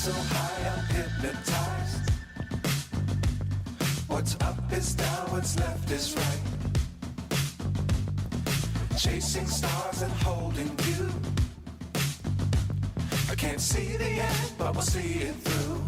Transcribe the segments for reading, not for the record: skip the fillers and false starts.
So high I'm hypnotized. What's up is down, what's left is right. Chasing stars and holding you. I can't see the end, but we'll see it through.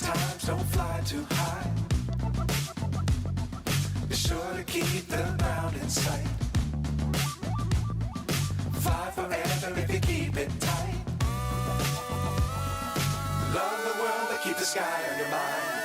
Times don't fly too high. Be sure to keep the ground in sight. Fly forever if you keep it tight. Love the world but keep the sky on your mind.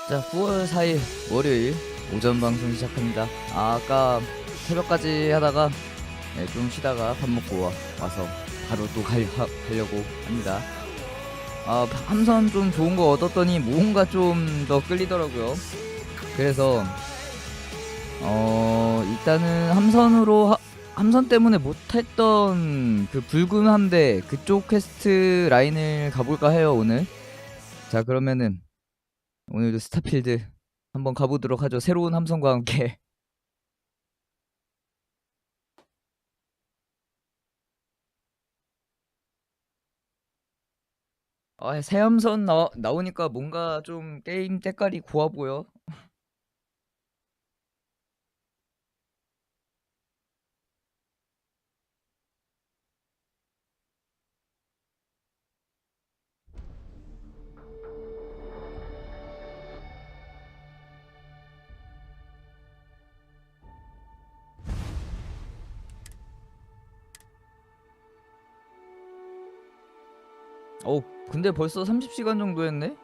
자, 9월 4일 월요일 오전 방송 시작합니다. 아까 새벽까지 하다가 좀 쉬다가 밥 먹고 와서 바로 또 가려고 합니다. 함선 좀 좋은 거 얻었더니 뭔가 좀 더 끌리더라고요. 그래서 일단은 함선 때문에 못했던 그 붉은 함대 그쪽 퀘스트 라인을 가볼까 해요 오늘. 자, 그러면은 오늘도 스타필드 한번 가보도록 하죠. 새로운 함선과 함께. 새 함선 나오니까 뭔가 좀 게임 때깔이 고와 보여. 근데 벌써 30시간 정도 했네?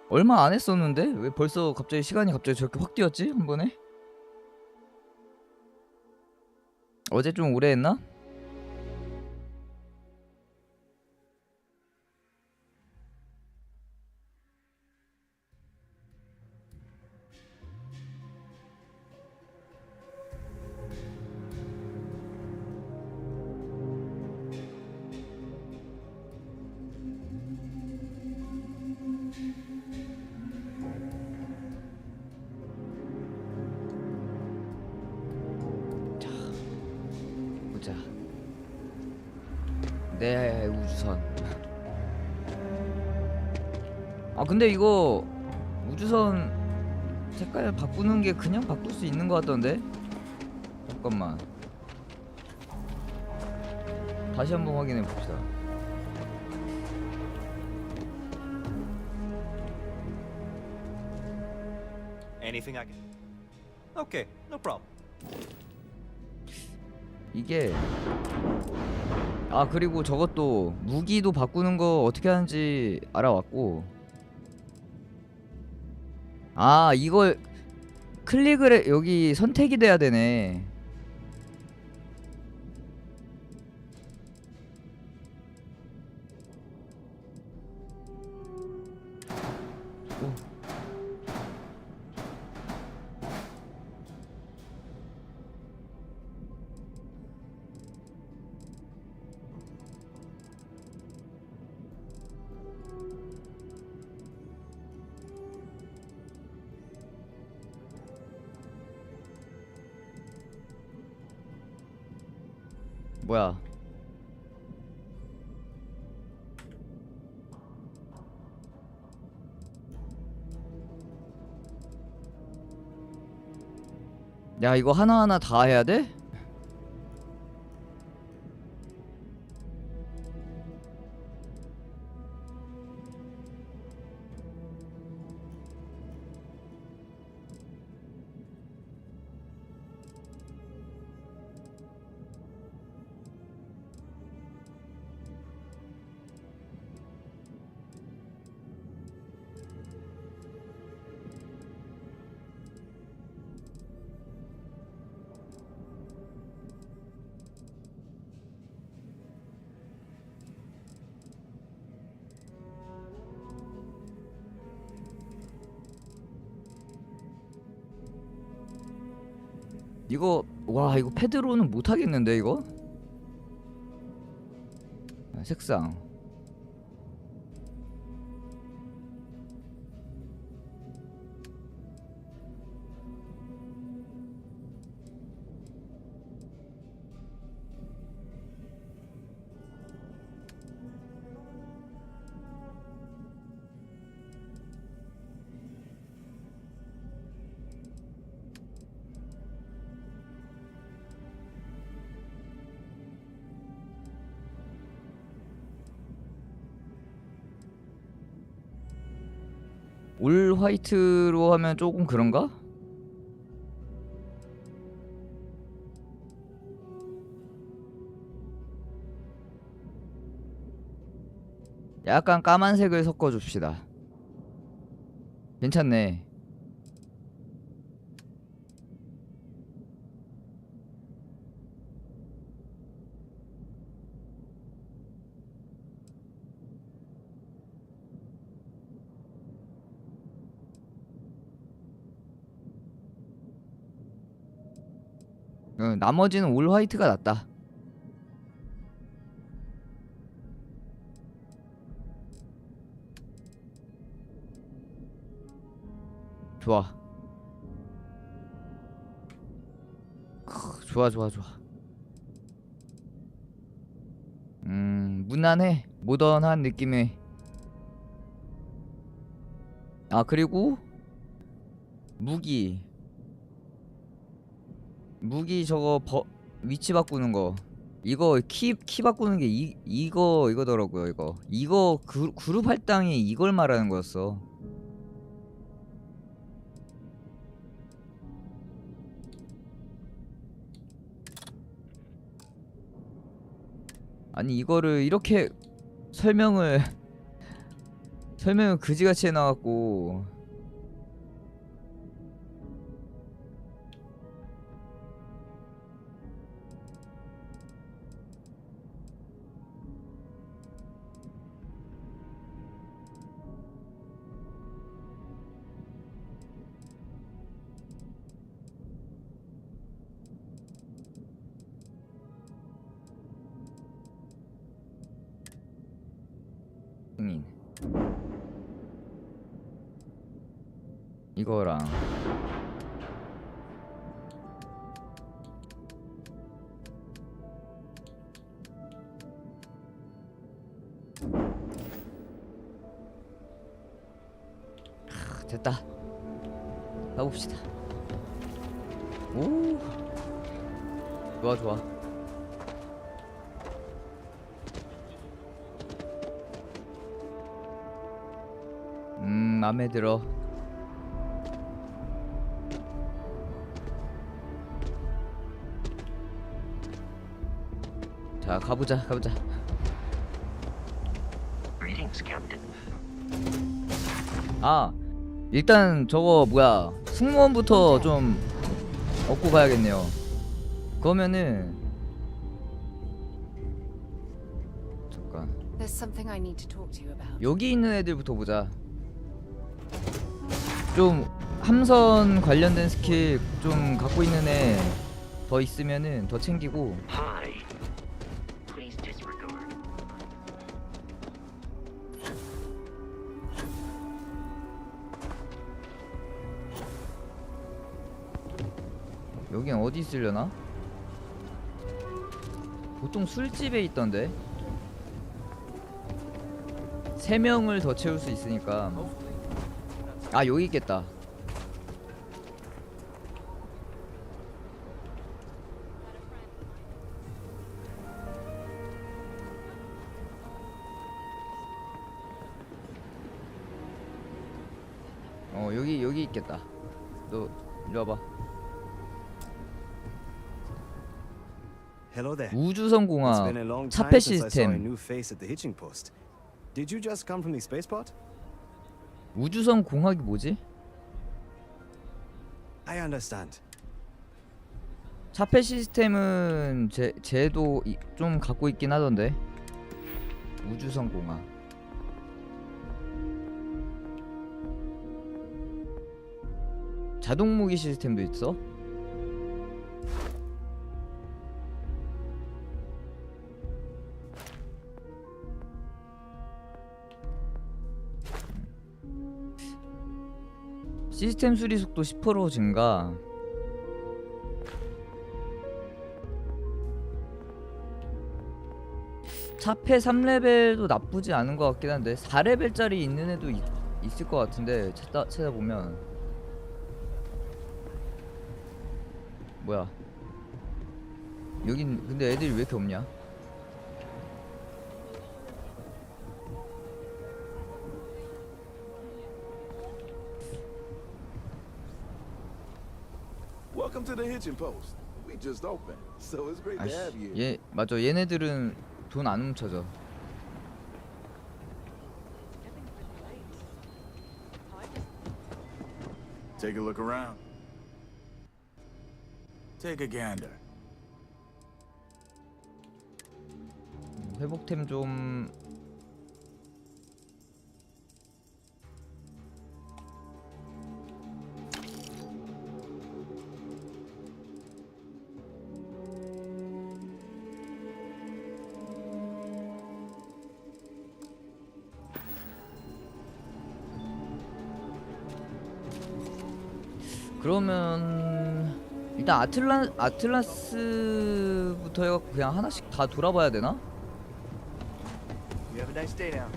얼마 안 했었는데? 왜 벌써 시간이 저렇게 확 뛰었지? 한 번에? 어제 좀 오래 했나? 보자. 내 우주선. 근데 이거 우주선 색깔 바꾸는 게 그냥 바꿀 수 있는 것 같던데? 잠깐만. 다시 한번 확인해 봅시다. Anything I can. Okay, no problem. 이게 그리고 저것도 무기도 바꾸는 거 어떻게 하는지 알아왔고, 이걸 클릭을 여기 선택이 돼야 되네. 오. 뭐야? 야, 이거 하나하나 다 해야 돼? 이거 이거 패드로는 못 하겠는데 이거? 색상. 올 화이트로 하면 조금 그런가? 약간 까만색을 섞어줍시다. 괜찮네. 나머지는 올 화이트가 낫다. 좋아. 좋아 좋아 좋아. 무난해. 모던한 느낌의. 아 그리고 무기 저거 위치 바꾸는 거. 이거 키 바꾸는 게 이거더라고요. 이거 그룹 할당이 이걸 말하는 거였어. 아니 이거를 이렇게 설명을 그지같이 해놔갖고. 이거랑 됐다. 가봅시다. 오 좋아 좋아. 맘에 들어. 자 가보자. 아 일단 저거 뭐야 승무원부터 좀 얻고 가야겠네요. 그러면은 잠깐 There's something I need to talk to you about. 여기 있는 애들부터 보자. 좀 함선 관련된 스킬 좀 갖고 있는 애 더 있으면은 더 챙기고. 여긴 어디 있으려나? 보통 술집에 있던데. 3명을 더 채울 수 있으니까. 아 여기 있겠다. 여기 있겠다. 너 이리 와봐. Hello there. 우주선 It's 공학 been a long 차폐 time since I saw a 시스템. new face at the hitching post. Did you just come from the spaceport? 우주선 공학이 뭐지? I understand. 차폐 시스템은 쟤도 좀 갖고 있긴 하던데. 우주선 공학. 자동 무기 시스템도 있어? 시스템 수리 속도 10% 증가. 차폐 3레벨도 나쁘지 않은 것 같긴 한데 4레벨짜리 있는 애도 있을 것 같은데 찾아보면. 뭐야 여긴 근데 애들이 왜 이렇게 없냐? Welcome to the hitching post. We just opened, so it's great to have you. 얘 맞아. 얘네들은 돈 안 훔쳐져. Take a look around. Take a gander. 회복템 좀. 그러면 일단 아틀라스부터 해갖고 그냥 하나씩 다 돌아봐야 되나? You have a nice day now.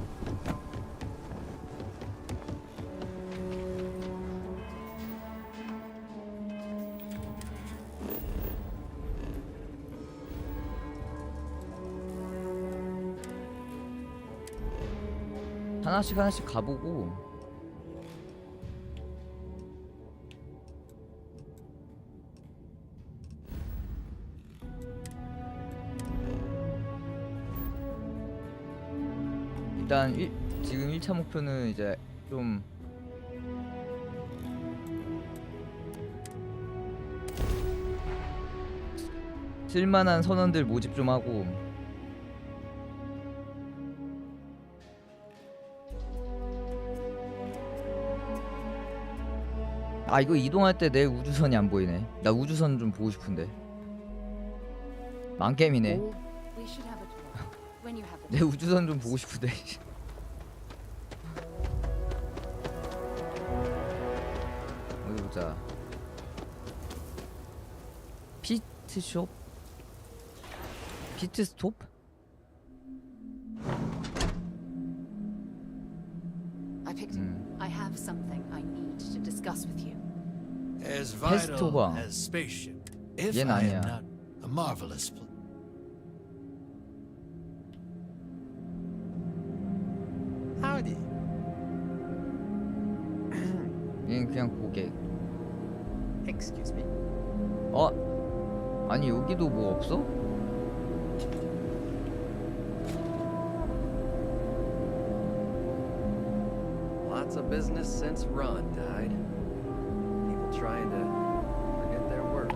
하나씩 가보고. 일단 지금 1차 목표는 이제 좀 쓸만한 선원들 모집 좀 하고. 아 이거 이동할 때 내 우주선이 안 보이네. 나 우주선 좀 보고 싶은데. 망게임이네. We should have a talk when you have the 내 우주선 좀 보고 싶은데. 어디 보자. 피트숍? 피트스톱? I picked it. I have something I need to discuss with you. As Festover. vital as spaceship. If 얘는 I 아니야. am not a marvelous Howdy. 얘는 그냥 고객. Excuse me. 아니 여기도 뭐 없어? Lots of business since Ron died. People trying to forget their work.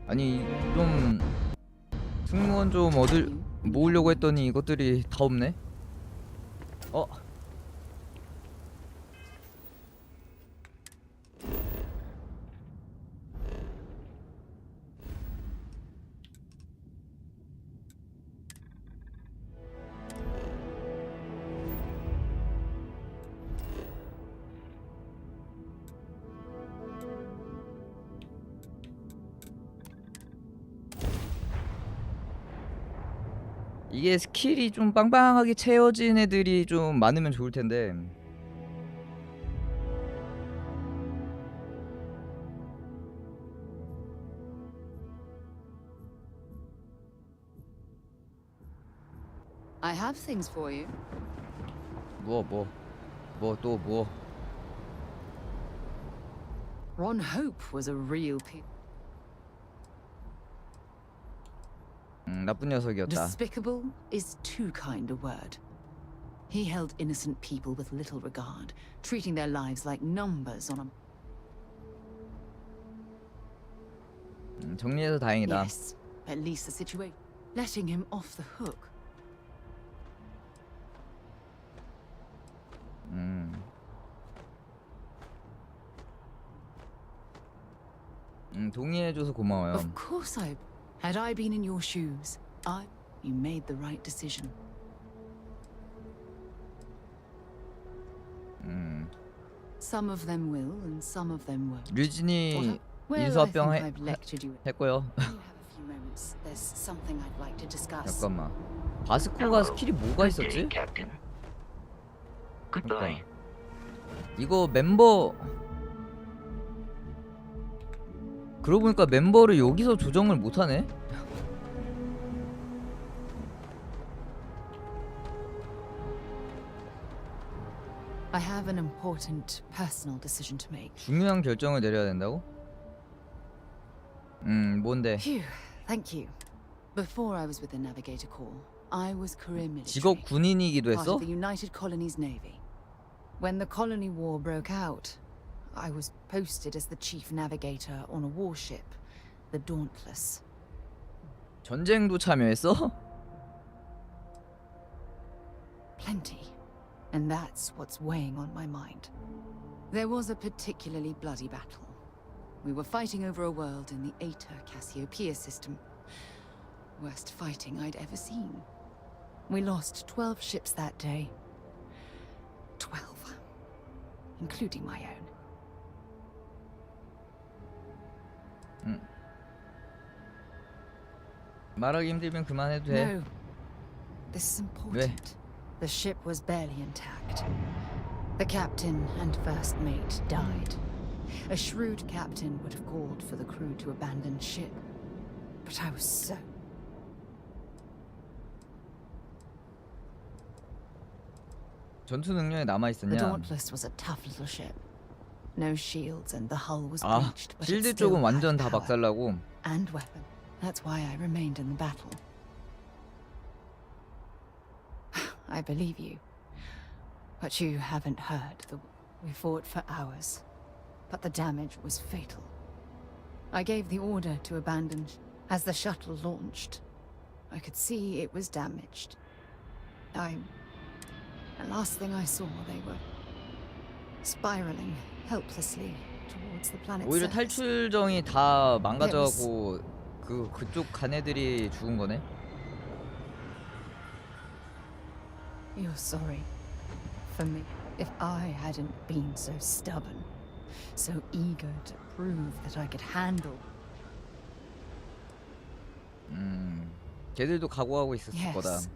아니 좀 승무원 좀 모으려고 했더니 이것들이 다 없네. 이게 스킬이 좀 빵빵하게 채워진 애들이 좀 많으면 좋을 텐데. I have things for you. 뭐 또 뭐. Ron Hope was a real 나쁜 녀석이었다. Despicable is too kind a word. He held innocent people with little regard, treating their lives like numbers on a... 정리해서 다행이다. Yes, at least the situation. Letting him off the hook. 동의해줘서 고마워요. Of course I... Had I been in your shoes, you made the right decision. Some of them will and some of them won't. 류진이 Well, I think 인수합병 I've lectured you. 했고요. When you have a few moments, there's something I'd like to discuss. 잠깐만. 바스코가 스킬이 뭐가 있었지? 그러니까. 이거 멤버 그러고 보니까 멤버를 여기서 조정을 못하네? I have an important personal decision to make. 중요한 결정을 내려야 된다고? 뭔데? Phew, thank you. Before I was with the Navigator Corps, I was career military. 직업 군인이기도 part 했어? of the United Colonies Navy. When the Colony War broke out, I was posted as the chief navigator on a warship, the Dauntless. 전쟁도 참여했어? Plenty. And that's what's weighing on my mind. There was a particularly bloody battle. We were fighting over a world in the Eta Cassiopeia system. Worst fighting I'd ever seen. We lost 12 ships that day. 12. Including my own. 말하기 힘들면 그만해도 돼. No. This is important. The ship was barely intact. The captain and first mate died. A shrewd captain would have called for the crew to abandon ship. But I was so... 전투 능력에 남아 The 있었냐? Dauntless was a tough little ship. No shields and the hull was 아, breached, but it 실드 still 쪽은 had 완전 다 power 박살나고. and weapon. That's why I remained in the battle. I believe you. But you haven't heard. We fought for hours. But the damage was fatal. I gave the order to abandon. As the shuttle launched, I could see it was damaged. The last thing I saw, they were spiraling helplessly towards the planet's 오히려 surface. 탈출정이 다 망가져갖고 그쪽 간 애들이 죽은 거네. You're sorry for me. If I hadn't been so stubborn, so eager to prove that I could handle. 걔들도 각오하고 있었을 거다. Yes.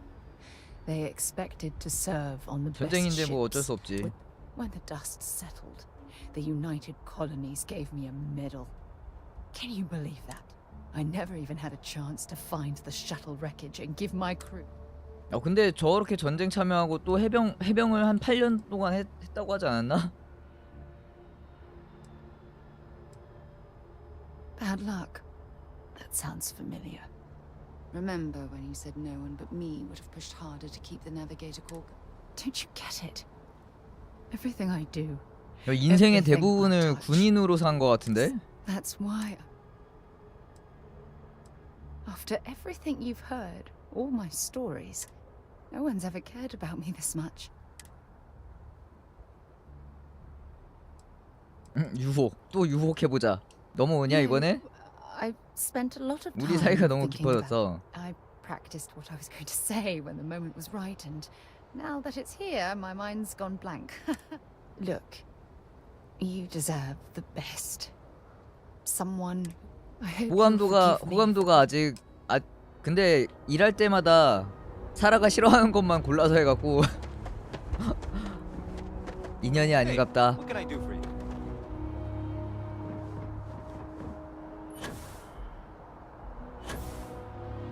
They expected to serve on the best 전쟁인데 ships. 뭐 어쩔 수 없지. When the dust settled, the United Colonies gave me a medal. Can you believe that? I never even had a chance to find the shuttle wreckage and give my crew. 근데 저렇게 전쟁 참여하고 또 해병을 한 8년 동안 했다고 하지 않았나? Bad luck. That sounds familiar. Remember when you said no one but me would have pushed harder to keep the Navigator Corps? Don't you get it? Everything I do. 인생의 대부분을 군인으로 산 거 같은데? That's why. After everything you've heard, all my stories, no one's ever cared about me this much. 유혹. 또 유혹해보자. 넘어오냐 이번에? I spent a lot of time 우리 사이가 너무 thinking about 깊어졌어. I practiced what I was going to say when the moment was right, and now that it's here, my mind's gone blank. Look, you deserve the best. Someone. I hope 호감도가 아직 근데 일할 때마다 사라가 싫어하는 것만 골라서 해갖고 인연이 아닌갑다. What can I do for you?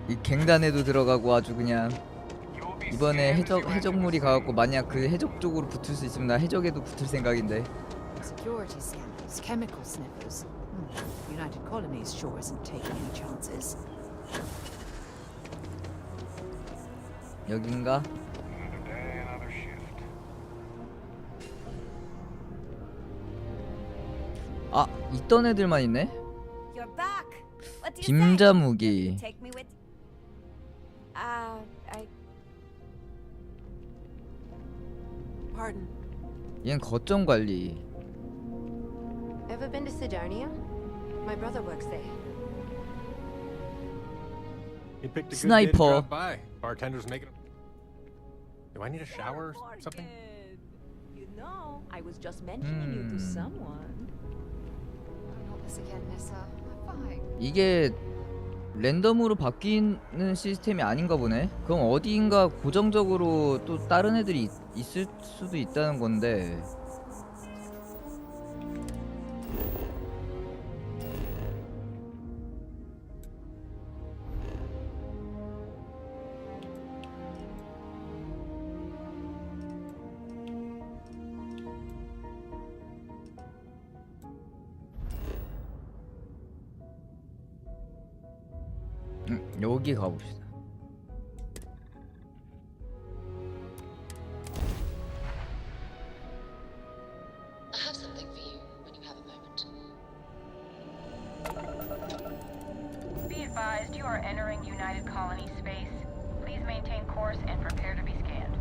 이 갱단에도 들어가고 아주 그냥 이번에 해적물이 가갖고 만약 그 해적 쪽으로 붙을 수 있으면 나 해적에도 붙을 생각인데. Security scanners, chemical sniffers. United Colonies sure isn't taking any chances. 여긴가? 아, 있던 애들만 있네? You're back. What do you say? 빔자 무기. Take me with. Pardon. 얘는 거점 관리. Ever been to Sidonia? My brother works there. You picked a good Sniper. day to drop by. Bartender's making. Do I need a shower or something? You know, I was just mentioning you to someone. Not this again, Nissa. I'm fine. 이게 랜덤으로 바뀌는 시스템이 아닌가 보네. 그럼 어디인가 고정적으로 또 다른 애들이 있을 수도 있다는 건데. 여기 가봅시다. I have something for you when you have a moment. Be advised, you are entering United Colony space. Please maintain course and prepare to be scanned.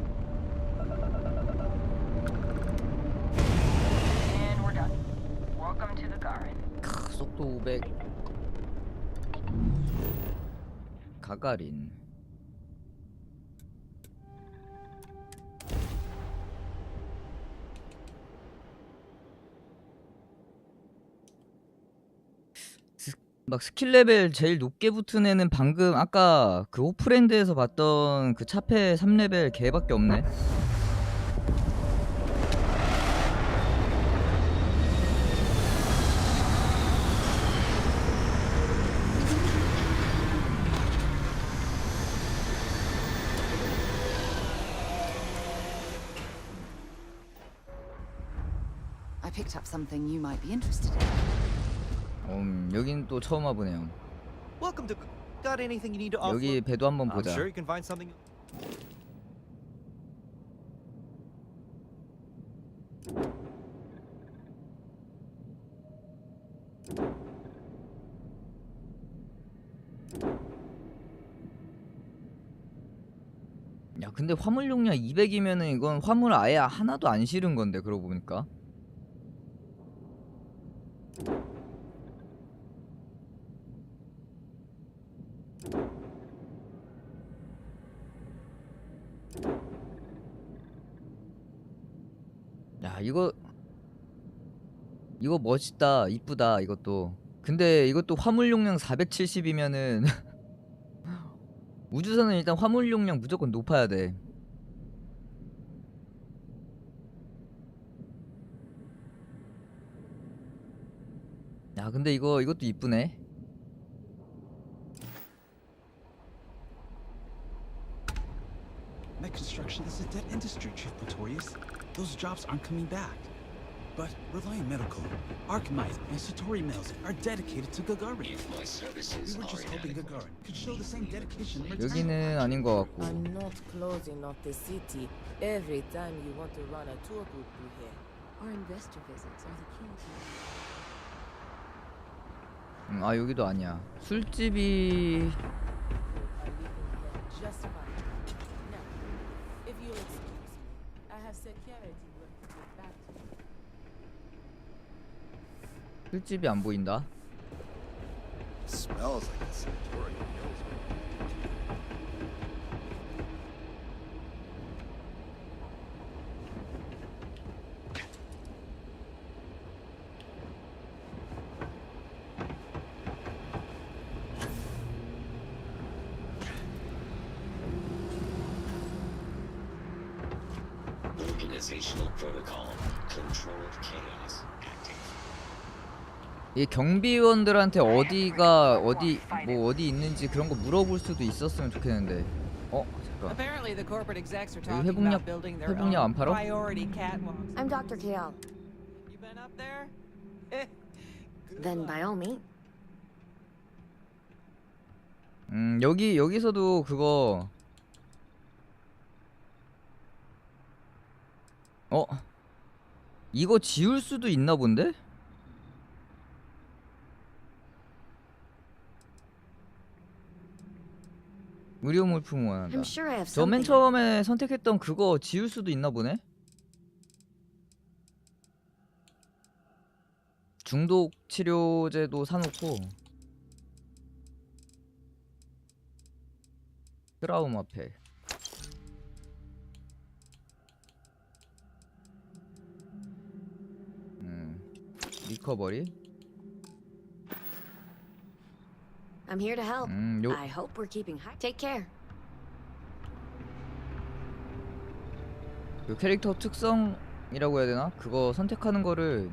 And we're done. Welcome to the Garen. 속도 500. 가가린. 막 스킬 레벨 제일 높게 붙은 애는 방금 아까 그 오프랜드에서 봤던 그 차페 3레벨 걔밖에 없네. I picked up something you might be interested in. 여긴 또 처음 와보네요. Welcome to. Got anything you need to offer? 여기 배도 한번 I'm 보자. sure you can find something. 야 근데 화물 용량 200이면은 이건 화물 아예 하나도 안 실은 건데 그러고 보니까. 야 이거 멋있다 이쁘다 이것도. 근데 이것도 화물 용량 470이면은 우주선은 일단 화물 용량 무조건 높아야 돼. 야 근데 이것도 이쁘네. Mech construction is a dead industry, Chief Pretorius. Those jobs aren't coming back. But Reliant Medical, Archmite, and Satori Mills are dedicated to Gagarin. We were just hoping Gagarin could show the same dedication and 여기는 아닌 것 같고. I'm not closing off the city every time you want to run a tour group through here. Our investor visits are the key. 아 여기도 아니야. 술집이 Are leaving here just fine. Now, if you'll excuse me, I have security work to get back to. 술집이 안 보인다. Smells like a Centurion Hills. Organizational protocol. Controlled chaos active. 이 경비원들한테 어디가 어디 있는지 그런 거 물어볼 수도 있었으면 좋겠는데. 잠깐. Apparently the corporate execs are 여기 talking 회복약 about building their 회복약 안 own 팔어? priority catwalks. I'm Dr. Kale. You been up there? Then by all means. 여기서도 그거 이거 지울 수도 있나 본데? 의료 물품 원한다. I'm sure I have 저 맨 something. 처음에 선택했던 그거 지울 수도 있나 보네? 중독 치료제도 사놓고 트라우마 팩. 리커버리. I'm here to help. 요 I hope we're keeping high. Take care. 그 캐릭터 특성이라고 해야 되나? 그거 선택하는 거를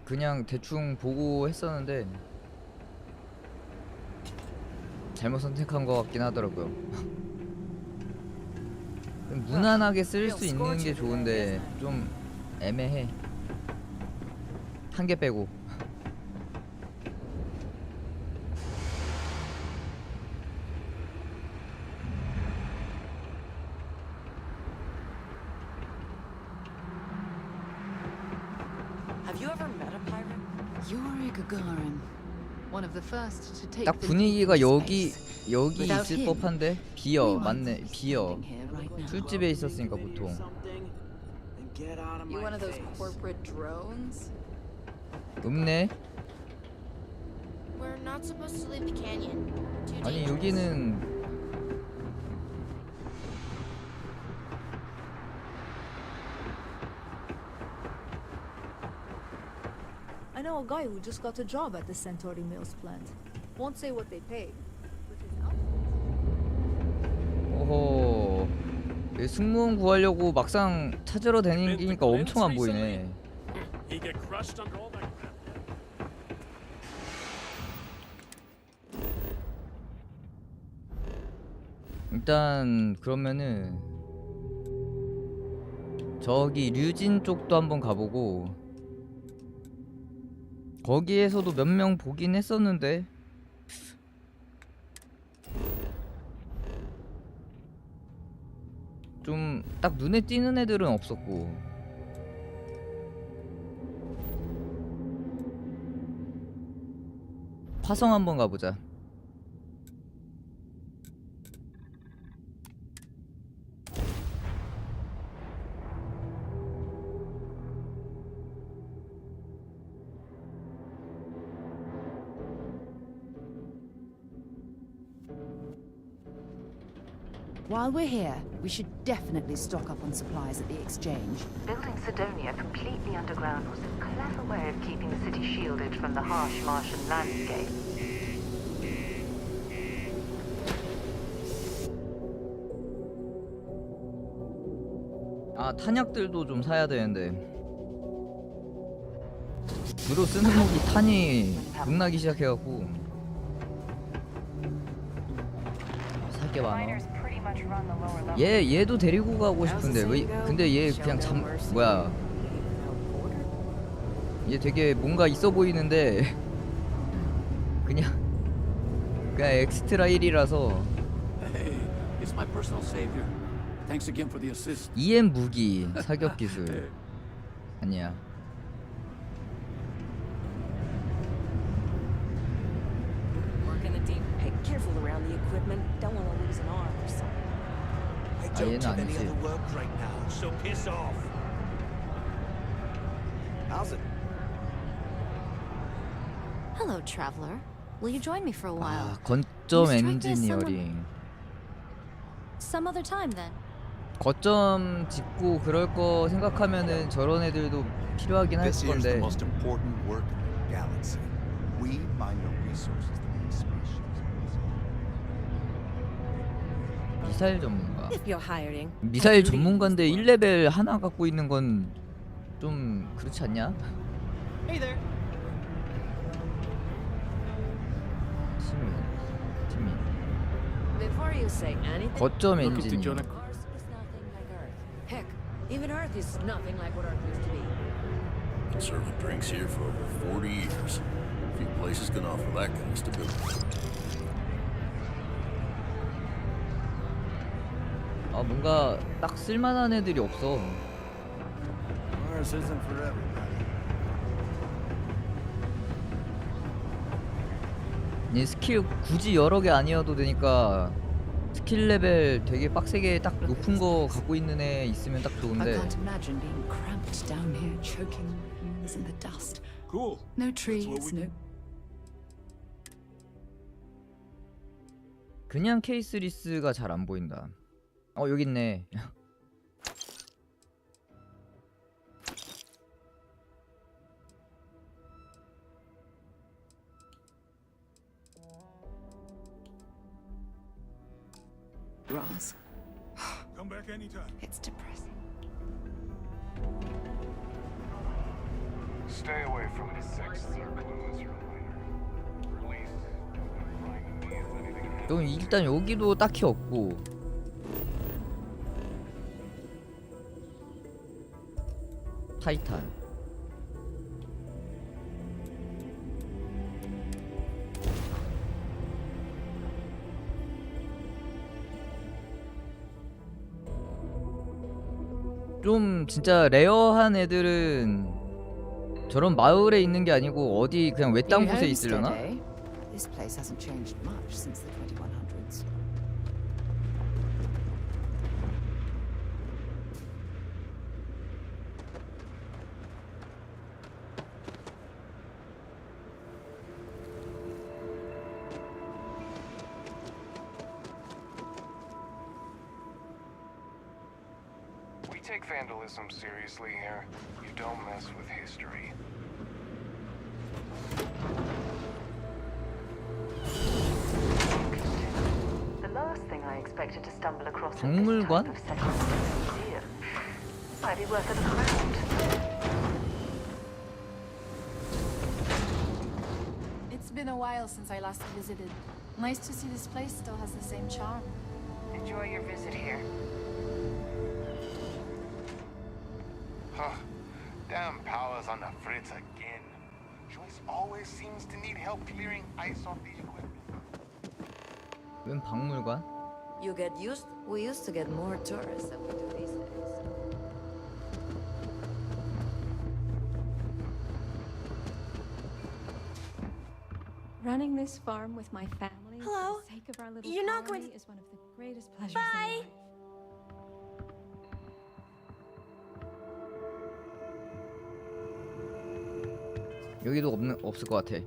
그냥 대충 보고 했었는데 잘못 선택한 거 같긴 하더라고요. 무난하게 쓸 수 있는 게 좋은데 좀 애매해. 한 개 빼고. Gagarin, one of the first to take 딱 the 분위기가 lead in 여기 space. 여기 Without 있을 him, 법한데 비어 we might 맞네 be 비어 standing here right now. 술집에 있었으니까 보통. You one of those corporate drones? 없네. We're not supposed to leave the canyon. Too 아니 dangerous. 여기는 I know a guy who just got a job at the Centauri Mills plant. Won't say what they pay. But his outfit. 오호. 이 승무원 구하려고 막상 찾으러 다니니까 엄청 안 보이네. He get crushed under all that crap. 일단 그러면은 저기 류진 쪽도 한번 가보고 거기에서도 몇 명 보긴 했었는데 좀 딱 눈에 띄는 애들은 없었고 화성 한번 가보자. While we're here, we should definitely stock up on supplies at the exchange. Building Sidonia completely underground was a clever way of keeping the city shielded from the harsh Martian landscape. 아 탄약들도 좀 사야 되는데 주로 쓰는 무기 탄이 욕나기 시작해갖고 살 게 많아. 얘도 데리고 가고 싶은데 왜 근데 얘 그냥 뭐야 얘 되게 뭔가 있어 보이는데 그냥 엑스트라 1이라서. Hey, it's my personal savior. Thanks again for the assist. EM 무기 사격 기술 아니야. Work in the deep. Hey, careful around the equipment. Don't want to lose an arm or something. I don't 얘는 do any 아니지. other work right now, so piss off. How's it? Hello, traveler. Will you join me for a while? 아 거점 엔지니어링. Some other time then. 거점 짓고 그럴 거 생각하면은 저런 애들도 필요하긴 할 This here's the 건데. most important work in the galaxy. We mine the resources that make spaceships. 미사일 전문가. If you're hiring. 미사일 전문가인데 1레벨 하나 갖고 있는 건 좀 그렇지 않냐? Hey there. 팀이 Before you say anything, 거점 Looking to 엔지니어. join a Mars is nothing like Earth. Heck, even Earth is nothing like what Earth used to be. Been serving drinks here for over 40 years. Few places can offer that kind of stability. 아 뭔가 딱 쓸만한 애들이 없어. Mars isn't for everybody. 이 스킬 굳이 여러 개 아니어도 되니까 스킬 레벨 되게 빡세게 딱 높은 거 갖고 있는 애 있으면 딱 I 좋은데. can't imagine being cramped down here, choking in the dust. Cool. No trees, no. 그냥 케이스 리스가 잘 안 보인다. 여기 있네. Grass. Come back anytime. It's depressing. Stay away from the sex circle as your leader. Release. 여기 일단 여기도 딱히 없고. 타이탄. 좀 진짜 레어한 애들은 저런 마을에 있는 게 아니고 어디 그냥 외딴 New 곳에 homestead, 있으려나? eh? This place hasn't changed much since the 2100s. We take vandalism seriously here. You don't mess with history. The last thing I expected to stumble across 박물관? of second-hand museum. Might be worth a look around. It's been a while since I last visited. Nice to see this place still has the same charm. Enjoy your visit here. Huh. Damn powers on the fritz again. Joyce always seems to need help clearing ice off the equipment. 웬 박물관? You get used? We used to get more tourists than we do these days. Running this farm with my family Hello? for the sake of our little You're not colony going to- is one of the greatest pleasures Bye. in life. 여기도 없을 것 같아.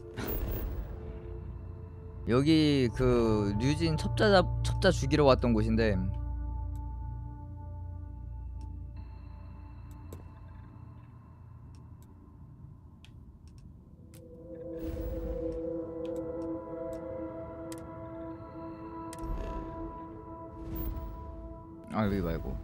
여기 그 류진 첩자 죽이러 왔던 곳인데 아 여기 말고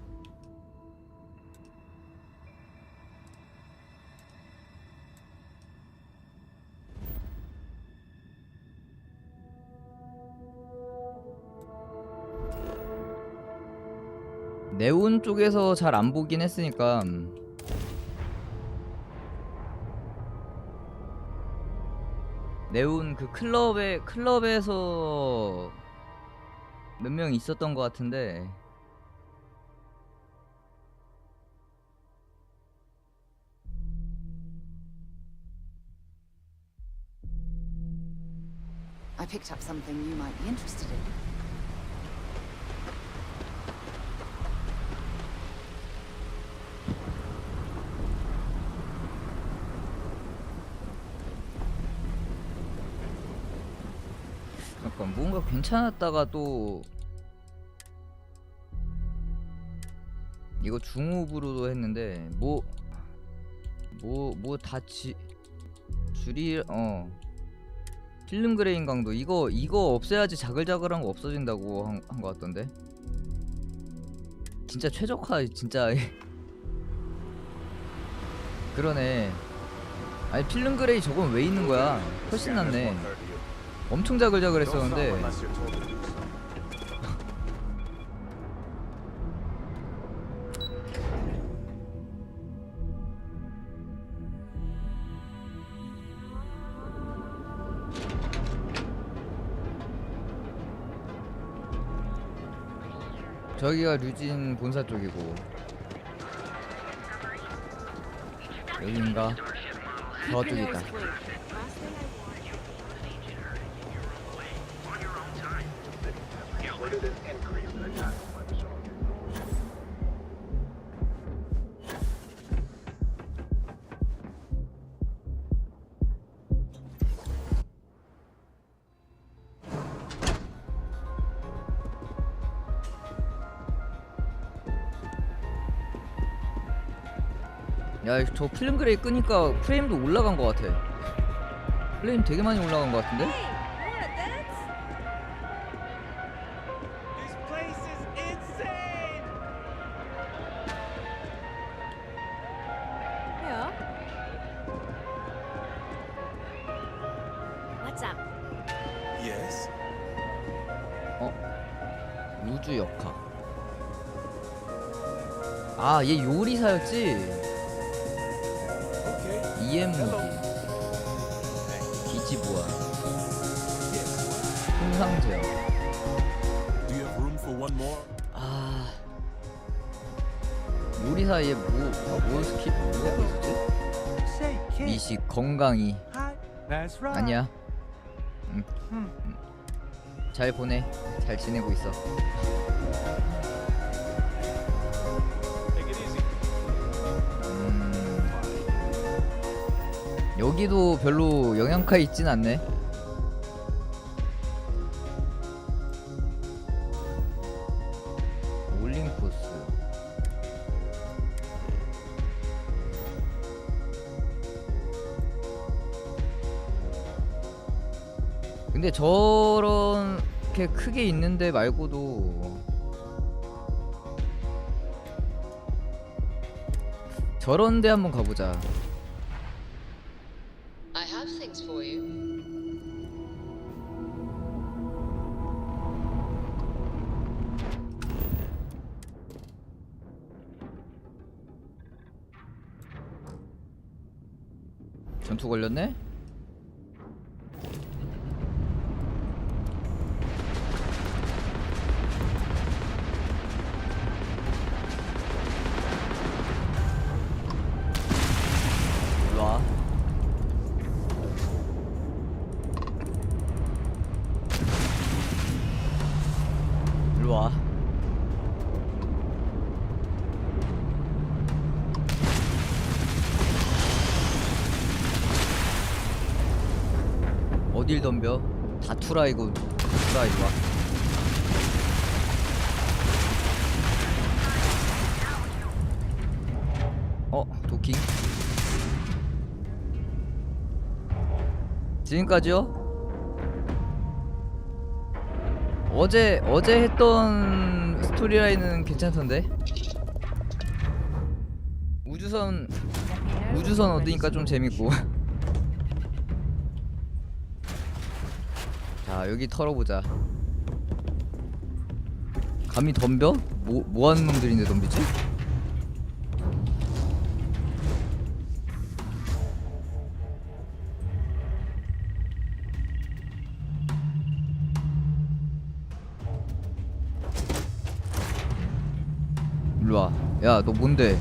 네온 쪽에서 잘 안 보긴 했으니까 네온 그 클럽에서 몇 명 있었던 것 같은데 I picked up something you might be interested in. 잠깐 뭔가 괜찮았다가 또 이거 중업으로도 했는데 뭐 다 줄이 필름 그레인 강도 이거 없애야지 자글자글한 거 없어진다고 한 거 같던데 진짜 최적화 진짜 그러네. 아니 필름 그레이 저건 왜 있는 거야? 훨씬 낫네. 엄청 자글자글했었는데 저기가 류진 본사 쪽이고 여긴가? 저쪽이다. 야, 저 필름 그레이 끄니까 프레임도 올라간 것 같아. 프레임 되게 많이 올라간 것 같은데? This place is insane! Yeah. What's up? Yes? 우주 역학. 아, 얘 요리사였지? EM 무기. 기지보안. 손상제어. Do you have room for one more? 아. 요리사 얘 뭐 스킵 뭐가 있었지? Say, 미식 건강이 That's right. 아니야. 잘 보내. 잘 지내고 있어. 여기도 별로 영양가 있진 않네. 올린 코스. 근데 저렇게 크게 있는데 말고도 저런데 한번 가보자. I have things for you. 전투 걸렸네? 일로와. 일로와. 어딜 덤벼? 다투라 이거. 다투라 이리와. 도킹. 지금까지요? 어제 했던 스토리라인은 괜찮던데. 우주선 얻으니까 좀 재밌고. 자, 여기 털어보자. 감히 덤벼? 뭐 하는 놈들인데 덤비지? 일로와. 야, 너 뭔데?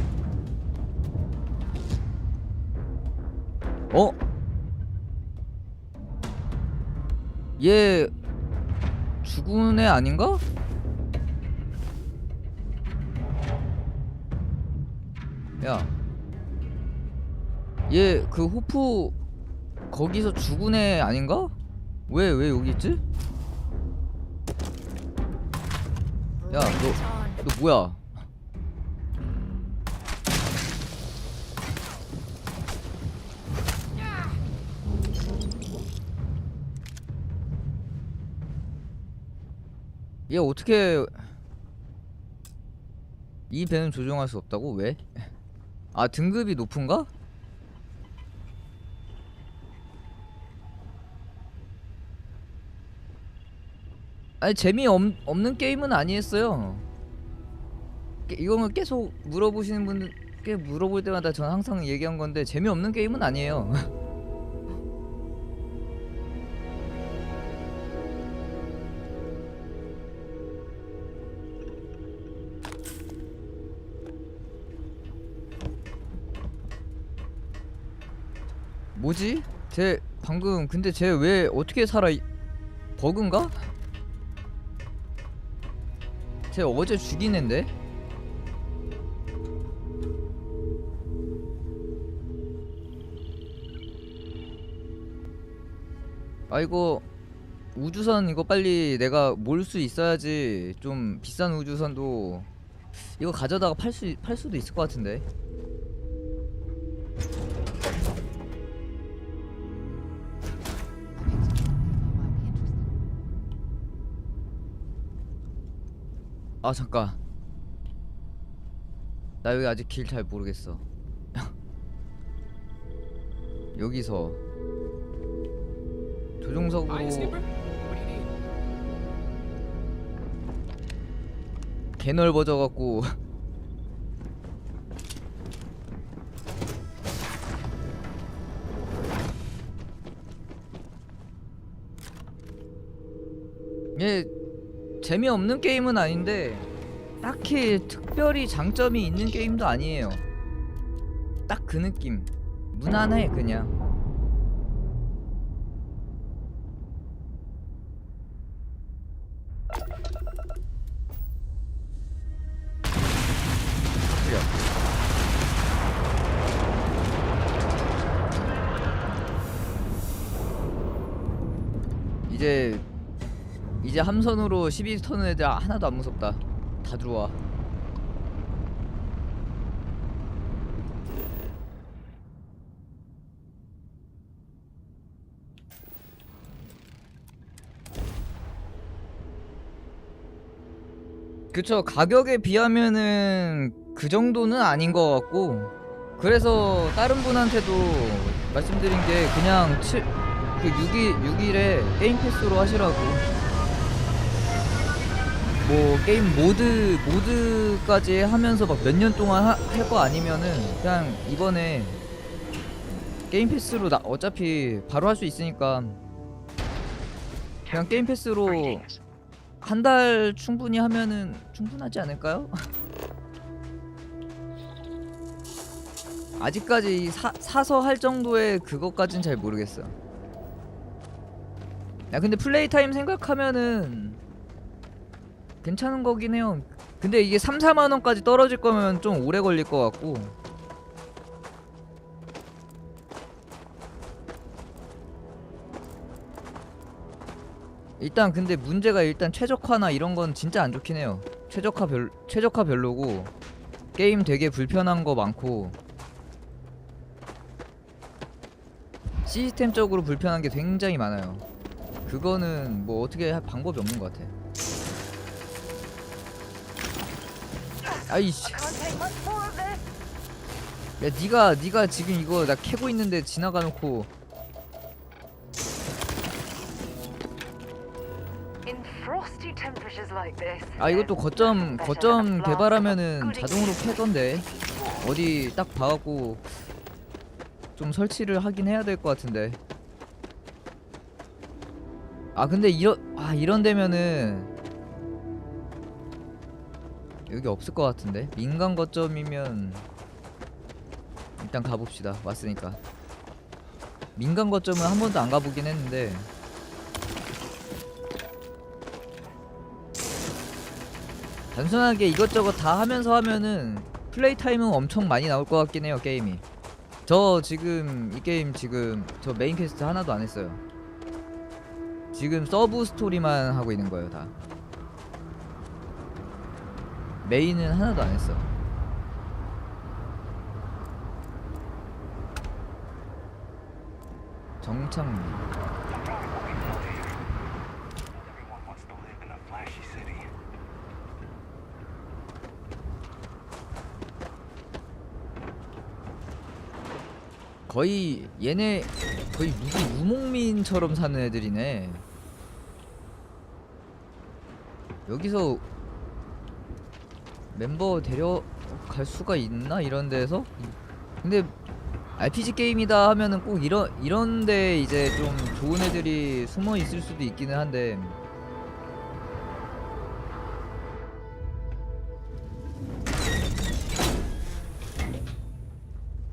얘 죽은 애 아닌가? 야, 얘 그 호프 거기서 죽은 애 아닌가? 왜 여기 있지? 야, 너 뭐야? 얘 어떻게 이 배는 조종할 수 없다고? 왜? 아, 등급이 높은가? 아니, 재미없는 게임은 아니었어요. 이거는 계속 물어보시는 분들께 물어볼 때마다 전 항상 얘기한 건데 재미없는 게임은 아니에요. 뭐지? 쟤 방금 근데 쟤 왜 어떻게 살아? 버그인가? 쟤 어제 죽인 앤데? 아, 이거 우주선 이거 빨리 내가 몰 수 있어야지. 좀 비싼 우주선도 이거 가져다가 팔 수도 있을 것 같은데. 아, 잠깐. 나 여기 아직 길 잘 모르겠어. 여기서 조종석으로 개 넓어져갖고 얘 재미없는 게임은 아닌데 딱히 특별히 장점이 있는 게임도 아니에요. 딱 그 느낌. 무난해 그냥. 이제 함선으로 12 터는 애들 하나도 안 무섭다. 다 들어와. 그쵸, 가격에 비하면은 그 정도는 아닌 것 같고, 그래서 다른 분한테도 말씀드린 게 그냥 6일에 게임 패스로 하시라고. 뭐 게임 모드까지 하면서 막 몇 년 동안 할 거 아니면은 그냥 이번에 게임 패스로 어차피 바로 할 수 있으니까 그냥 게임 패스로 한 달 충분히 하면은 충분하지 않을까요? 아직까지 사서 할 정도의 그것까진 잘 모르겠어. 야 근데 플레이 타임 생각하면은 괜찮은 거긴 해요. 근데 이게 3-4만원까지 떨어질 거면 좀 오래 걸릴 것 같고. 일단 근데 문제가 일단 최적화나 이런 건 진짜 안 좋긴 해요. 최적화 별로고 게임 되게 불편한 거 많고 시스템적으로 불편한 게 굉장히 많아요. 그거는 뭐 어떻게 할 방법이 없는 것 같아. 아이씨. 야 니가 지금 이거 나 캐고 있는데 지나가 놓고. 아 이것도 거점 개발하면은 자동으로 캐던데. 어디 딱 봐갖고 좀 설치를 하긴 해야 될 것 같은데. 아 근데 이런 데면은 여기 없을 것 같은데. 민간 거점이면 일단 가봅시다. 왔으니까. 민간 거점은 한 번도 안 가보긴 했는데 단순하게 이것저것 다 하면서 하면은 플레이 타임은 엄청 많이 나올 것 같긴 해요. 게임이. 저 지금 이 게임 지금 저 메인 퀘스트 하나도 안 했어요. 지금 서브 스토리만 하고 있는 거예요. 다 메인은 하나도 안 했어. 정창민. 거의 얘네 거의 유목민처럼 사는 애들이네. 여기서 멤버 데려갈 수가 있나? 이런 데서? 근데 RPG 게임이다 하면은 꼭 이런데 이제 좀 좋은 애들이 숨어 있을 수도 있기는 한데.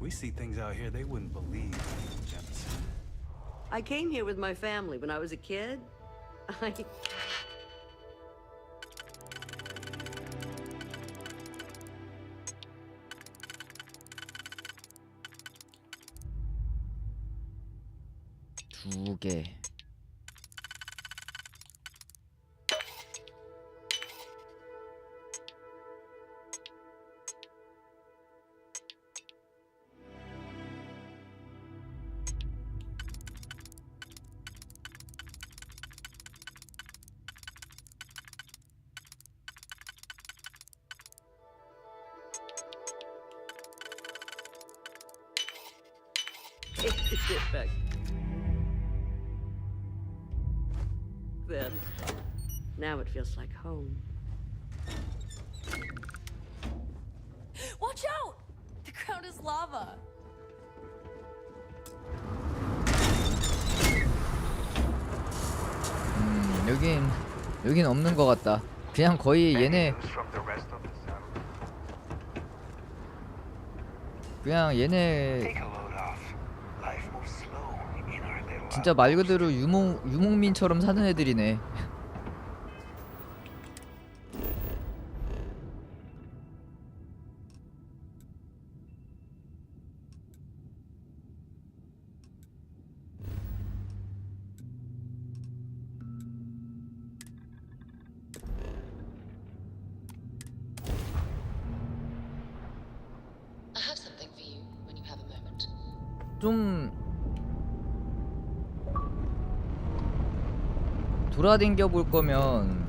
We see things out here they wouldn't believe, Jefferson. I came here with my family when I was a kid. 두 개. Get back. Then, now it feels like home. Watch out! The ground is lava. 여긴 없는 것 같다. 그냥 거의 그냥 얘네 진짜 말 그대로 유목민처럼 사는 애들이네. I have something for you when you have a moment. 좀 돌아댕겨 볼 거면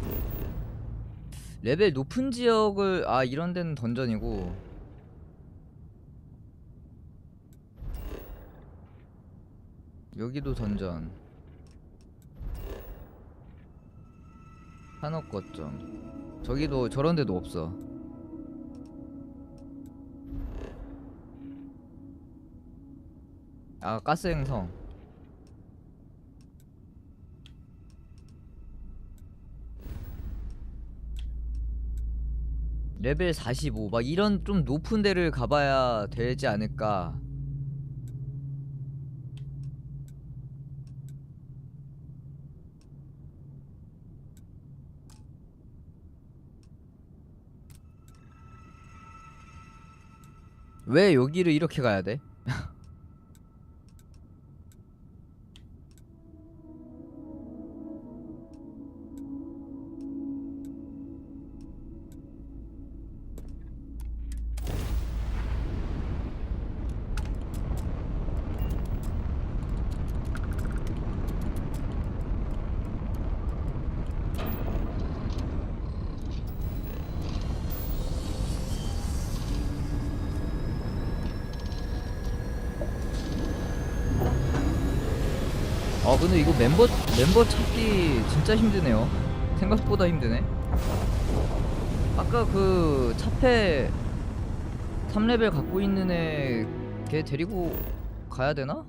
레벨 높은 지역을 이런 데는 던전이고 여기도 던전. 산업 거점. 저기도 저런 데도 없어. 가스 행성. 레벨 45 막 이런 좀 높은 데를 가봐야 되지 않을까. 왜 여기를 이렇게 가야 돼? 근데 이거 멤버 찾기 진짜 힘드네요. 생각보다 힘드네. 아까 그 차페 3레벨 갖고 있는 애 걔 데리고 가야 되나?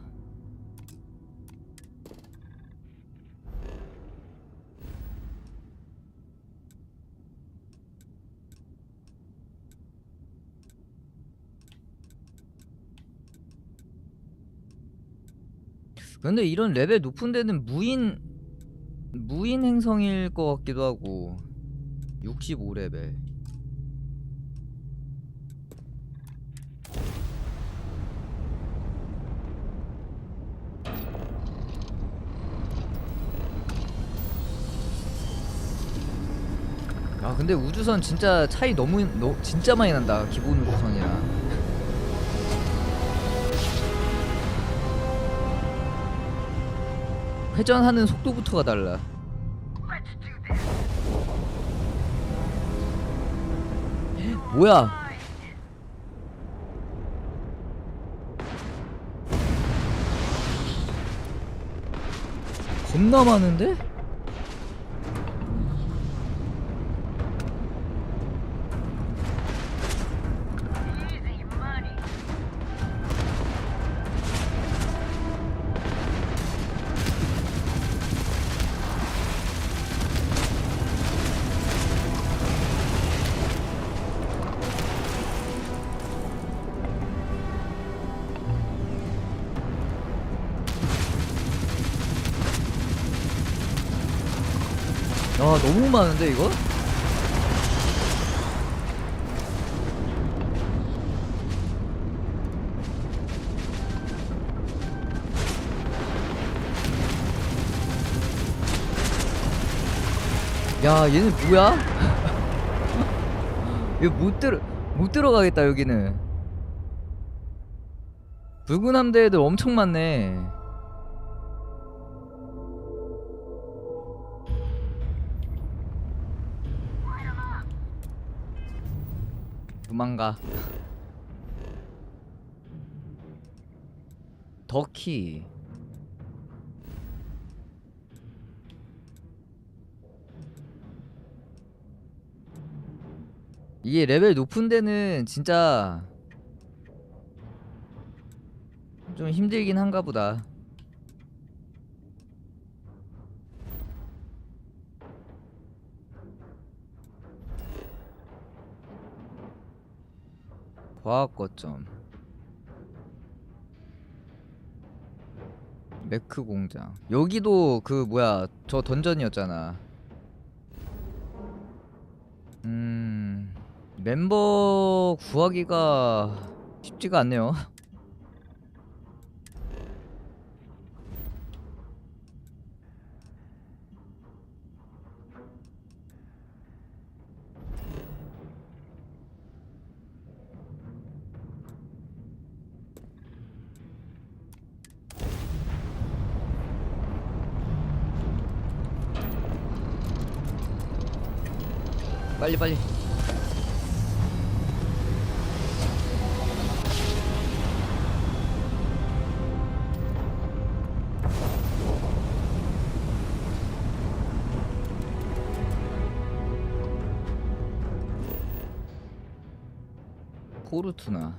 근데 이런 레벨 높은 데는 무인 행성일 것 같기도 하고. 65레벨. 근데 우주선 진짜 차이 진짜 많이 난다. 기본 우주선이랑. 회전하는 속도부터가 달라. 뭐야? 겁나 많은데? 너무 많은데 이거? 야, 얘는 뭐야? 이거 못 들어가겠다 여기는. 붉은 함대 애들 엄청 많네. 도망가. 더키. 이게 레벨 높은 데는 진짜 좀 힘들긴 한가 보다. 과학 거점. 메크 공장. 여기도 그 뭐야 저 던전이었잖아. 멤버 구하기가 쉽지가 않네요. 빨리 빨리. 포르투나.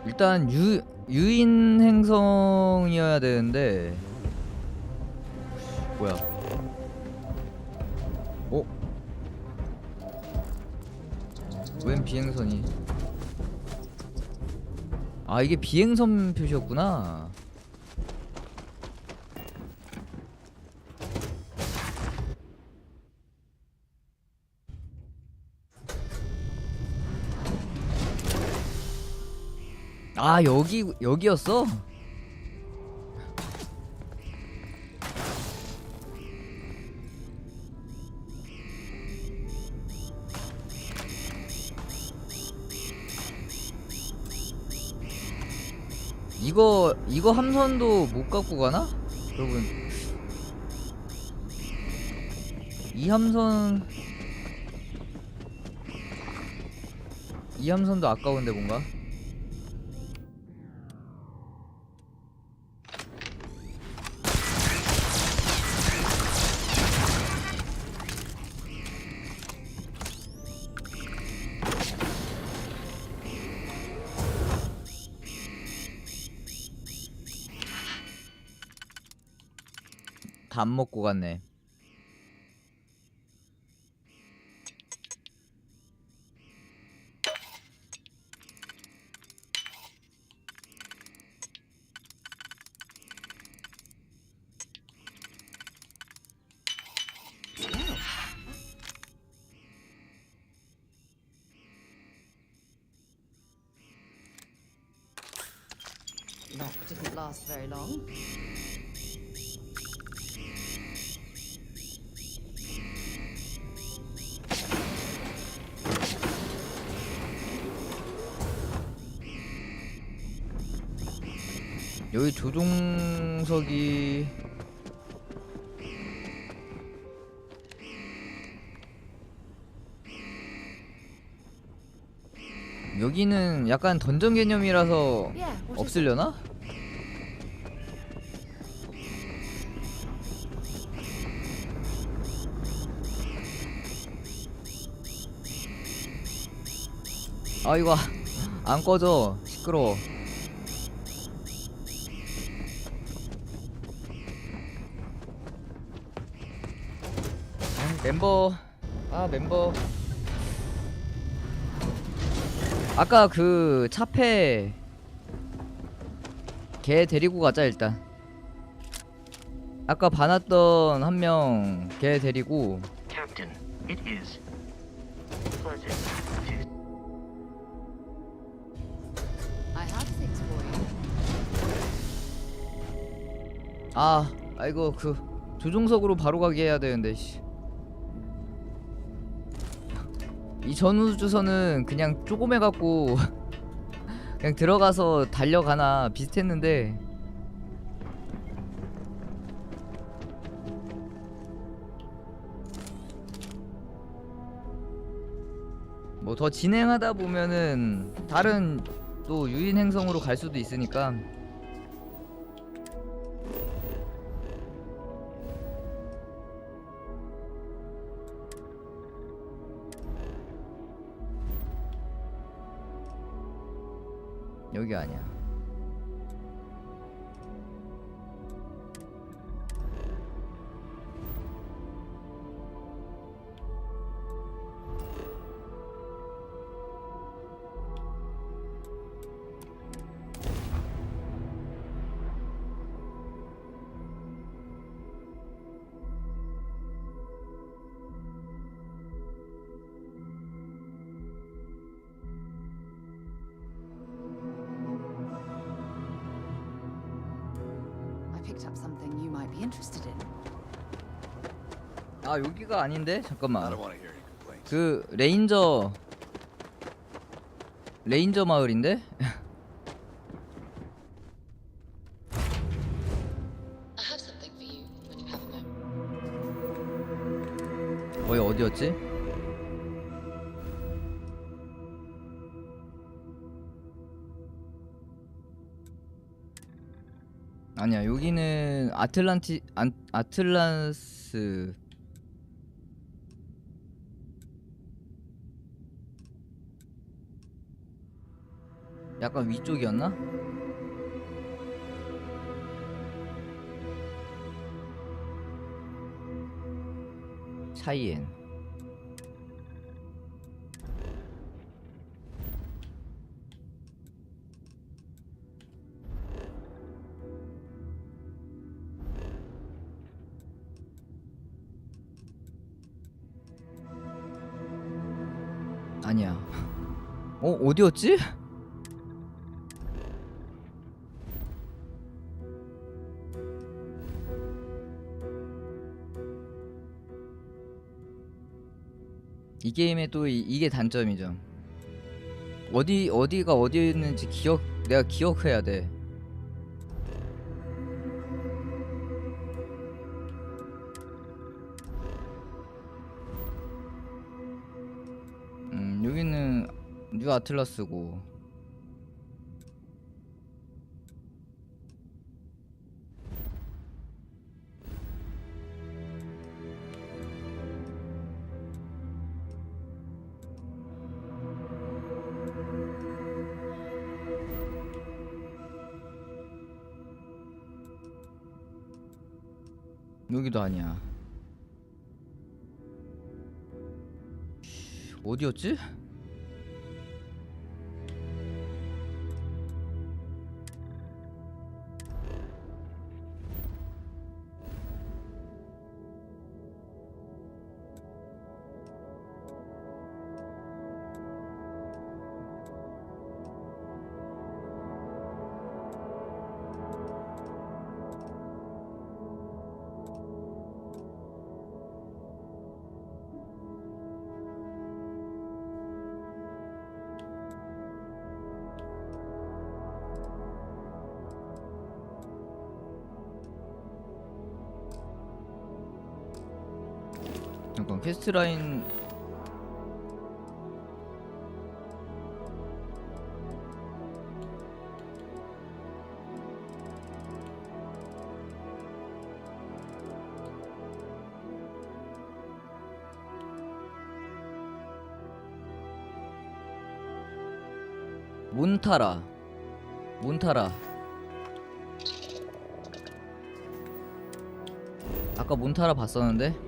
일단 유인 행성이어야 되는데 뭐야? 어? 웬 비행선이? 아 이게 비행선 표시였구나. 아 여기였어? 이거 함선도 못 갖고 가나? 여러분 이 함선도 아까운데 뭔가? 다 안 먹고 갔네. That didn't last very long. 여기 조종석이 여기는 약간 던전 개념이라서 없으려나? 아 이거 안 꺼져. 시끄러워. 멤버 아까 그 차페 걔 데리고 가자. 일단 아까 봐놨던 한 명 걔 데리고. Captain, it is pleasant to I have things for you. 아이고 그 조종석으로 바로 가게 해야 되는데 씨. 이 전우주선은 그냥 조그매갖고 그냥 들어가서 달려가나 비슷했는데 뭐 더 진행하다 보면은 다른 또 유인 행성으로 갈 수도 있으니까. 여기 아니야. picked up something you might be interested in. 아 여기가 아닌데? I 잠깐만. don't want to hear any complaints. 그 레인저 마을인데? I have something for you when you have a moment. 거기 어디였지? 아니야 여기는 아틀란스 약간 위쪽이었나? 차이엔 아니야. 어디였지? 이 게임의 또 이게 단점이죠. 어디가 어디에 있는지 내가 기억해야 돼. 여기는 뉴 아틀라스고 여기도 아니야. 어디였지? 잠깐 퀘스트 라인 몬타라 아까 몬타라 봤었는데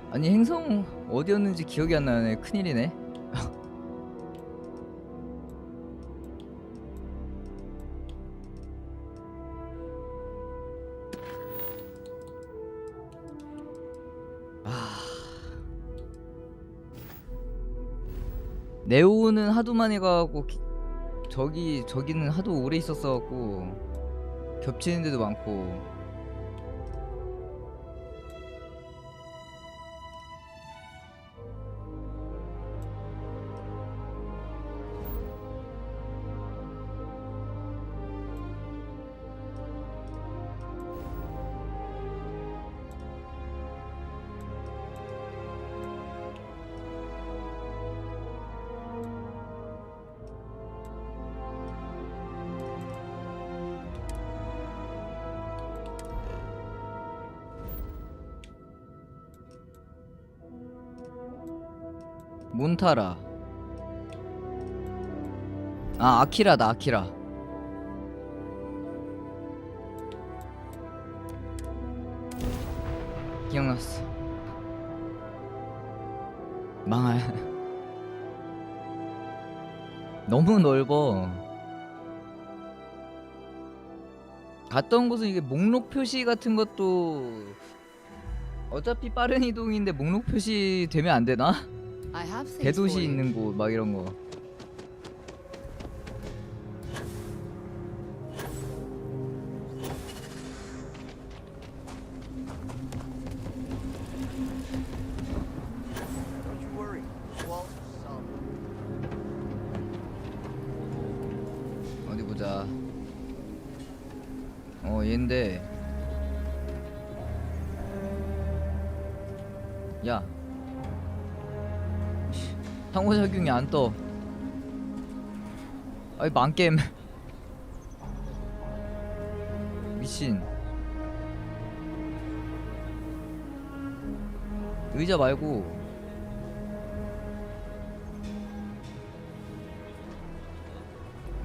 아니 행성 어디였는지 기억이 안 나네. 큰일이네. 네오는 하도 많이 가고 저기는 하도 오래 있었어갖고 겹치는 데도 많고. 몬타라. 아, 아키라다, 아키라. 기억났어. 망할. 너무 넓어. 갔던 곳은 이게 목록 표시 같은 것도 어차피 빠른 이동인데 목록 표시 되면 안 되나? I have things for 대도시 you. 있는 곳 막 이런 거. Don't you worry. Walls are solid. 어디 보자. 얘인데. 야. 상호작용이 안 떠. 아이 망겜. 미친. 의자 말고.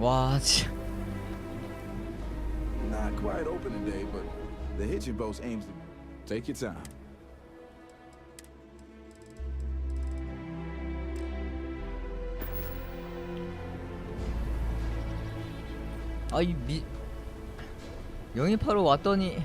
와, 참. Not quite open today, but the hitching post aims to take your time. 아이 영입하러 왔더니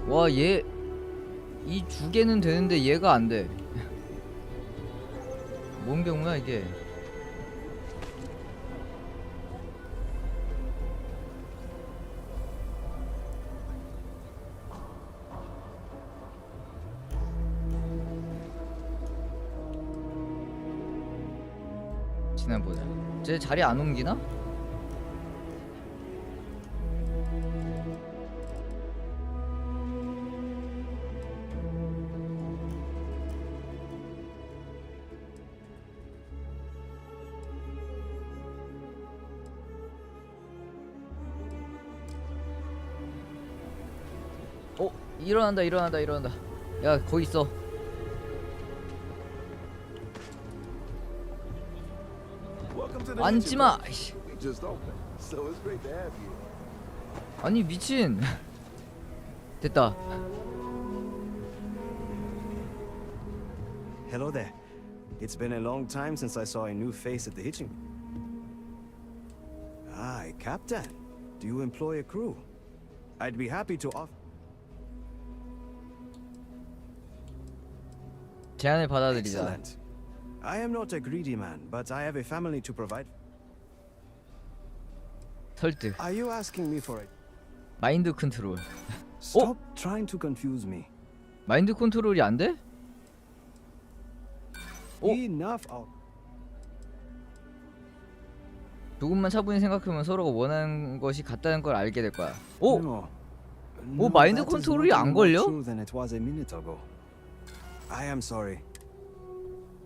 와, 얘 이 두 개는 되는데 얘가 안 돼. 뭔 경우야 이게? 지나보자. 쟤 자리 안 옮기나? 일어난다, 일어난다, 일어난다. 야, 거기 있어. 앉지마. 아니 미친. 됐다. Hello there. It's been a long time since I saw a new face at the hitching. Ah, Captain. Do you employ a crew? I'd be happy to offer. 제안을 받아들이자. Excellent. I am not a greedy man, but I have a family to provide. 설득. Are you asking me for it? 마인드 컨트롤. Stop trying to confuse me. 마인드 컨트롤이 안 돼? Enough of. 조금만 차분히 생각하면 서로가 원하는 것이 같다는 걸 알게 될 거야. 오! No. 오, 마인드 컨트롤이 안 걸려? Than it was a minute ago. I am sorry.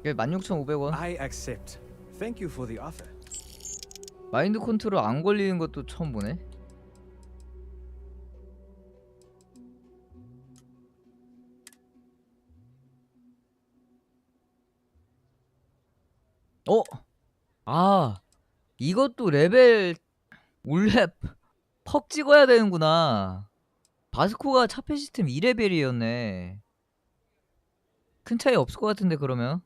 16,500원. I accept. Thank you for the offer. 마인드 컨트롤 안 걸리는 것도 처음 보네. 아, 이것도 레벨 올해 퍽 찍어야 되는구나. 바스코가 차폐 시스템 2레벨이었네. 큰 차이 없을 것 같은데 그러면.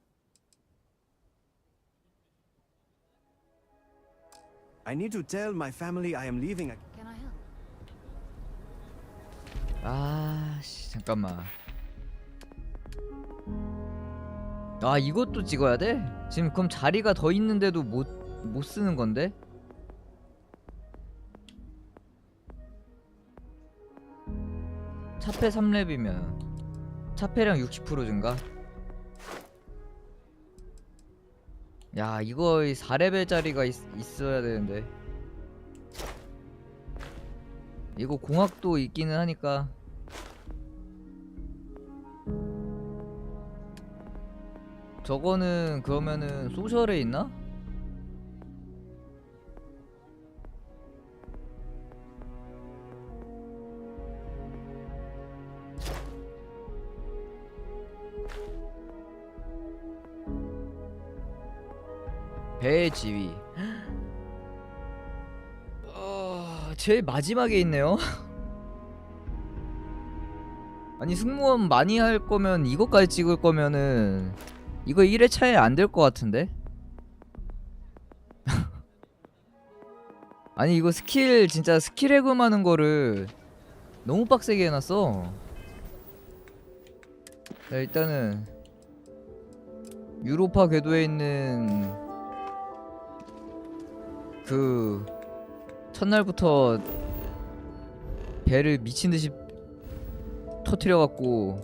I need to tell my family I am leaving. Can I help? 아씨, 잠깐만. 아, 이것도 찍어야 돼? 지금 그럼 자리가 더 있는데도 못 쓰는 건데? 차폐 3렙이면 차폐량 60% 증가? 야, 이거 4레벨짜리가 있어야 되는데. 이거 공학도 있기는 하니까. 저거는 그러면은 소셜에 있나? 배의 지위. 제일 마지막에 있네요. 아니 승무원 많이 할 거면 이거까지 찍을 거면은 이거 1회차에 안 될 것 같은데? 아니 이거 스킬 진짜 스킬 해금하는 거를 너무 빡세게 해놨어. 자 일단은 유로파 궤도에 있는 그 첫날부터 배를 미친듯이 터트려갖고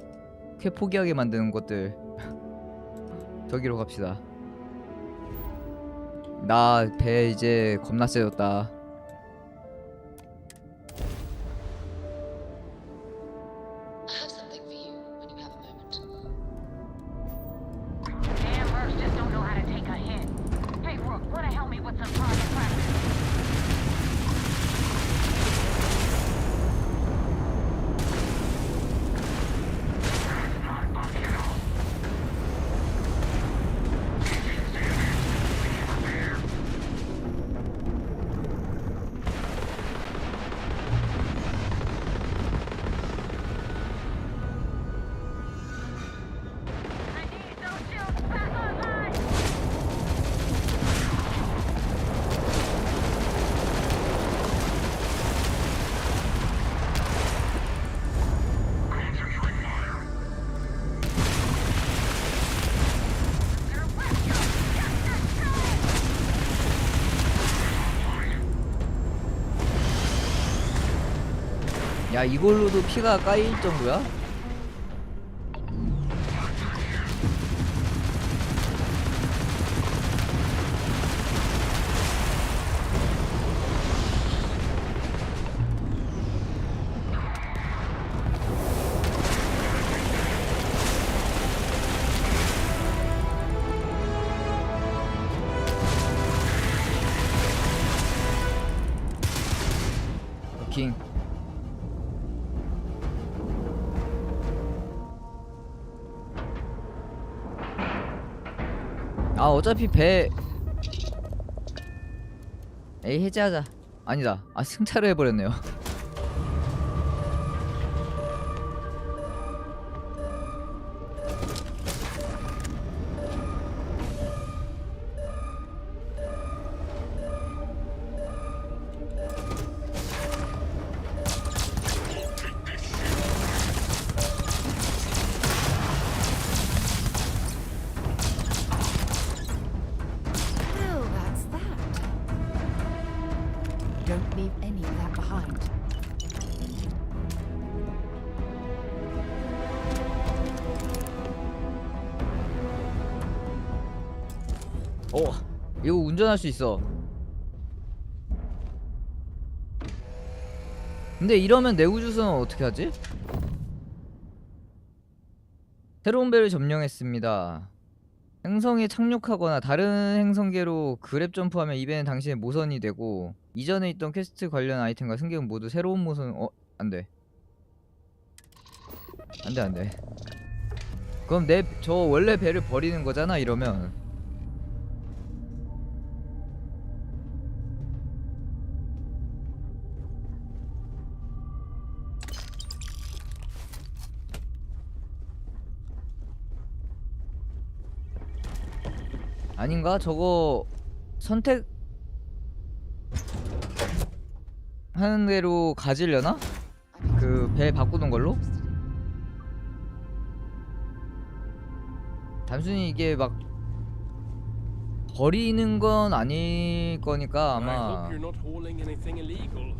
쾌 포기하게 만드는 것들 저기로 갑시다. 나 배 이제 겁나 세졌다. I have something for you when you have a moment. Damn Mercs just don't know how to take a hint. Hey, Rook, wanna help me with some target practice? 야 이걸로도 피가 까일 정도야? 킹. 아 어차피 배 에이 해제하자. 아니다. 아 승차를 해버렸네요. Oh, that's that. Don't leave any of that behind. 이거 운전할 수 있어. 근데 이러면 내구주소는 어떻게 하지? 새로운 배를 점령했습니다. 행성에 착륙하거나 다른 행성계로 그랩 점프하면 이 배는 당신의 모선이 되고 이전에 있던 퀘스트 관련 아이템과 승객은 모두 새로운 모선. 안돼 안돼 안돼. 그럼 저 원래 배를 버리는 거잖아 이러면. 아닌가? 저거 선택 하는 대로 가지려나? 그 배 바꾸는 걸로? 단순히 이게 막 버리는 건 아닐 거니까 I 아마. hope you're not hauling anything illegal.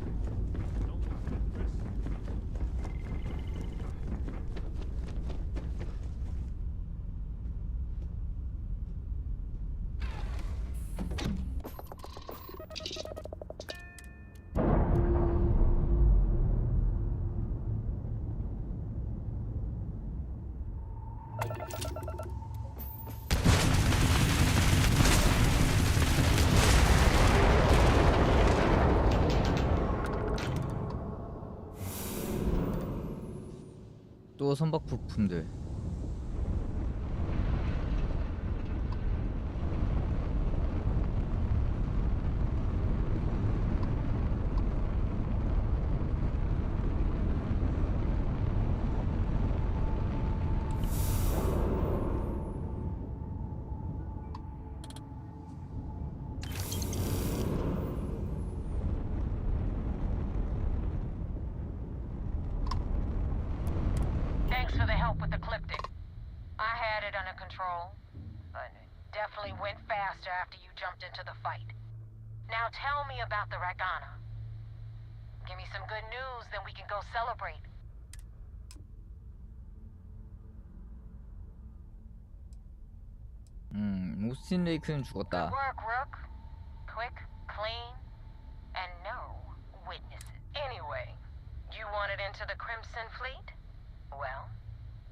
또 선박 부품들. Thanks for the help with the Cliptic. I had it under control, but it definitely went faster after you jumped into the fight. Now tell me about the Ragana. Give me some good news, then we can go celebrate. 오스틴 레이크는 죽었다. Good work, Rook. Quick, clean, and no witnesses. Anyway, you wanted into the Crimson Fleet? Well,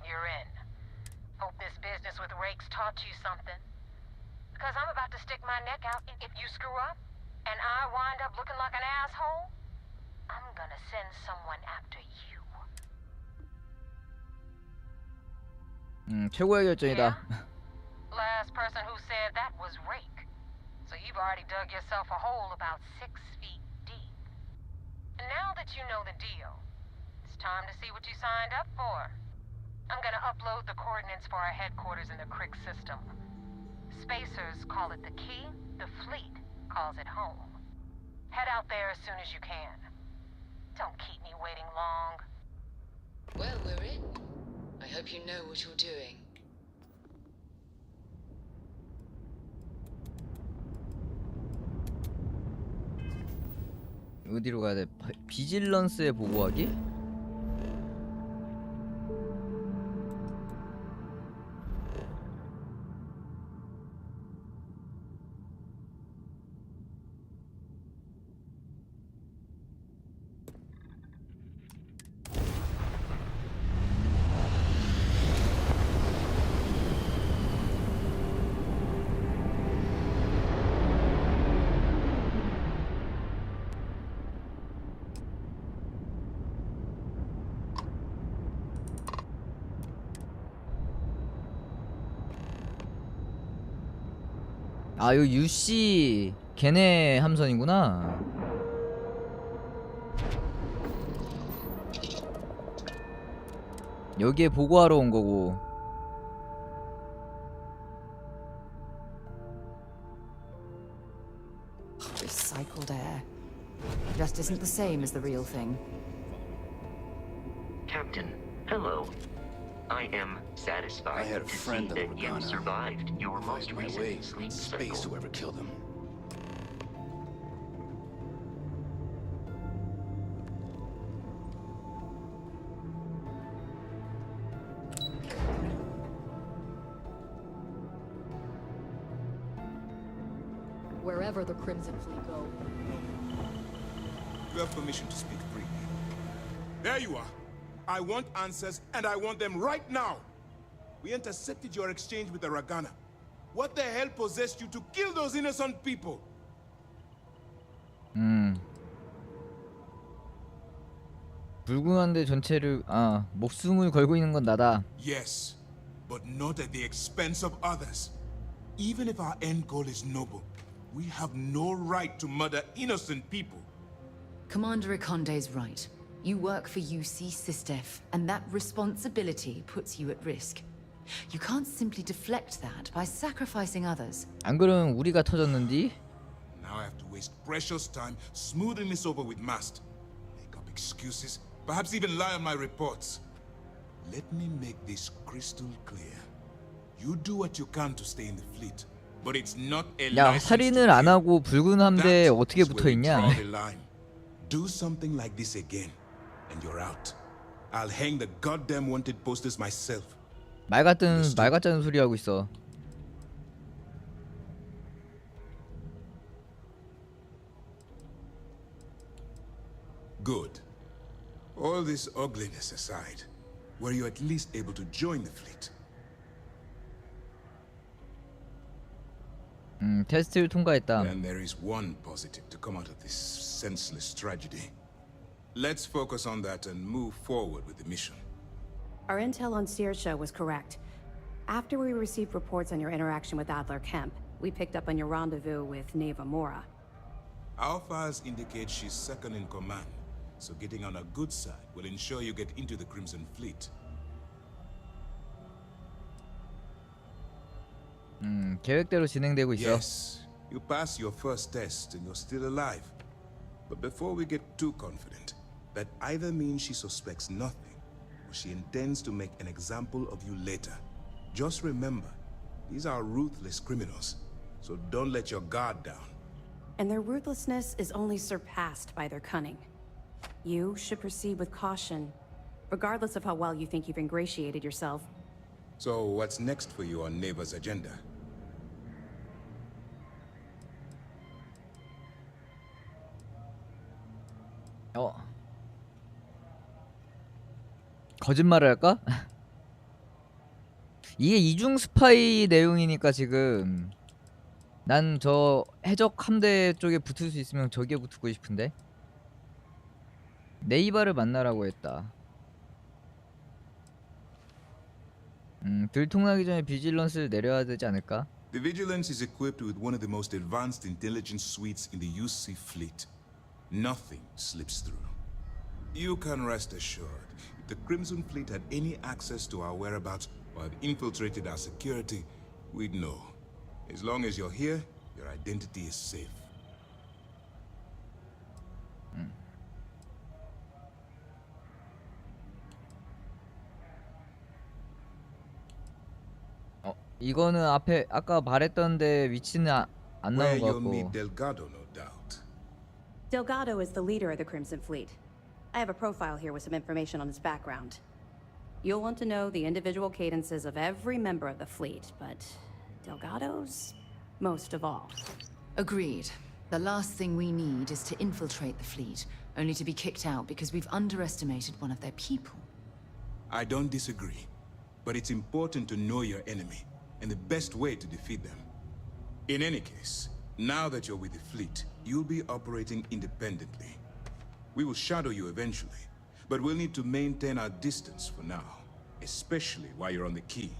you're in. Hope this business with Rakes taught you something. Because I'm about to stick my neck out. If you screw up, and I wind up looking like an asshole, I'm gonna send someone after you. 최고의 결정이다. Last person who said that was Rake. So you've already dug yourself a hole about 6 feet deep. And now that you know the deal, it's time to see what you signed up for. I'm gonna upload the coordinates for our headquarters in the Crick system. Spacers call it the key, the fleet calls it home. Head out there as soon as you can. Don't keep me waiting long. Well, we're in. I hope you know what you're doing. 어디로 가야 돼? 비질런스에 보고하기? 아, 요 UC 걔네 함선이구나. 여기에 보고하러 온 거고. Recycled air. Just isn't the same as the real thing. Captain, hello. I am satisfied I had a to friend see of that you Ragana. survived your most My recent way sleep space cycle. whoever killed him. Wherever the Crimson Fleet go. You have permission to speak freely. There you are. I want answers, and I want them right now. We intercepted your exchange with the Ragana. What the hell possessed you to kill those innocent people? 불궁한대 전체를 목숨을 걸고 있는 건 나다. Yes, but not at the expense of others. Even if our end goal is noble, we have no right to murder innocent people. Commander Ikonde's right. You work for UC Sistef, and that responsibility puts you at risk. You can't simply deflect that by sacrificing others. 안 그러면 우리가 터졌는디? Now I have to waste precious time smoothing this over with Mast. Make up excuses, perhaps even lie on my reports. Let me make this crystal clear. You do what you can to stay in the fleet, but it's not a 야, license 살인을 to 안 하고 붉은 함대에 어떻게 That's 붙어 where we 있냐? draw the line. Do something like this again, and you're out. I'll hang the goddamn wanted posters myself. 말 같자는 소리 하고 있어. Good. All this ugliness aside, were you at least able to join the fleet? 테스트를 통과했다. And there is one positive to come out of this senseless tragedy. Let's focus on that and move forward with the mission. Our intel on Saoirse was correct. After we received reports on your interaction with Adler Kemp, we picked up on your rendezvous with Neva Mora. Our files indicate she's second in command, so getting on a good side will ensure you get into the Crimson Fleet. 계획대로 진행되고 있어. Yes, you passed your first test and you're still alive. But before we get too confident, that either means she suspects nothing, or she intends to make an example of you later. Just remember, these are ruthless criminals, so don't let your guard down. And their ruthlessness is only surpassed by their cunning. You should proceed with caution, regardless of how well you think you've ingratiated yourself. So what's next for you on Neva's agenda? 거짓말을 할까? 이게 이중 스파이 내용이니까 지금 난 저 해적 함대 쪽에 붙을 수 있으면 저기에 붙고 싶은데. 네이버를 만나라고 했다. 들통나기 전에 비질런스를 내려야 되지 않을까? The Vigilance is equipped with one of the most advanced intelligence suites in the UC fleet. Nothing slips through. You can rest assured, if the Crimson Fleet had any access to our whereabouts or had infiltrated our security, we'd know. As long as you're here, your identity is safe. 이거는 앞에 아까 말했던데 위치는 안 나온 것 Where you'll meet 같고. Delgado, no doubt. Delgado is the leader of the Crimson Fleet. I have a profile here with some information on his background. You'll want to know the individual cadences of every member of the fleet, but Delgado's most of all. Agreed. The last thing we need is to infiltrate the fleet, only to be kicked out because we've underestimated one of their people. I don't disagree, but it's important to know your enemy and the best way to defeat them. In any case, now that you're with the fleet, you'll be operating independently. We will shadow you eventually, but we'll need to maintain our distance for now, especially while you're on the key.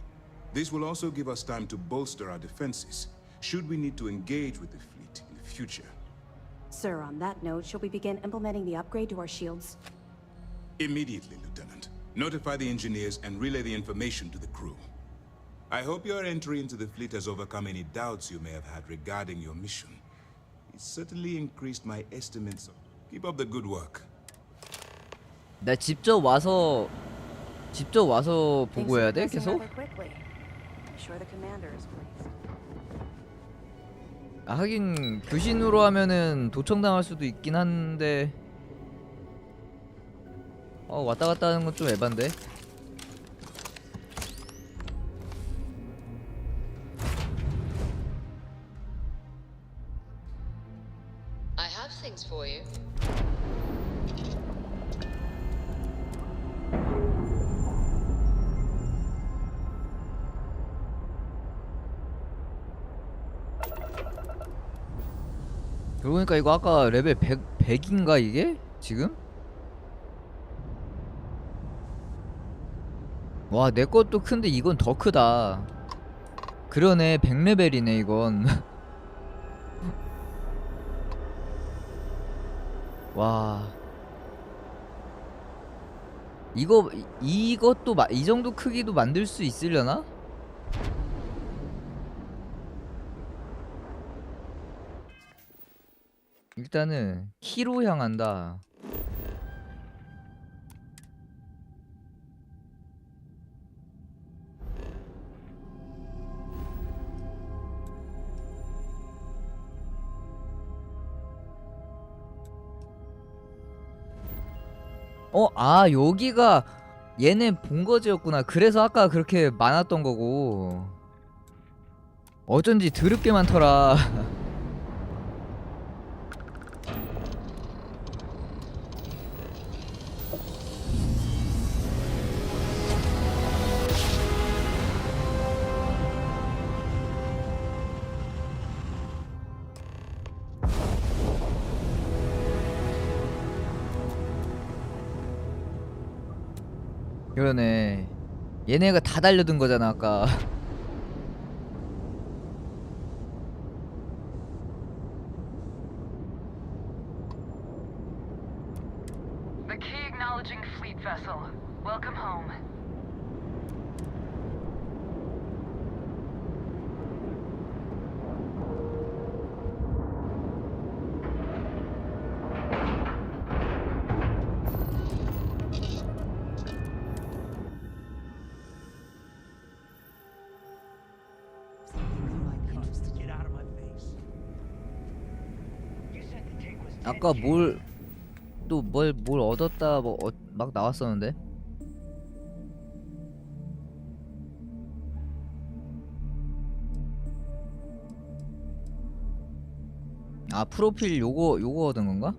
This will also give us time to bolster our defenses, should we need to engage with the fleet in the future. Sir, on that note, shall we begin implementing the upgrade to our shields? Immediately, Lieutenant. Notify the engineers and relay the information to the crew. I hope your entry into the fleet has overcome any doubts you may have had regarding your mission. It certainly increased my estimates. Keep up the good work. 나 직접 와서 보고해야 돼 계속? 하긴 교신으로 하면은 도청당할 수도 있긴 한데 왔다 갔다 하는 건 좀 에반데. I have things for you. 그러고 보니까 이거 아까 레벨 100인가 이게? 지금? 와, 내 것도 큰데 이건 더 크다. 그러네, 100레벨이네 이건. 와. 이것도 이 정도 크기도 만들 수 있으려나? 일단은 키로 향한다. 여기가 얘네 본거지였구나. 그래서 아까 그렇게 많았던 거고. 어쩐지 드럽게 많더라. 그러네. 얘네가 다 달려든 거잖아 아까. The key acknowledging fleet vessel. Welcome home. 아까 뭘 또 뭘 얻었다 뭐 막 나왔었는데. 아 프로필 요거 얻은 건가?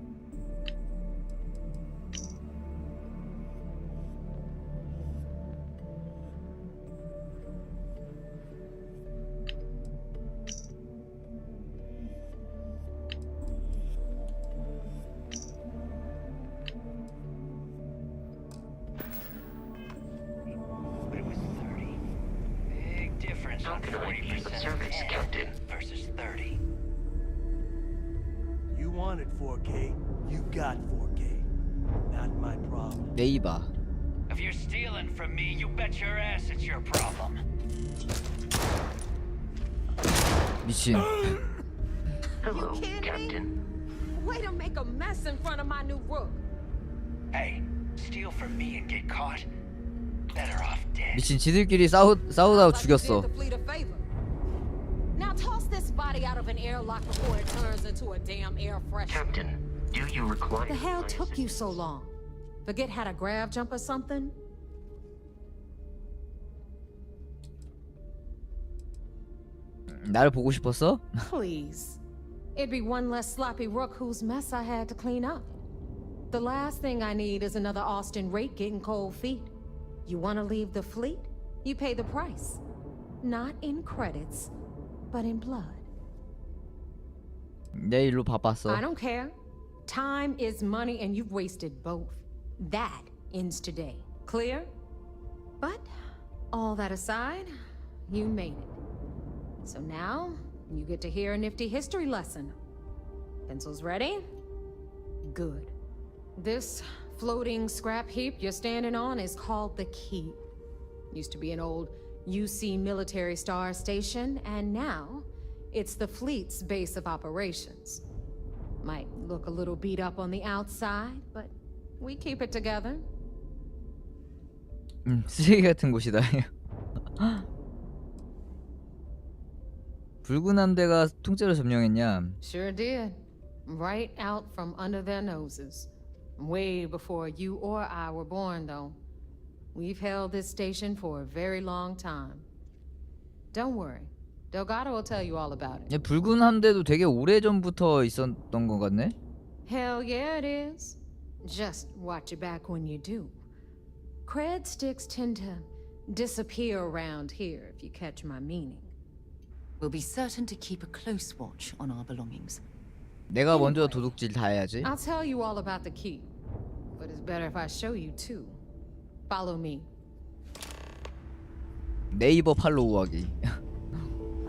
How can I be of service, Captain? Versus 30. You wanted 4K, you got 4K. Not my problem. 네이버. If you're stealing from me, you bet your ass it's your problem. 미친. Hello, Captain. Way to make a mess in front of my new rook. Hey, steal from me and get caught? Better off dead. 미친 지들끼리 싸우다가 죽였어. Now toss this body out of an airlock before it turns into a damn air freshener. Captain, do you require... The hell took you so long? Forget how to grav jump or something? 나를 보고 싶었어? Please. It'd be one less sloppy rook whose mess I had to clean up. The last thing I need is another Austin rake getting cold feet. You want to leave the fleet? You pay the price. Not in credits, but in blood. 내 일로 바빴어. I don't care. Time is money and you've wasted both. That ends today. Clear? But all that aside, you made it. So now, you get to hear a nifty history lesson. Pencils ready? Good. This floating scrap heap you're standing on is called the Key. Used to be an old UC military star station, and now it's the fleet's base of operations. Might look a little beat up on the outside, but we keep it together. 쓰레기 같은 곳이다. 붉은 함대가 통째로 점령했냐? Sure did. Right out from under their noses. Way before you or I were born, though. We've held this station for a very long time. Don't worry. Delgado will tell you all about it. 붉은 함대도 되게 오래전부터 있었던 것 같네? Hell yeah, it is. Just watch your back when you do. Cred sticks tend to disappear around here, if you catch my meaning. We'll be certain to keep a close watch on our belongings. 내가 먼저 도둑질 다 해야지. I'll tell you all about the key, but it's better if I show you too. Follow me. 네이버 팔로우하기.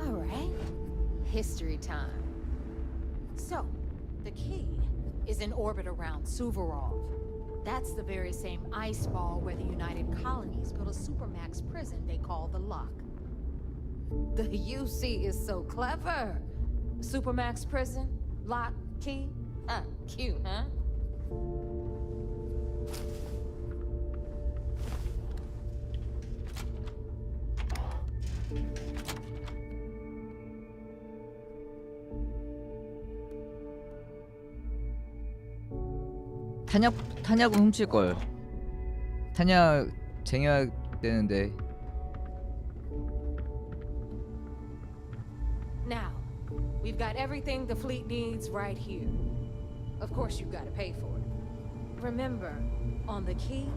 All right. History time. So, the key is in orbit around Suvorov. That's the very same ice ball where the United Colonies built a supermax prison they call the Lock. The UC is so clever. Supermax prison, lock, key. Cute, huh? 탄약은 훔칠 걸. 탄약 쟁여야 되는데. Now, we've got everything the fleet needs right here. Of course, you've got to pay for it. Remember, on the key,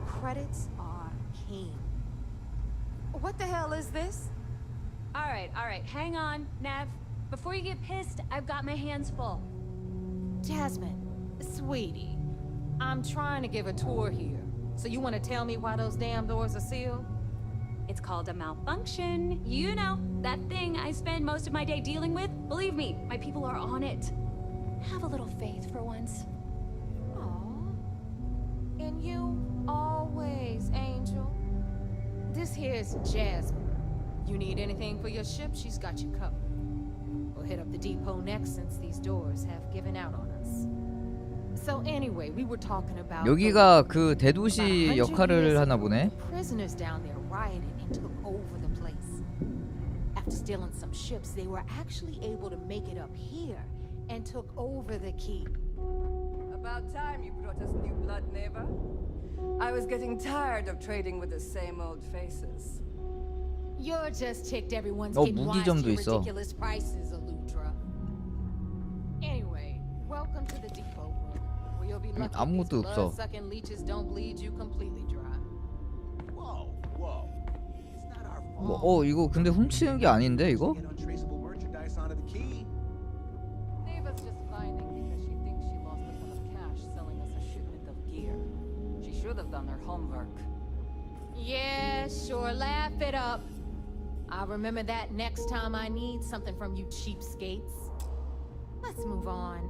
credits are king. What the hell is this? All right, hang on, Nev. Before you get pissed, I've got my hands full. Jasmine, sweetie, I'm trying to give a tour here. So you want to tell me why those damn doors are sealed? It's called a malfunction. You know, that thing I spend most of my day dealing with. Believe me, my people are on it. Have a little faith for once. And you always, Angel. This here's Jasmine. You need anything for your ship, she's got you covered. We'll hit up the depot next since these doors have given out on us. So anyway, we were talking about 여기가 그 대도시 역할을 하나 보네. prisoners down there rioted and took over the place. After stealing some ships, they were actually able to make it up here and took over the keep. About time you brought us new blood, neighbor. I was getting tired of trading with the same old faces. You're just ticked everyone's 어, getting wise to 무기점도 your 있어. ridiculous prices, Aludra. Anyway, welcome to the depot room, where you'll be lucky 아무것도 these 없어. blood-sucking leeches don't bleed you completely dry. Whoa, whoa. It's not our fault. 이거 근데 훔치는 게 아닌데 이거? Get untraceable merchandise onto the key. Neva's just whining because she thinks she lost a ton of cash selling us a shipment of gear. She should have done her homework. Yeah, sure, laugh it up. I'll remember that next time I need something from you cheapskates. Let's move on.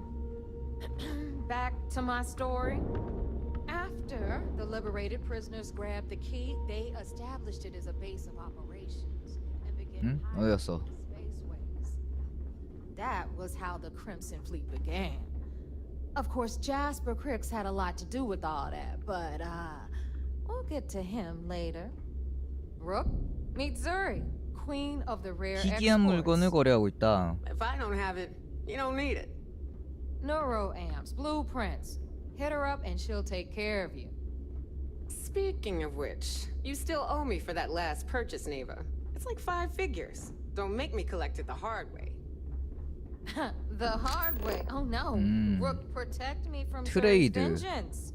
Back to my story. After the liberated prisoners grabbed the key, they established it as a base of operations and began 어디였어? spaceways. That was how the Crimson Fleet began. Of course, Jasper Cricks had a lot to do with all that, but we'll get to him later. Rook, meet Zuri, queen of the rare 희귀한 물건을 거래하고 있다. If I don't have it, you don't need it. Neuroamps, blueprints. Hit her up and she'll take care of you. Speaking of which, you still owe me for that last purchase, Neva. It's like 5 figures. Don't make me collect it the hard way. The hard way. Oh no. Rook, protect me from 트레이드. Zuri's vengeance.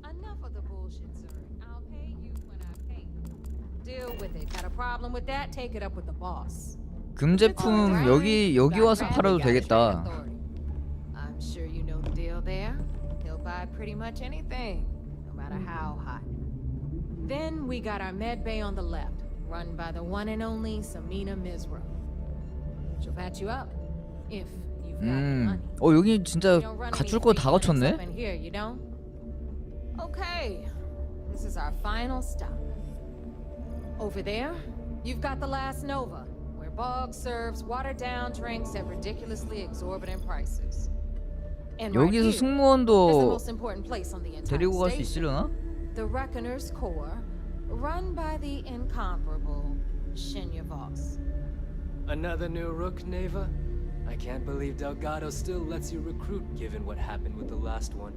Enough of the bullshit, Zuri. I'll pay you when I pay you. Deal with it. Got a problem with that? Take it up with the boss. 금제품 여기 와서 팔아도 되겠다. I'm sure you know the deal there. He'll buy pretty much anything, no matter how hot. Then we got our med bay on the left, run by the one and only Samina Mizra. She'll patch you up if you've got the money. 여기 진짜 You don't run any 갖출 거 다 free clinics 갖췄네. up in here, you don't? Okay, this is our final stop. Over there, you've got the last Nova, where Bog serves watered-down drinks at ridiculously exorbitant prices. And right 여기서 here is the 승무원도 most important place on the entire 데리고 갈 수 station. 있으려나? The Reckoner's Corps, run by the incomparable Shinya Voss. Another new Rook, Neva? I can't believe Delgado still lets you recruit given what happened with the last one.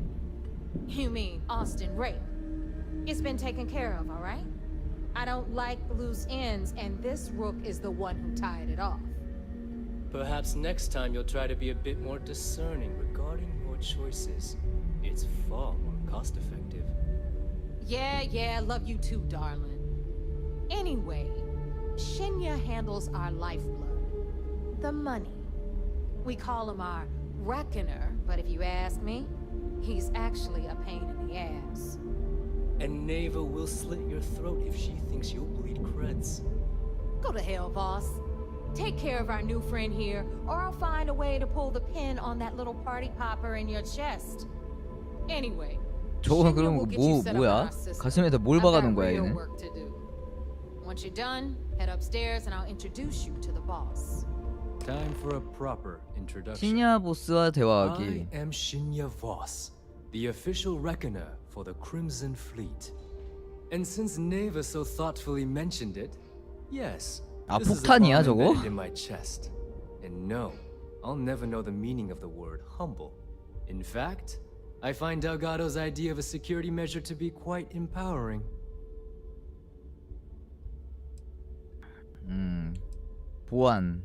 You mean Austin Rape? It's been taken care of, all right? I don't like loose ends, and this Rook is the one who tied it off. Perhaps next time you'll try to be a bit more discerning regarding your choices. It's far more cost-effective. Yeah, love you too, darling. Anyway, Shinya handles our lifeblood. The money. We call him our Reckoner, but if you ask me, he's actually a pain in the ass. And Neva will slit your throat if she thinks you'll bleed creds. Go to hell, boss. Take care of our new friend here, or I'll find a way to pull the pin on that little party popper in your chest. Anyway, 저거는 그럼 뭐야? 가슴에다 뭘 박아놓은 거야 얘는? work to do. Once you're done, head upstairs and I'll introduce you to the boss. Time for a proper introduction. 시냐 보스와 대화하기. I am Shinya Voss, the official reckoner for the Crimson Fleet. And since Neva so thoughtfully mentioned it, yes, this is a 폭탄이야 bomb 저거? embedded in my chest. And no, I'll never know the meaning of the word humble. In fact, I find Delgado's idea of a security measure to be quite empowering. 보안.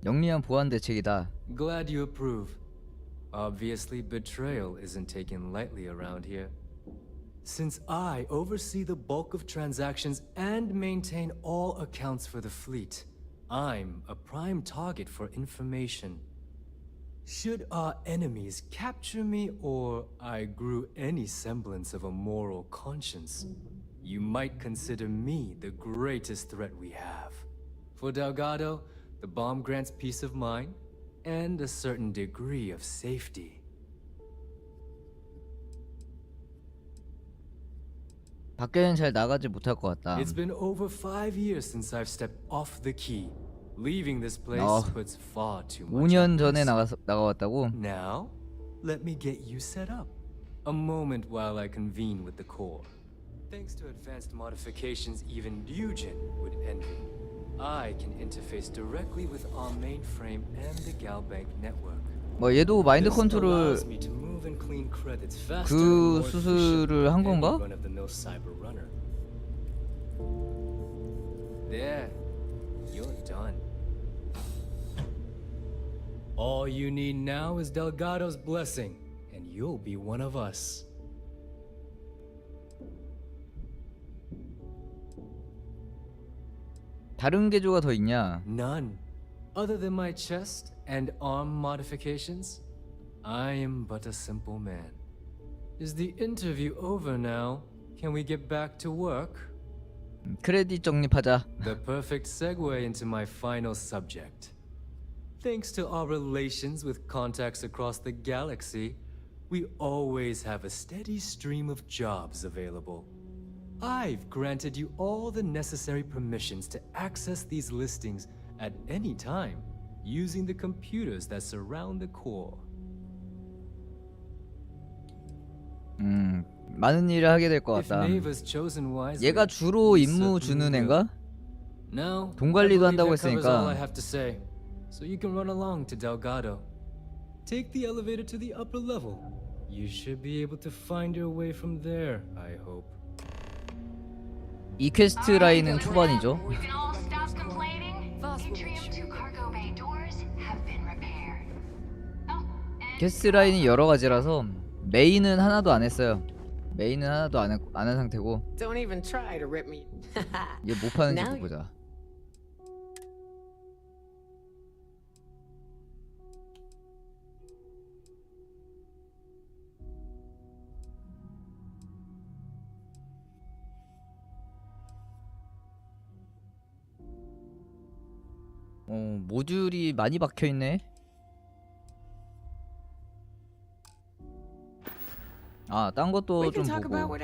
영리한 보안 대책이다. Glad you approve. Obviously, betrayal isn't taken lightly around here. Since I oversee the bulk of transactions and maintain all accounts for the fleet, I'm a prime target for information. Should our enemies capture me or I grew any semblance of a moral conscience, you might consider me the greatest threat we have. For Delgado, the bomb grants peace of mind and a certain degree of safety. 밖에는 잘 나가지 못할 것 같다. It's been over 5 years since I've stepped off the key. Leaving this place puts far too much. 5년 전에 나가왔다고? Now, let me get you set up. A moment while I convene with the core. Thanks to advanced modifications even Ryujin would envy, I can interface directly with our mainframe and the Galbank network. 뭐 얘도 마인드 컨트롤 그 수술을 한 건가? There, you're done. All you need now is Delgado's blessing, and you'll be one of us. 다른 개조가 더 있냐? None. Other than my chest and arm modifications, I am but a simple man. Is the interview over now? Can we get back to work? 크레딧 적립하자. The perfect segue into my final subject. Thanks to our relations with contacts across the galaxy, we always have a steady stream of jobs available. I've granted you all the necessary permissions to access these listings at any time, using the computers that surround the core. 많은 일을 하게 될 것 같다. 얘가 주로 임무 주는 애인가? 돈 관리도 한다고 했으니까. So you can run along to Delgado. Take the elevator to the upper level. You should be able to find your way from there, I hope. 이 퀘스트 라인은 초반이죠. 퀘스트 라인이 여러 가지라서 메인은 하나도 안 했어요. 메인은 하나도 안 한 상태고. Don't even try to rip me. 얘 뭐 파는지 보자. 모듈이 많이 박혀 있네. 아, 딴 것도 좀 보고.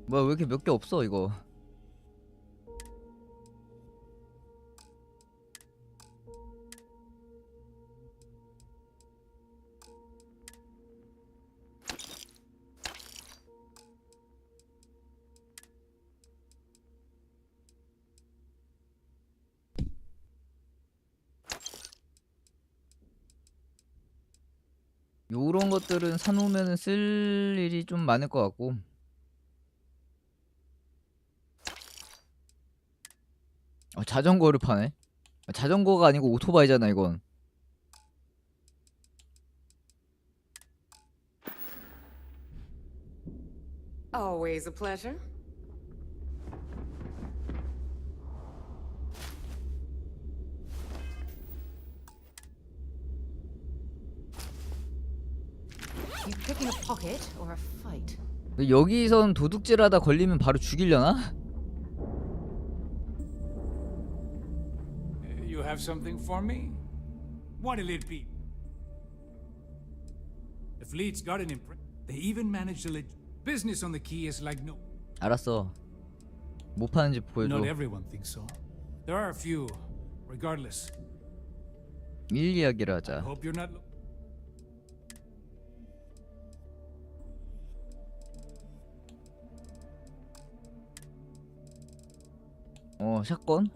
뭐야, 왜 이렇게 몇 개 없어 이거. 요런 것들은 사놓으면 쓸 일이 좀 많을 것 같고. 자전거를 파네? 자전거가 아니고 오토바이잖아 이건. Always a pleasure. You picking a pocket or a fight? 여기선 도둑질하다 걸리면 바로 죽이려나? You have something for me? What'll it be? The fleet's got an imprint. They even managed to let business on the key is like no. 알았어. 뭐 파는지 보여줘. Not everyone thinks so. There are a few. Regardless. 일 이야기를 하자. Hope you're not. 샷건?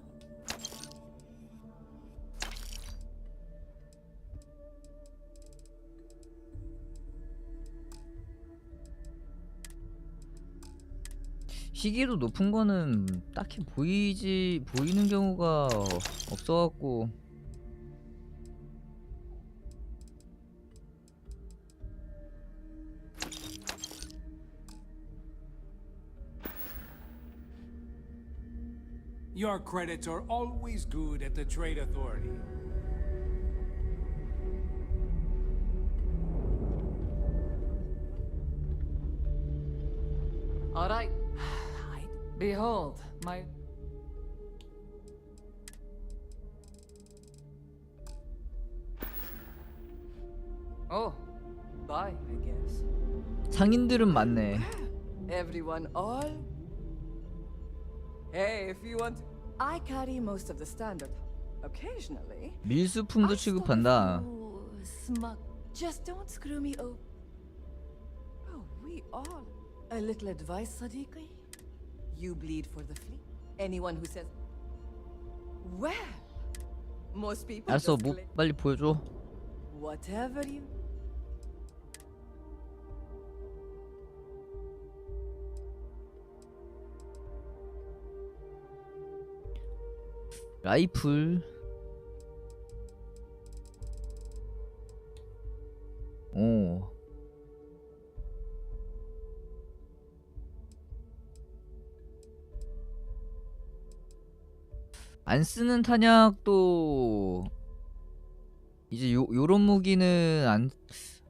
시기도 높은 거는 딱히 보이는 경우가 없어갖고. Your credits are always good at the Trade Authority. Behold, my... Oh, bye, I guess. 상인들은 많네. Everyone all? Hey, if you want... I carry most of the standard. Occasionally... 밀수품도 취급한다. Oh, smug. Just don't screw me over. Oh, we all... A little advice, Sadiqi? You bleed for the fleet. Anyone who says... Well... Most people 알았어, just 뭐 claim... 빨리 보여줘. Whatever you... 라이플. 오. 안 쓰는 탄약도 이제 요런 무기는 안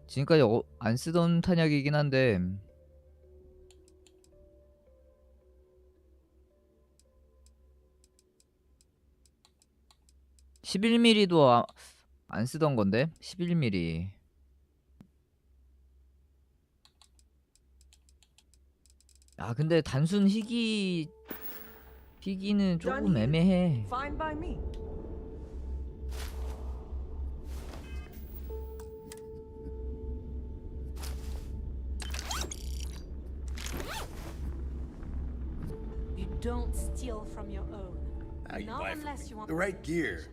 지금까지 안 쓰던 탄약이긴 한데 (11mm도) 안 쓰던 건데 11mm. 아 근데 단순 희귀는 조금 애매해. Fine by me. You don't steal from your own. Now you Not buy from unless me. you want The right gear.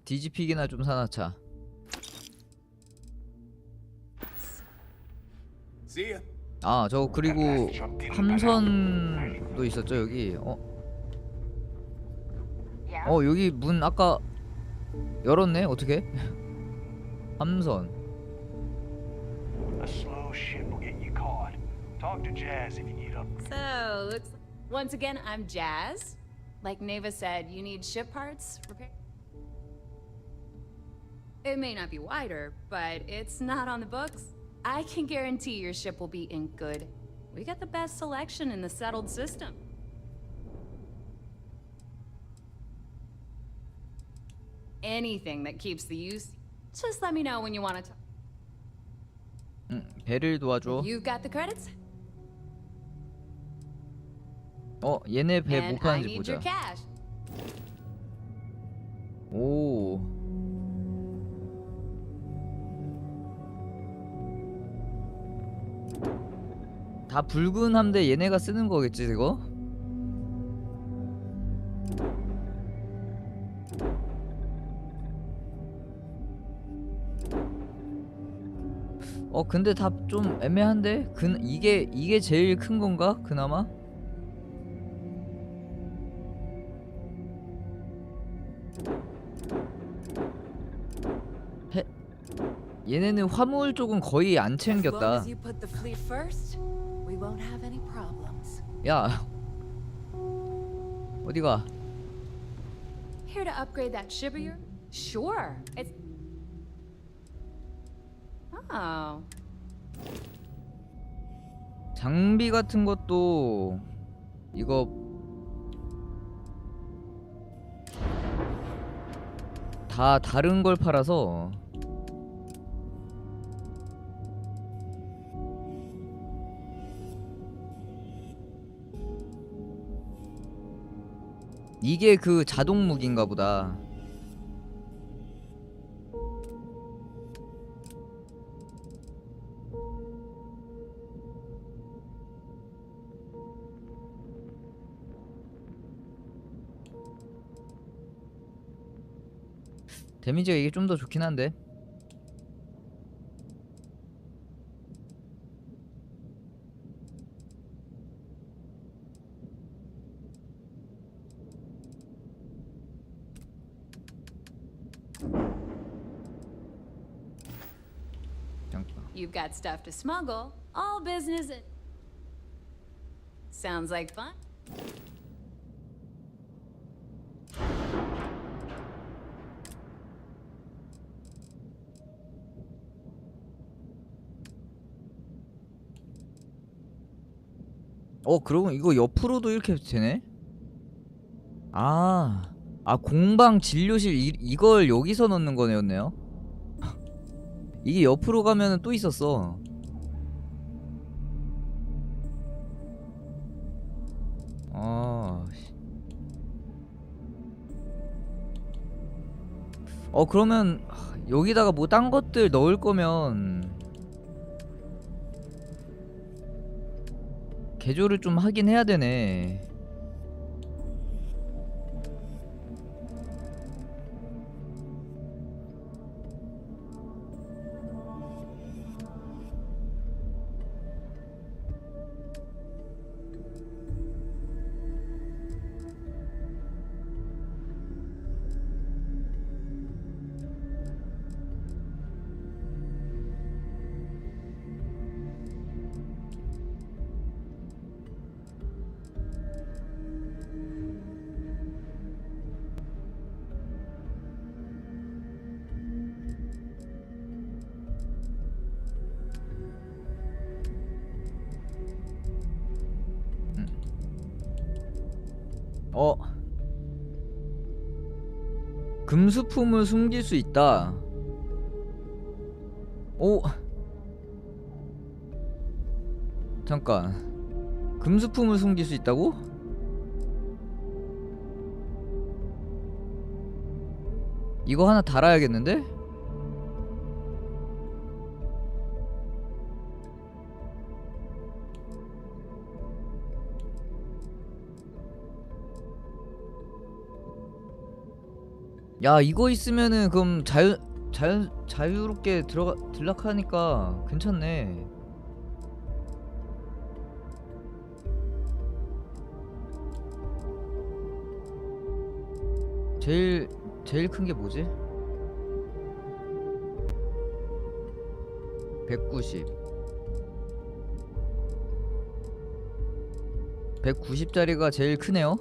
뒤집히기나 좀 사나차. See ya. 아, 저 그리고 함선도 있었죠 여기. 여기 문 아까 열었네. 어떻게? 함선. A slow ship will get you caught. Talk to Jazz if you need help. So, looks once again, I'm Jazz. Like Neva said, you need ship parts, repair. It may not be wider, but it's not on the books. I can guarantee your ship will be in good. We got the best selection in the settled system. Anything that keeps the use, just let me know when you want to. 배를 도와줘. You've got the credits? 얘네 배 And 뭐 I 파는지 need 보자. your cash. 오. 다 붉은 함대 얘네가 쓰는 거겠지 이거? 근데 다 좀 애매한데? 이게 제일 큰 건가? 그나마? 얘네는 화물 쪽은 거의 안 챙겼다. 야, 어디가? Here to upgrade that ship of yours? Sure. It's. Oh. 장비 같은 것도 이거 다 다른 걸 팔아서 이게 그 자동 무기인가 보다. 데미지가 이게 좀 더 좋긴 한데. You've got stuff to smuggle. All business. Sounds like fun. 그러면 이거 옆으로도 이렇게 되네? 공방 진료실 이걸 여기서 넣는 거네요. 이게 옆으로 가면은 또 있었어. 그러면 여기다가 뭐 딴 것들 넣을 거면 개조를 좀 하긴 해야 되네. 금수품을 숨길 수 있다. 잠깐. 금수품을 숨길 수 있다고? 이거 하나 달아야겠는데? 야, 이거 있으면은 그럼 자유롭게 들락하니까 괜찮네. 제일 큰 게 뭐지? 190. 190짜리가 제일 크네요.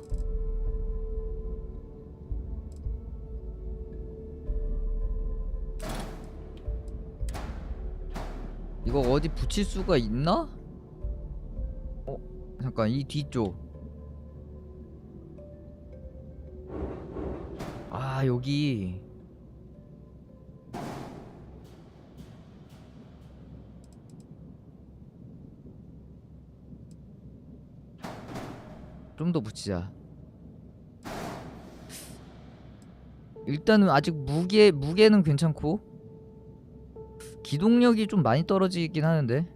이거 어디 붙일 수가 있나? 잠깐, 이 뒤쪽. 여기. 좀 더 붙이자. 일단은 아직 무게는 괜찮고 기동력이 좀 많이 떨어지긴 하는데.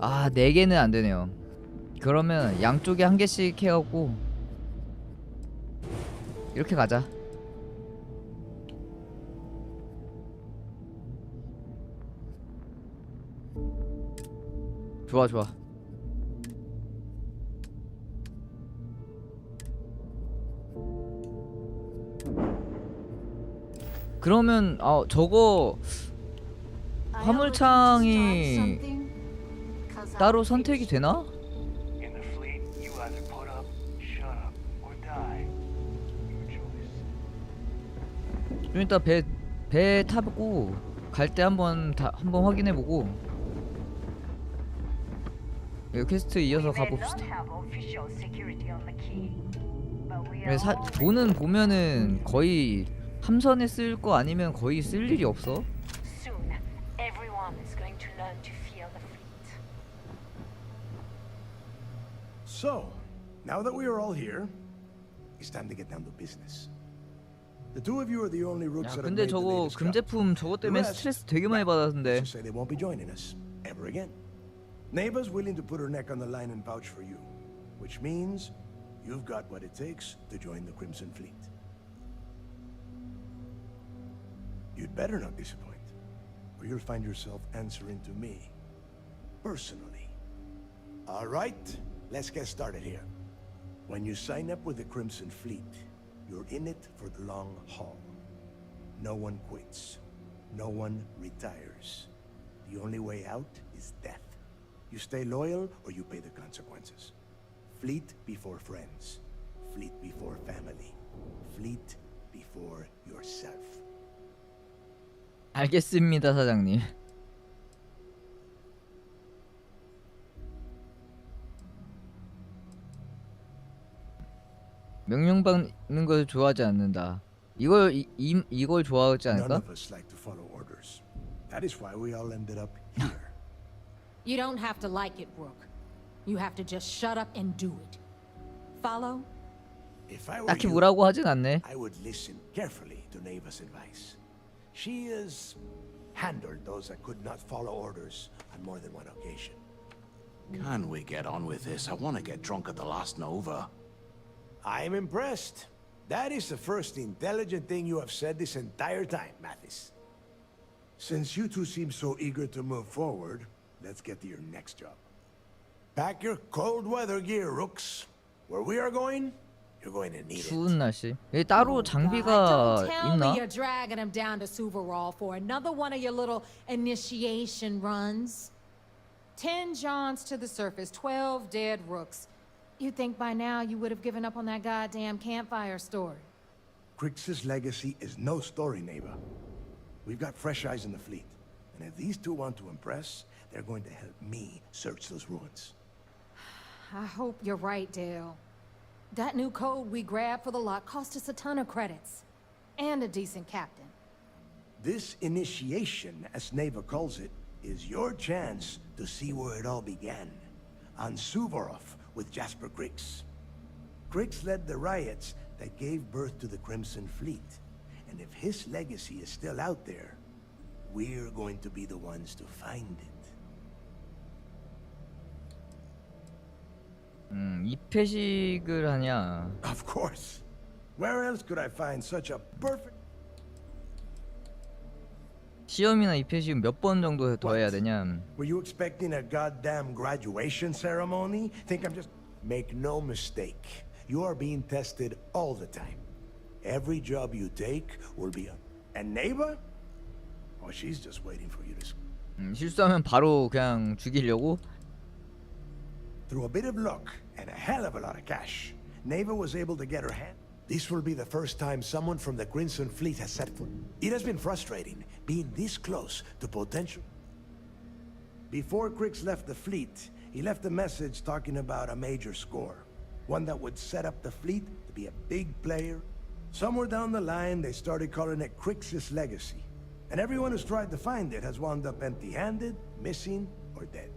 아, 4개는 안 되네요. 그러면 양쪽에 한 개씩 해갖고 이렇게 가자. 좋아, 좋아. 그러면 저거 화물창이 따로 선택이 되나? In the fleet, you either put up, shut up, or die. Your choice. 좀 이따 배 타고 갈 때 한번 확인해보고 이거 퀘스트 이어서 가봅시다. 돈은 보면은 거의 함선에 쓸 거 아니면 거의 쓸 일이 없어. Soon, everyone is going to learn to fear the fleet. So, now that we are all here, it's time to get down to business. The two of you are the only rooks that have 근데 made the 저거 latest cut. 금제품 저거 때문에 The rest 스트레스 되게 많이 받았는데. say they won't be joining us ever again. Neighbor's willing to put her neck on the line and vouch for you, which means you've got what it takes to join the Crimson Fleet. You'd better not disappoint, or you'll find yourself answering to me, personally. All right, let's get started here. When you sign up with the Crimson Fleet, you're in it for the long haul. No one quits. No one retires. The only way out is death. You stay loyal or you pay the consequences. Fleet before friends. Fleet before family. Fleet before yourself. 알겠습니다, 사장님. 명령 받는 걸 좋아하지 않는다. 이걸 좋아하지 None 않을까? of us like to follow orders. That is why we all ended up here. You don't have to like it, Rook. You have to just shut up and do it. Follow? If I were 딱히 you, 뭐라고 하진 않네. I would listen carefully to Neva's advice. She has handled those that could not follow orders on more than one occasion. Can we get on with this? I want to get drunk at the last Nova. I'm impressed. That is the first intelligent thing you have said this entire time, Mathis. Since you two seem so eager to move forward, let's get to your next job. Pack your cold weather gear, Rooks. Where we are going, you're going to need it. 추운 날씨. 여기 따로 장비가 Don't tell 있나? me you're dragging him down to Suvarall for another one of your little initiation runs. 10 Johns to the surface, 12 dead Rooks. You'd think by now you would have given up on that goddamn campfire story. Crix's legacy is no story, Neva. We've got fresh eyes in the fleet. And if these two want to impress, they're going to help me search those ruins. I hope you're right, Dale. That new code we grabbed for the lot cost us a ton of credits. And a decent captain. This initiation, as Neva calls it, is your chance to see where it all began. On Suvorov with Jasper Crix. Crix led the riots that gave birth to the Crimson Fleet. And if his legacy is still out there, we're going to be the ones to find it. 입회식을 하냐? Of course. Where else could I find such a perfect... 시험이나 입회식 몇 번 정도 더 해야 되냐? Were you expecting a goddamn graduation ceremony? Think I'm just... Make no mistake. You are being tested all the time. Every job you take will be a... And Neva? Oh, she's just waiting for you to... 실수하면 바로 그냥 죽이려고? Through a bit of luck and a hell of a lot of cash, Neva was able to get her hand. This will be the first time someone from the Crimson Fleet has set foot. It has been frustrating being this close to potential. Before Crix left the fleet, he left a message talking about a major score. One that would set up the fleet to be a big player. Somewhere down the line, they started calling it Crix's legacy. And everyone who's tried to find it has wound up empty-handed, missing, or dead.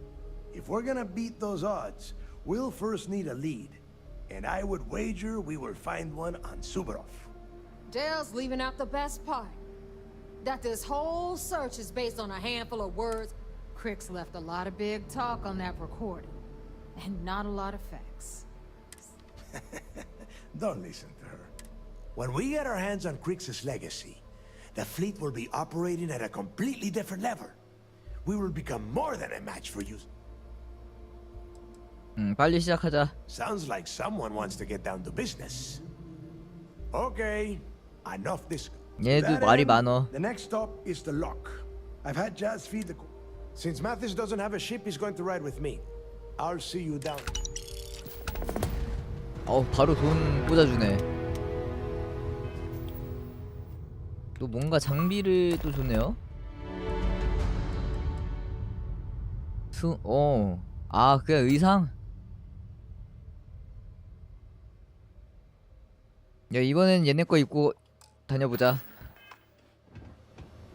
If we're gonna beat those odds, we'll first need a lead. And I would wager we will find one on Suvorov. Dale's leaving out the best part. That this whole search is based on a handful of words. Crix left a lot of big talk on that recording. And not a lot of facts. Don't listen to her. When we get our hands on Crix's legacy, the fleet will be operating at a completely different level. We will become more than a match for you. 빨리 시작하자. Sounds like someone wants to get down to business. Okay, enough this. 얘도 말이 많어. The next stop is the lock. I've had Jazz feed the... Since Mathis doesn't have a ship, he's going to ride with me. I'll see you down. 바로 돈 꽂아주네. 또 뭔가 장비를 또 줬네요. 그냥 의상? 야, 이번엔 얘네 거 입고 다녀보자.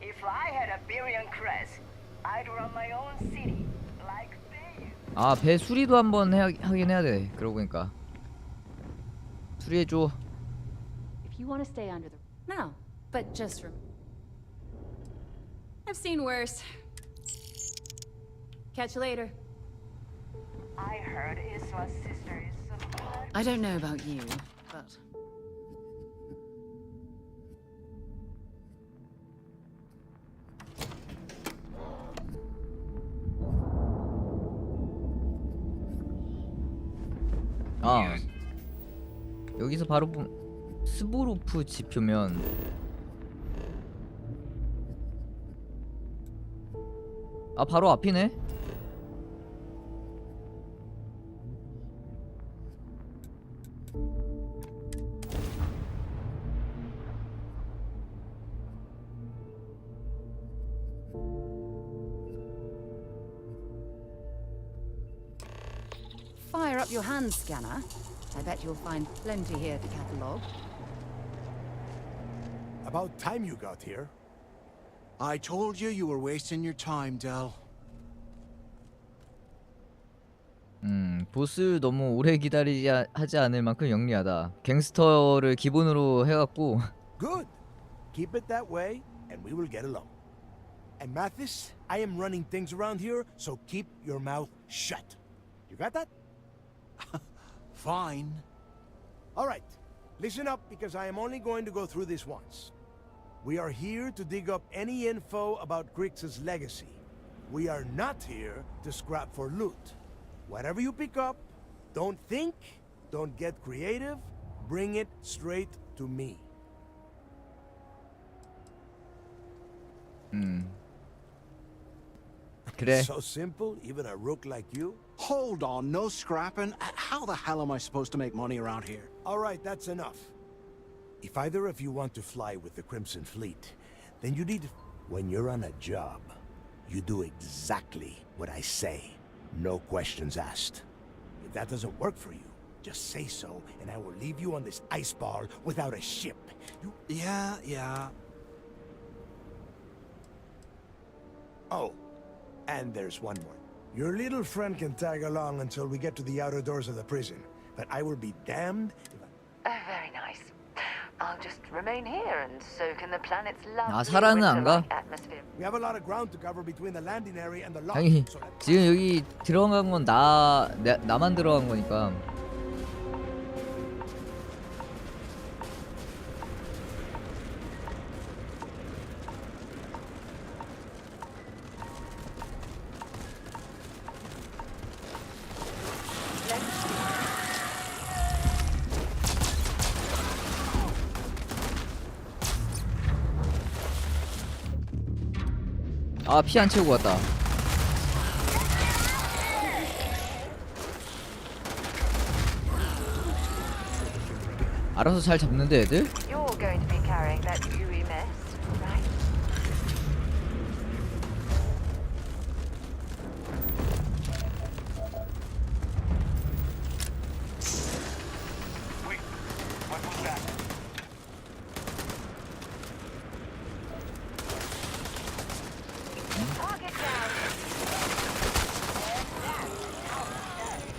If I had a Berian crest, I'd run my own city like they. 배 수리도 한번 하긴 해야 돼. 그러고 보니까. 수리해줘. If you want to stay under the... No, but just from... I've seen worse. Catch you later. I heard Iswa's sister is some... I don't know about you, but... 아 여기서 바로 스보로프 지표면 아 바로 앞이네. Fire up your hand scanner. I bet you'll find plenty here to catalog. About time you got here. I told you were wasting your time, Del. 보스 너무 오래 기다리지 하지 않을 만큼 영리하다. 갱스터를 기본으로 해갖고. Good. Keep it that way, and we will get along. And Mathis, I am running things around here, so keep your mouth shut. You got that? Fine. All right. Listen up, because I am only going to go through this once. We are here to dig up any info about Grix's legacy. We are not here to scrap for loot. Whatever you pick up, don't think, don't get creative, bring it straight to me. 그래. So simple, even a rook like you? Hold on, no scrapping. How the hell am I supposed to make money around here? All right, that's enough. If either of you want to fly with the Crimson Fleet, then you need... When you're on a job, you do exactly what I say. No questions asked. If that doesn't work for you, just say so, and I will leave you on this ice ball without a ship. You... Yeah. Oh, and there's one more. Your little friend can tag along until we get to the outer doors of the prison, but I will be damned if I... Oh, very nice. I'll just remain here and soak in the planet's 아 lovely 사라는 안 가? winter-like atmosphere. We have a lot of ground to cover between the landing area and the lock. 당연히 So let's... 지금 여기 들어간 건 나만 들어간 거니까. 아 피 안 채우고 왔다. 알아서 잘 잡는데 애들? You're going to be carrying that gooey mess, right? Wait, what was that?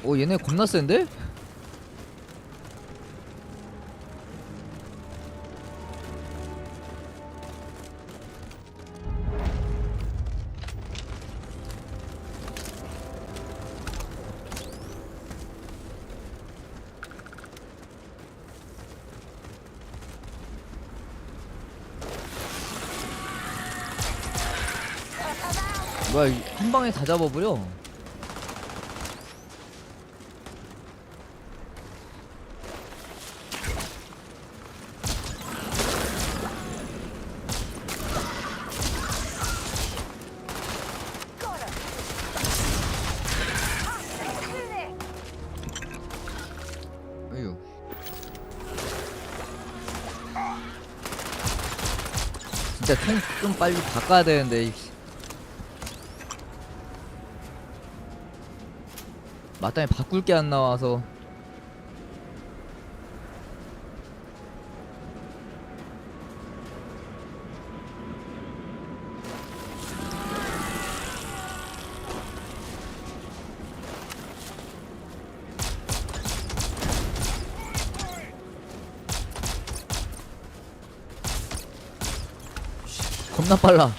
오 얘네 겁나 센데? 뭐야 한 방에 다 잡아버려. 어휴. 진짜 총 좀 빨리 바꿔야 되는데. 마땅히 바꿀 게 안 나와서. 겁나 빨라.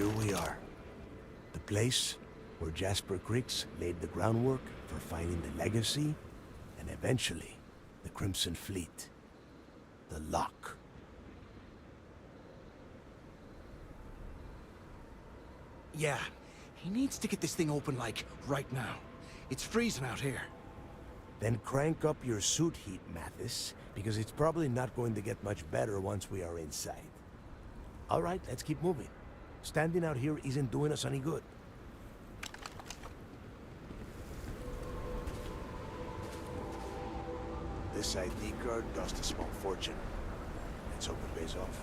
here we are. The place where Jasper Creeks laid the groundwork for finding the Legacy and eventually the Crimson Fleet. The Lock. Yeah, he needs to get this thing open, like, right now. It's freezing out here. Then crank up your suit heat, Mathis, because it's probably not going to get much better once we are inside. All right, let's keep moving. Standing out here isn't doing us any good. This ID card cost a small fortune. Let's hope it pays off.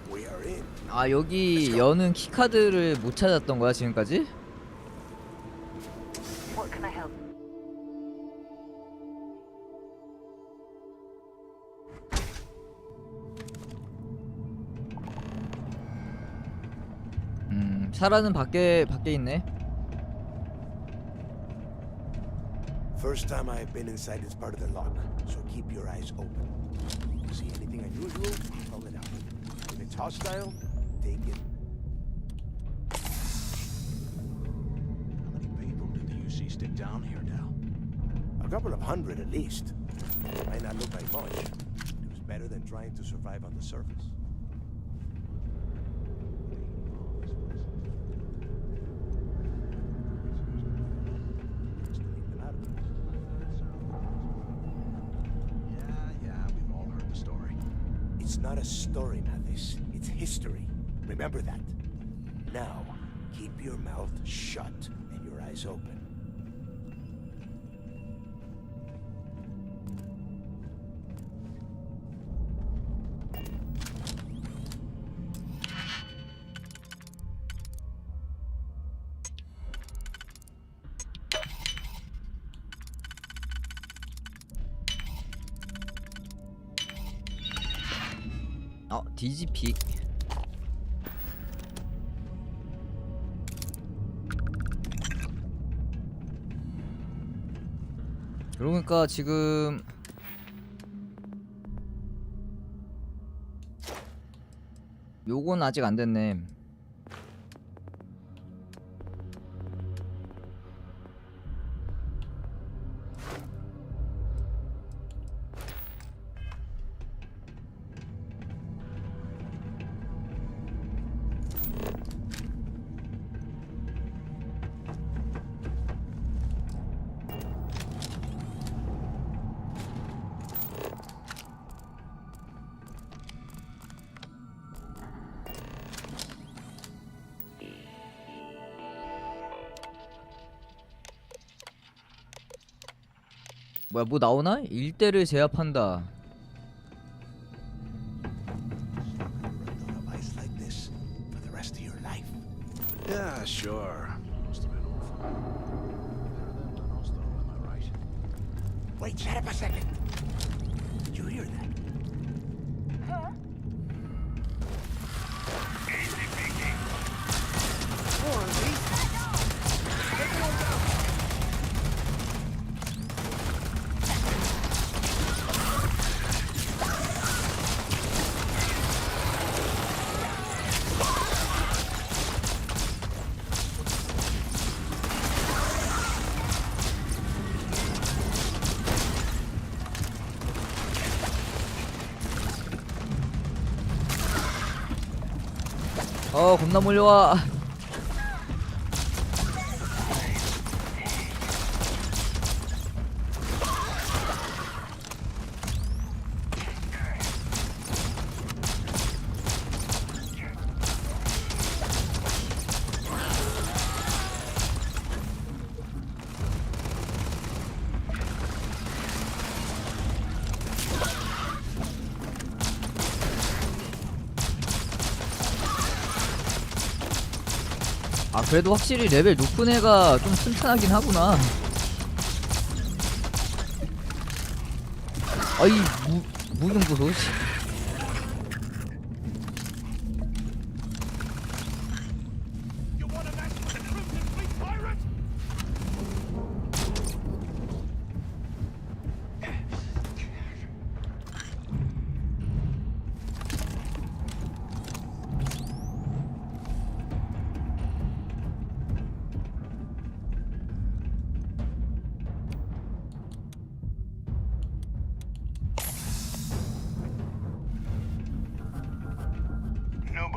We are in. 아, 여기 여는 키카드를 못 찾았던 거야 지금까지? What can I help? 사라는 밖에 있네. First time I've been inside this part of the lock, so keep your eyes open. See anything unusual? Call it out. If it's hostile, take it. How many people did the UC stick down here now? A couple of hundred at least. It might not look like much. It was better than trying to survive on the surface. It's not a story, Mathis. It's history. Remember that. Now, keep your mouth shut and your eyes open. DGP. 그러니까 지금 요건 아직 안 됐네. 뭐야, 뭐 나오나? 일대를 제압한다. Yeah, sure. Must have been awful. Better than the Nostro, am I right? Wait, shut up a second. Did you hear that? Huh? Easy peasy. 겁나 몰려와. 아, 그래도 확실히 레벨 높은 애가 좀 튼튼하긴 하구나. 아이, 무빙 보소.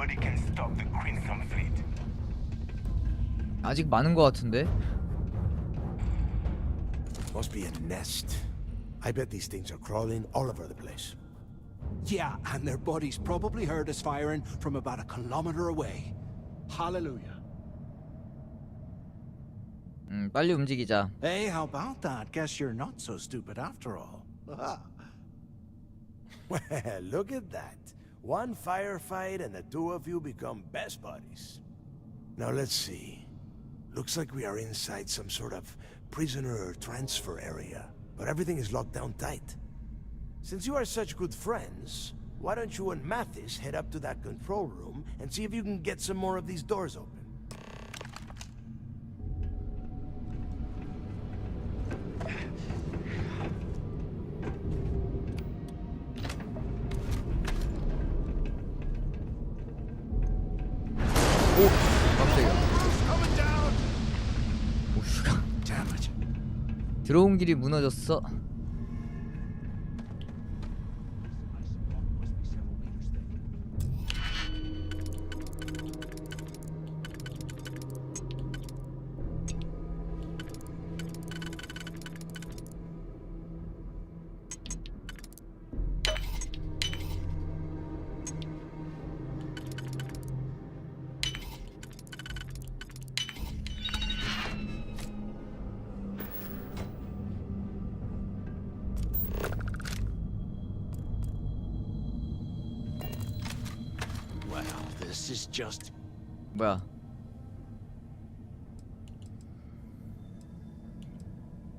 Nobody can stop the Crimson Fleet. 아직 많은 것 같은데. Must be a nest. I bet these things are crawling all over the place. Yeah, and their buddies probably heard us firing from about a kilometer away. Hallelujah. 빨리 움직이자. Hey, how about that? Guess you're not so stupid after all. Well, look at that. One firefight and the two of you become best buddies. Now let's see. Looks like we are inside some sort of prisoner transfer area, but everything is locked down tight. Since you are such good friends, why don't you and Mathis head up to that control room and see if you can get some more of these doors open? 들어온 길이 무너졌어. This is just... 뭐야?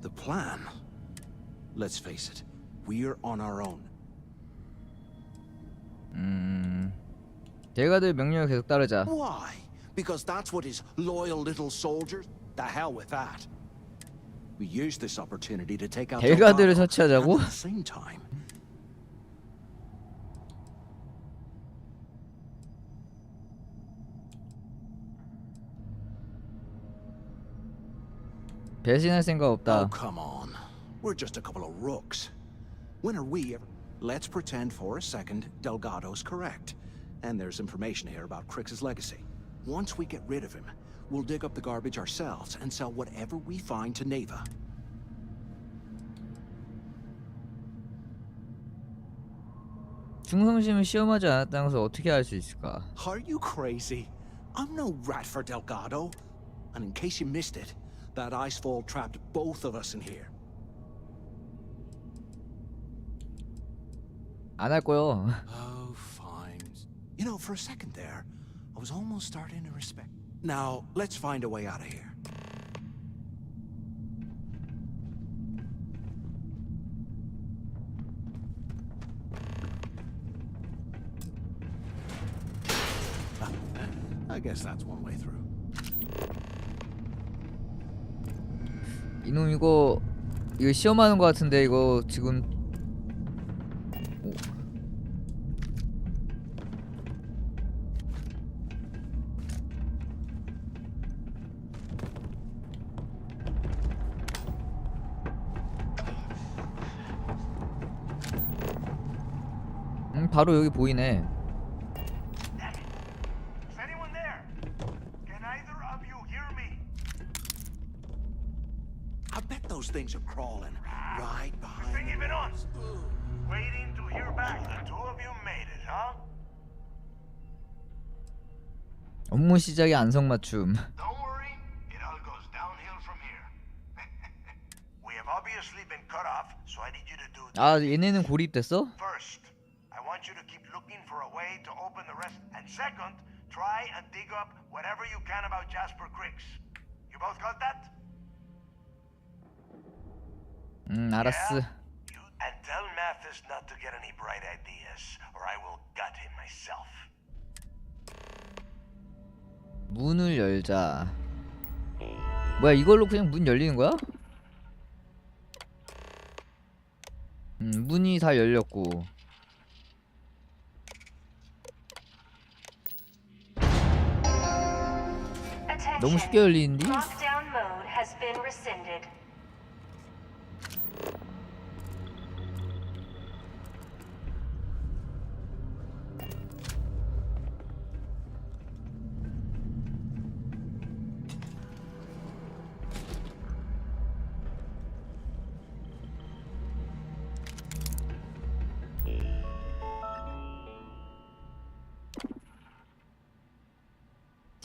The plan. Let's face it, we're on our own. 대가들 명령을 계속 따르자. Why? Because that's what his loyal little soldiers? The hell with that. We use this opportunity to take out 대가들을 Delgado, 처치하자고? and at the same time. 배신할 생각 없다. Oh, come on. We're just a couple of rooks. When are we ever... Let's pretend for a second Delgado's correct. And there's information here about Crix's legacy. Once we get rid of him, we'll dig up the garbage ourselves and sell whatever we find to Neva. 충성심을 시험하지 않았다는 것을 어떻게 알 수 있을까? Are you crazy? I'm no rat for Delgado. And in case you missed it, that icefall trapped both of us in here. 안 할 거요. Oh, fine. You know, for a second there, I was almost starting to respect. Now, let's find a way out of here. I guess that's one way through. 이놈 이거 시험하는 거 같은데 이거 지금 바로 여기 보이네. Those things are crawling right behind Even on. Waiting to hear back. The two of you made it, huh? 업무 시작의 안성맞춤. Don't worry, it all goes downhill from here. We have obviously been cut off, so I need you to do this. 아, 얘네는 고립됐어? First, I want you to keep looking for a way to open the rest. And second, try and dig up whatever you can about Jasper Crix. You both got that? 알았어. And tell Mathis not to get any bright ideas, or I will gut him myself. 문을 열자. 뭐야, 이걸로 그냥 문 열리는 거야? 문이 다 열렸고. 너무 쉽게 열리는데? Lockdown mode has been rescinded.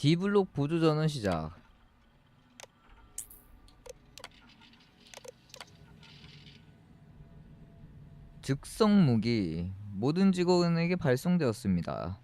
D블록 보조전원 시작. 즉석 무기 모든 직원에게 발송되었습니다.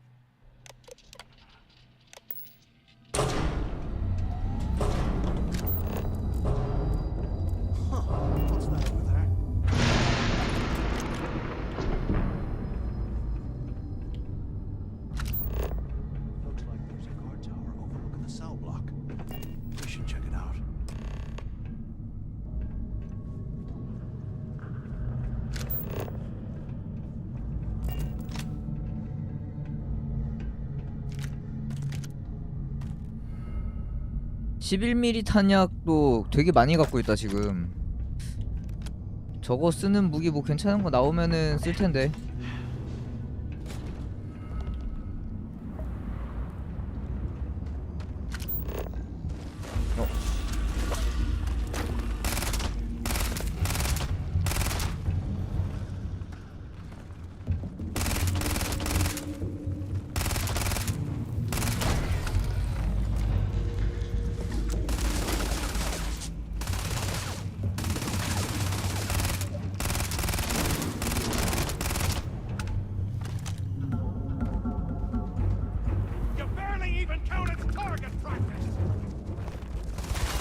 (11mm) 탄약도 되게 많이 갖고 있다 지금. 저거 쓰는 무기 뭐 괜찮은 거 나오면은 쓸 텐데.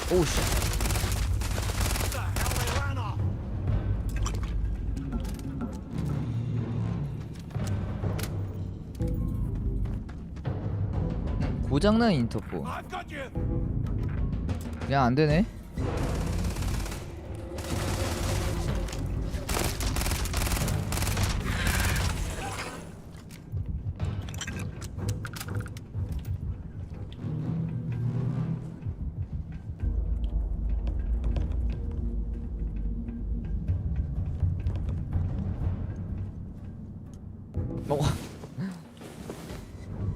오우씨. 고장난 인터폰. 야, 안되네.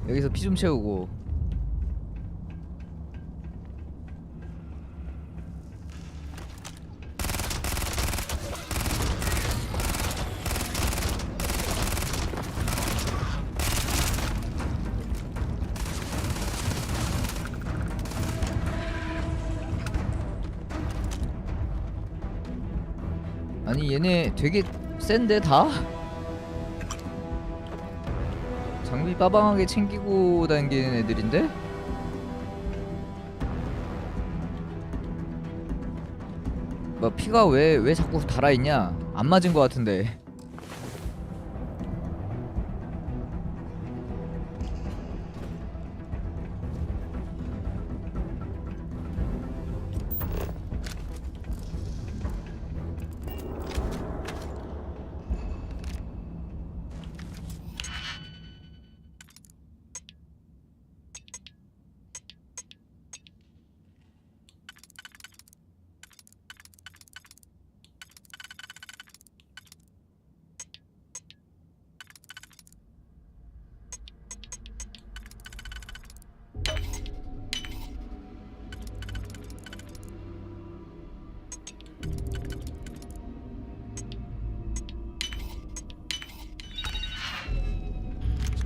여기서 피 좀 채우고. 아니 얘네 되게 센데 다? 장비 빠방하게 챙기고 다니는 애들인데? 뭐 피가 왜 자꾸 달아있냐? 안 맞은 것 같은데.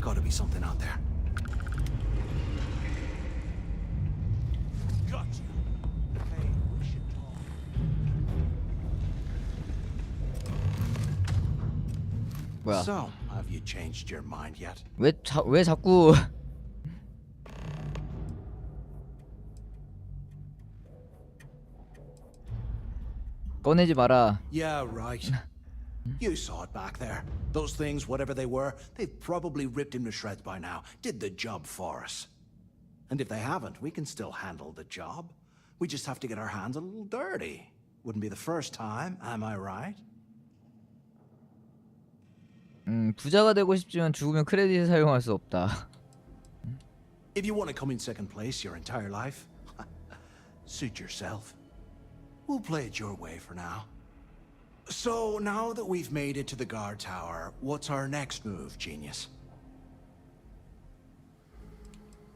Gotta be something out there. Gotcha. Hey, we should talk. 뭐야? So, have you changed your mind yet? 왜 자꾸 꺼내지 마라. Yeah, right. You saw it back there. Those things, whatever they were, they've probably ripped him to shreds by now. Did the job for us. And if they haven't, we can still handle the job. We just have to get our hands a little dirty. Wouldn't be the first time, am I right? 부자가 되고 싶지만 죽으면 크레딧을 사용할 수 없다. If you want to come in second place your entire life, suit yourself. We'll play it your way for now. So, now that we've made it to the guard tower, what's our next move, genius?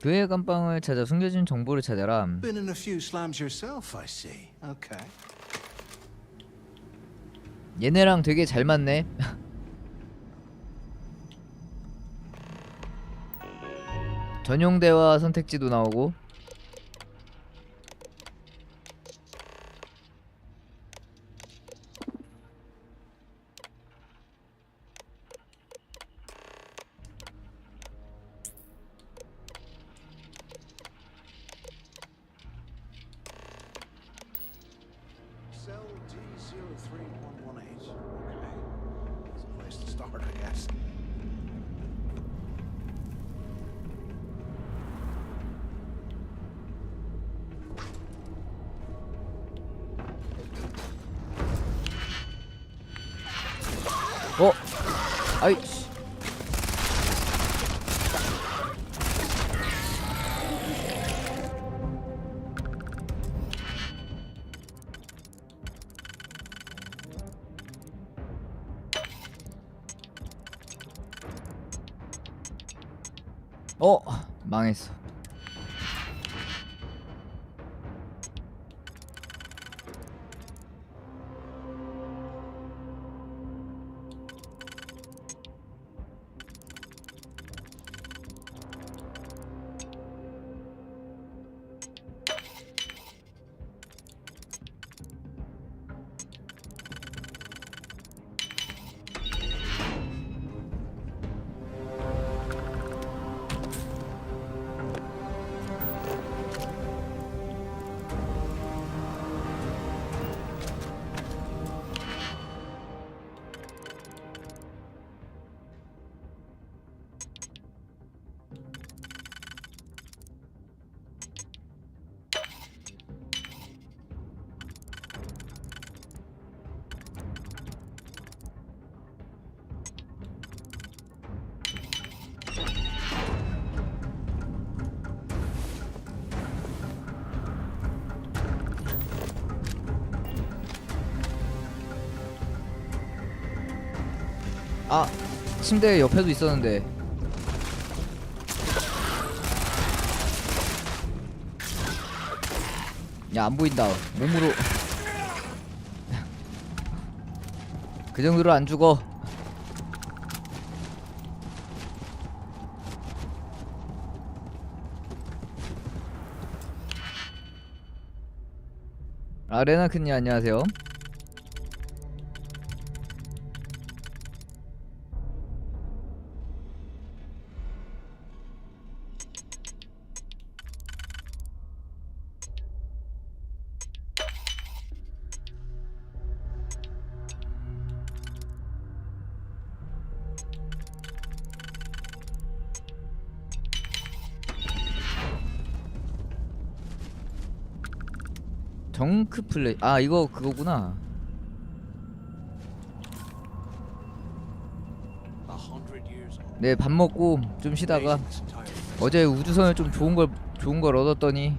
교회 감방을 찾아 숨겨진 정보를 찾아라. Been in a few slams yourself, I see. Okay. 얘네랑 되게 잘 맞네. 전용 대화 선택지도 나오고. Cell D03118. Okay. It's a place to start, I guess. 아이씨. 망했어. 아, 침대 옆에도 있었는데. 야, 안 보인다. 몸으로. 그 정도로 안 죽어. 아, 레나크님 안녕하세요. 정크 플레이. 아, 이거 그거구나. 네, 밥 먹고 좀 쉬다가 어제 우주선을 좀 좋은 걸 얻었더니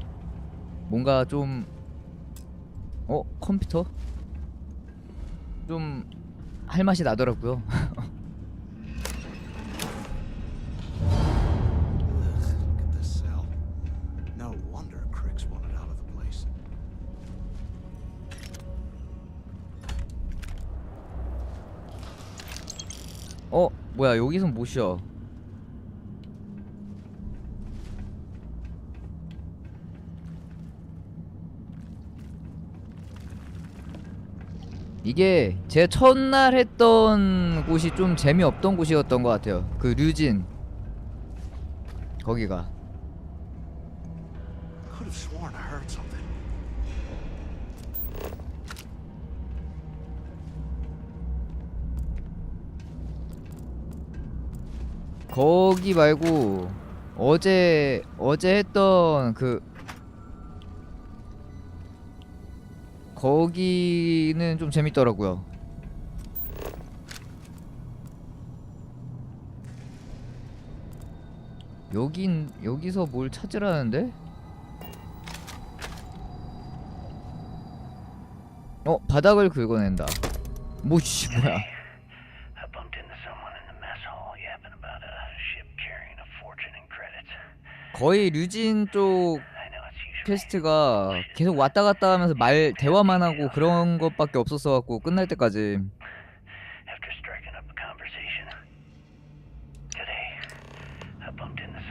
뭔가 좀 컴퓨터 좀 할 맛이 나더라고요. 뭐야, 여기선 못 쉬어. 이게 제 첫날 했던 곳이 좀 재미없던 곳이었던 것 같아요. 그 류진 거기가. 거기 말고 어제 했던 그 거기는 좀 재밌더라고요. 여기서 뭘 찾으라는데? 바닥을 긁어낸다. 뭐씨, 뭐야. 거의 류진 쪽 퀘스트가 계속 왔다 갔다 하면서 대화만 하고 그런 것밖에 없었어 갖고 끝날 때까지.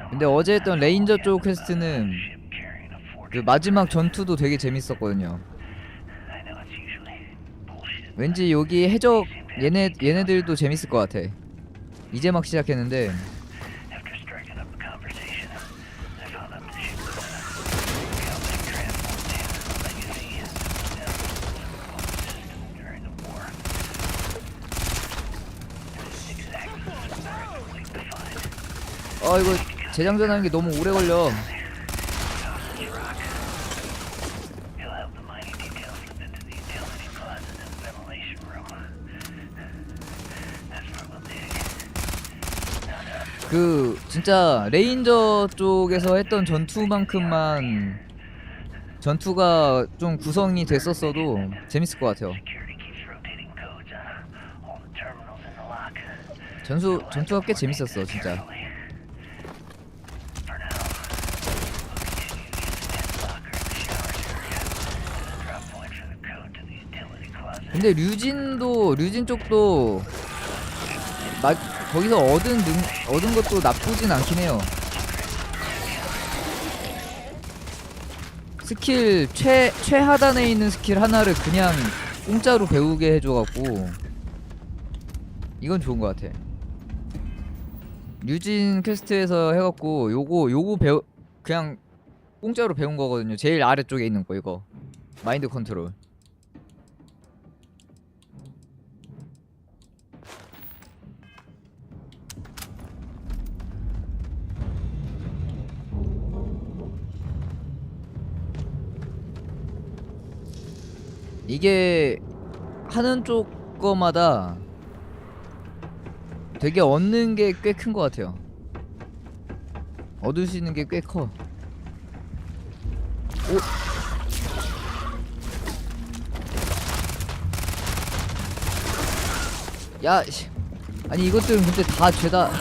근데 어제 했던 레인저 쪽 퀘스트는 그 마지막 전투도 되게 재밌었거든요. 왠지 여기 해적 얘네들도 재밌을 것 같아. 이제 막 시작했는데. 이거 재장전하는 게 너무 오래 걸려. 그 진짜 레인저 쪽에서 했던 전투만큼만 전투가 좀 구성이 됐었어도 재밌을 것 같아요. 전투가 꽤 재밌었어 진짜. 근데 류진 쪽도 거기서 얻은 것도 나쁘진 않긴 해요. 스킬 최하단에 있는 스킬 하나를 그냥 공짜로 배우게 해줘갖고 이건 좋은 것 같아. 류진 퀘스트에서 해갖고 요거 그냥 공짜로 배운 거거든요. 제일 아래쪽에 있는 거 이거 마인드 컨트롤. 이게 하는 쪽 거마다 되게 얻는 게 꽤 큰 것 같아요. 얻을 수 있는 게 꽤 커. 오. 야, 아니 이것들은 근데 다 죄다.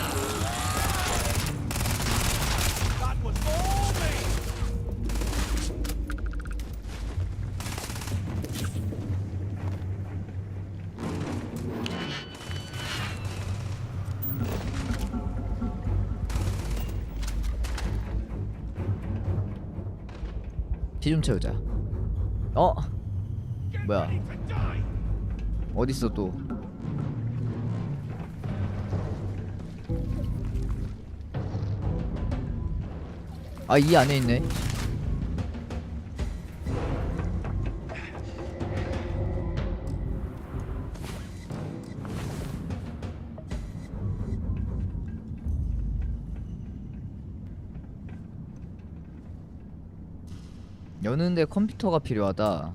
피 좀 채우자. 뭐야? 어딨어 또? 이 안에 있네. 여는데 컴퓨터가 필요하다.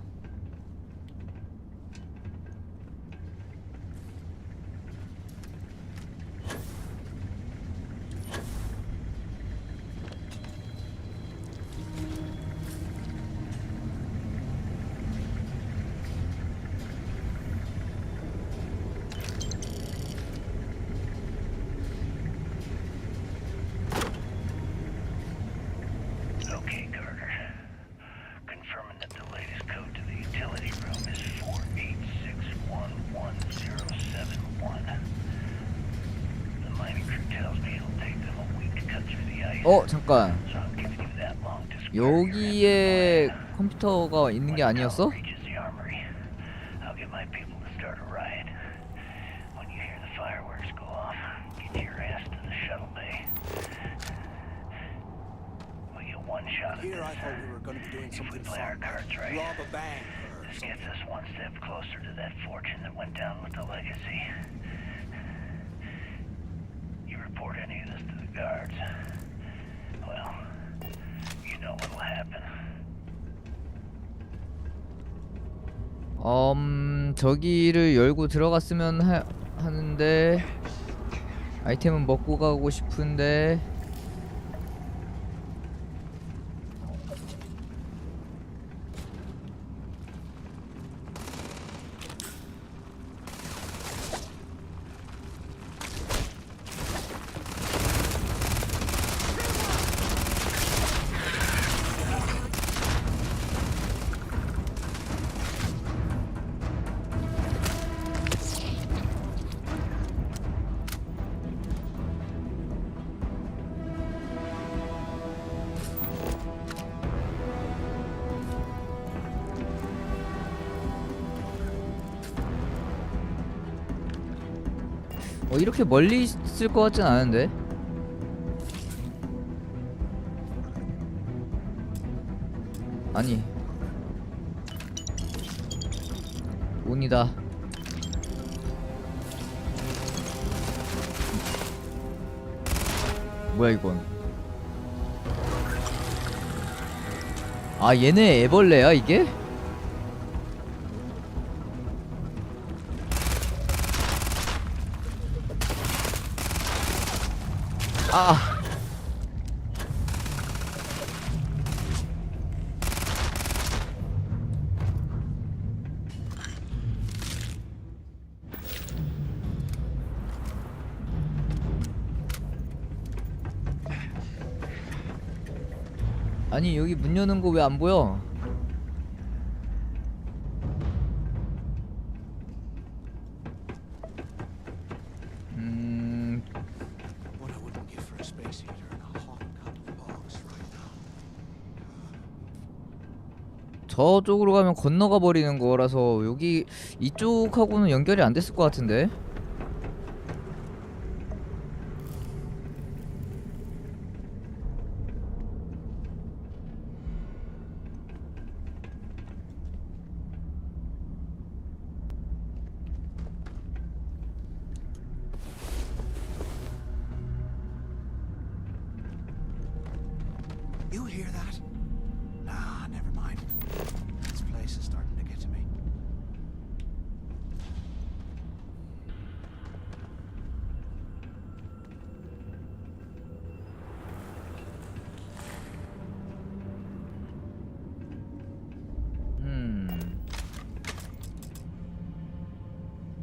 잠깐. 여기에 컴퓨터가 있는 게 아니었어? Here I thought we were going to be doing something fun. Rob a bank. This gets us one step closer to that fortune that went down with the legacy. You report any of this to the guards. Well, you know what'll happen. 저기를 열고 들어갔으면 하는데 아이템은 먹고 가고 싶은데. 이렇게 멀리 있을 것 같진 않은데. 아니, 온이다. 뭐야 이건? 아, 얘네 애벌레야 이게? 아. 아니, 여기 문 여는 거 왜 안 보여? What I wouldn't give for a space heater and a hot cup of box right now. 저쪽으로 가면 건너가 버리는 거라서 여기 이쪽하고는 연결이 안 됐을 것 같은데. You hear that? Nah, never mind. This place is starting to get to me.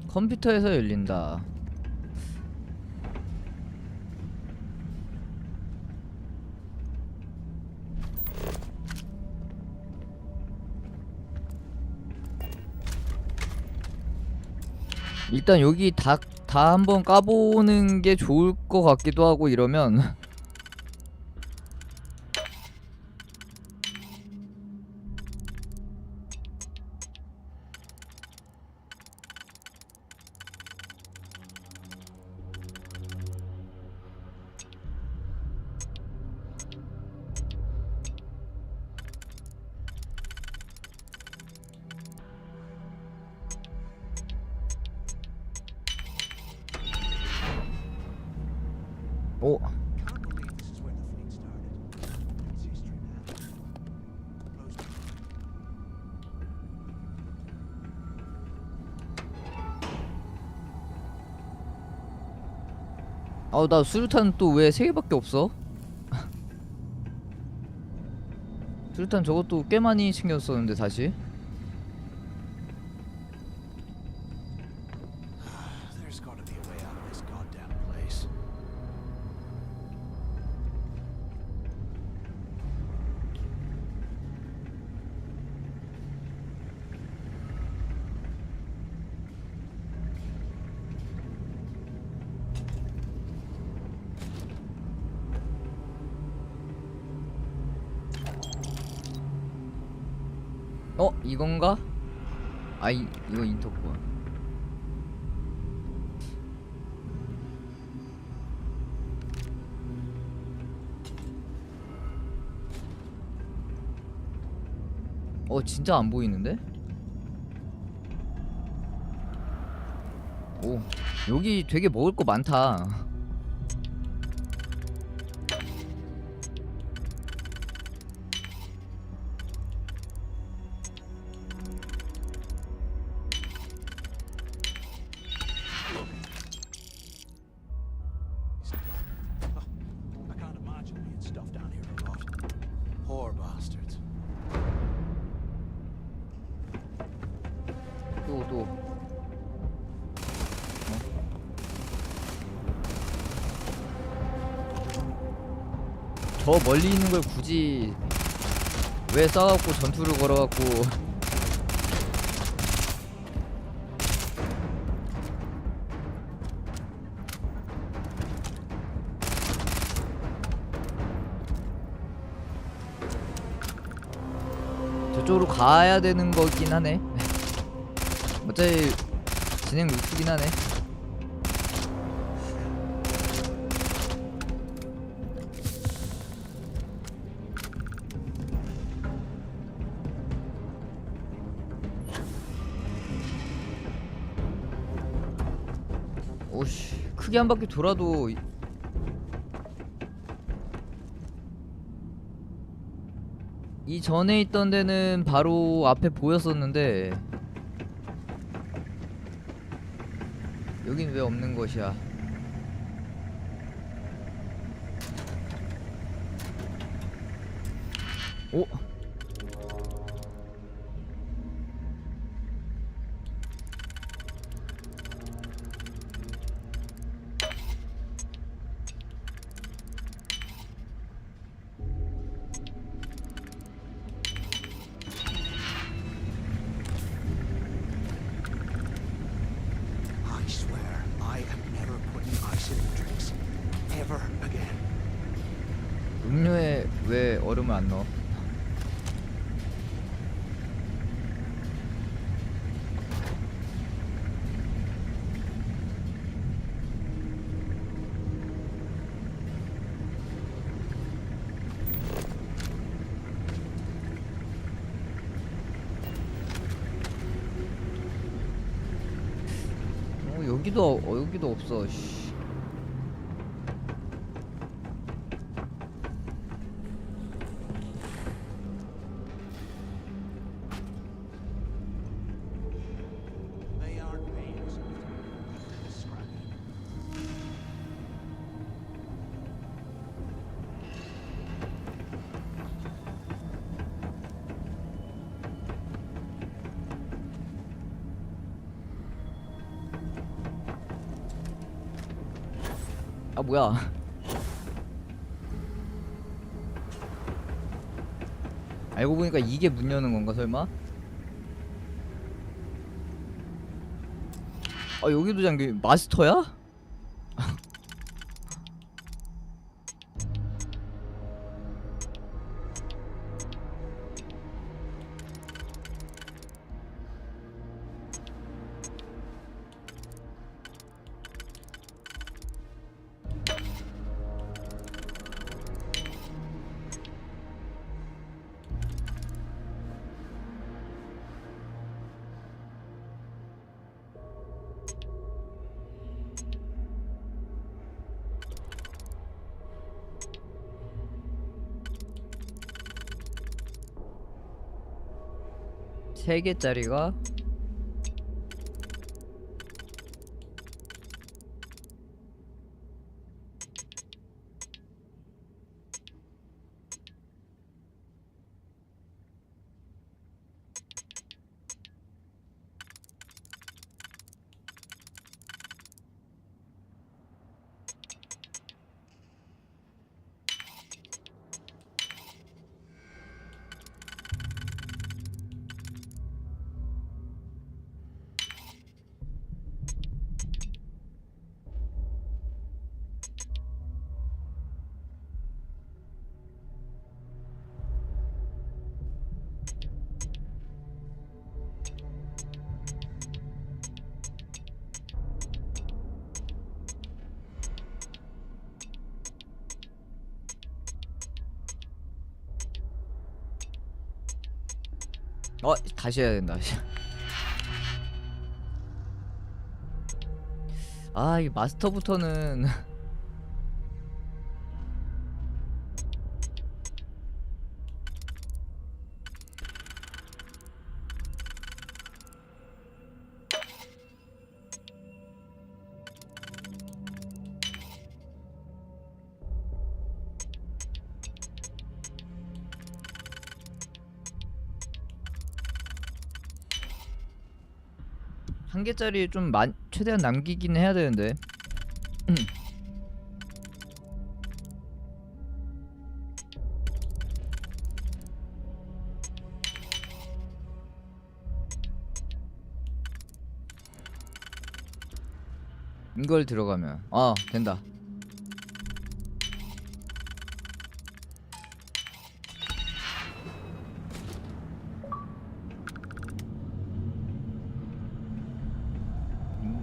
컴퓨터에서 열린다. 일단 여기 다 한번 까보는 게 좋을 것 같기도 하고 이러면. 오. 나 수류탄 또 왜 3개밖에 없어? 수류탄 저것도 꽤 많이 챙겼었는데 다시. There's gotta be a way out of this goddamn place. 이건가? 이거 인터폰. 진짜 안 보이는데? 오, 여기 되게 먹을 거 많다. Poor bastards. 또. 저 멀리 있는 걸 굳이 왜 싸갖고 전투를 걸어갖고. 저쪽으로 가야 되는 거긴 하네. 어차피 진행 루트긴 하네. 오씨, 크게 한 바퀴 돌아도 이 전에 있던 데는 바로 앞에 보였었는데 여긴 왜 없는 것이야? 오? I swear, I am never putting ice in the drinks. Ever again. 음료에 왜 얼음을 안 넣어? 여기도 없어. 씨. They aren't paying us. Scrappy. 아 뭐야? 알고 보니까 이게 문 여는 건가 설마? 아 여기도 잠기 마스터야? 세 개짜리가 다시 해야 된다. 아, 이 마스터부터는 한 개짜리 좀 최대한 남기긴 해야 되는데. 이걸 들어가면 된다.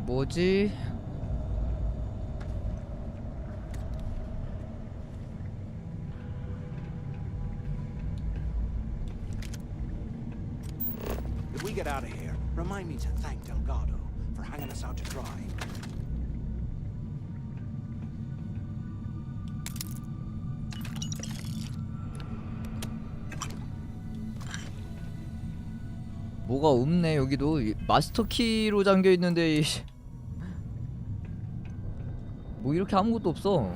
뭐지? If we get out of here, remind me to thank Delgado for hanging us out to dry. 뭐가 없네. 여기도 마스터 키로 잠겨 있는데 뭐 이렇게 아무것도 없어.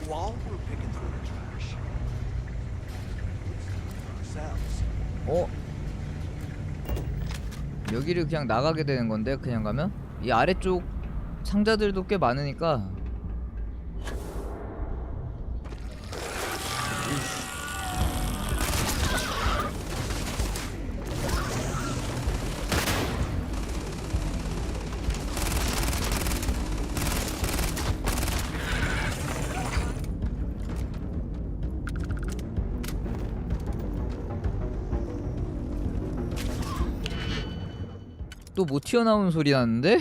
While we're picking through the trash, ourselves. 여기를 그냥 나가게 되는 건데, 그냥 가면? 이 아래쪽 상자들도 꽤 많으니까. 또 뭐 튀어나오는 소리 나는데?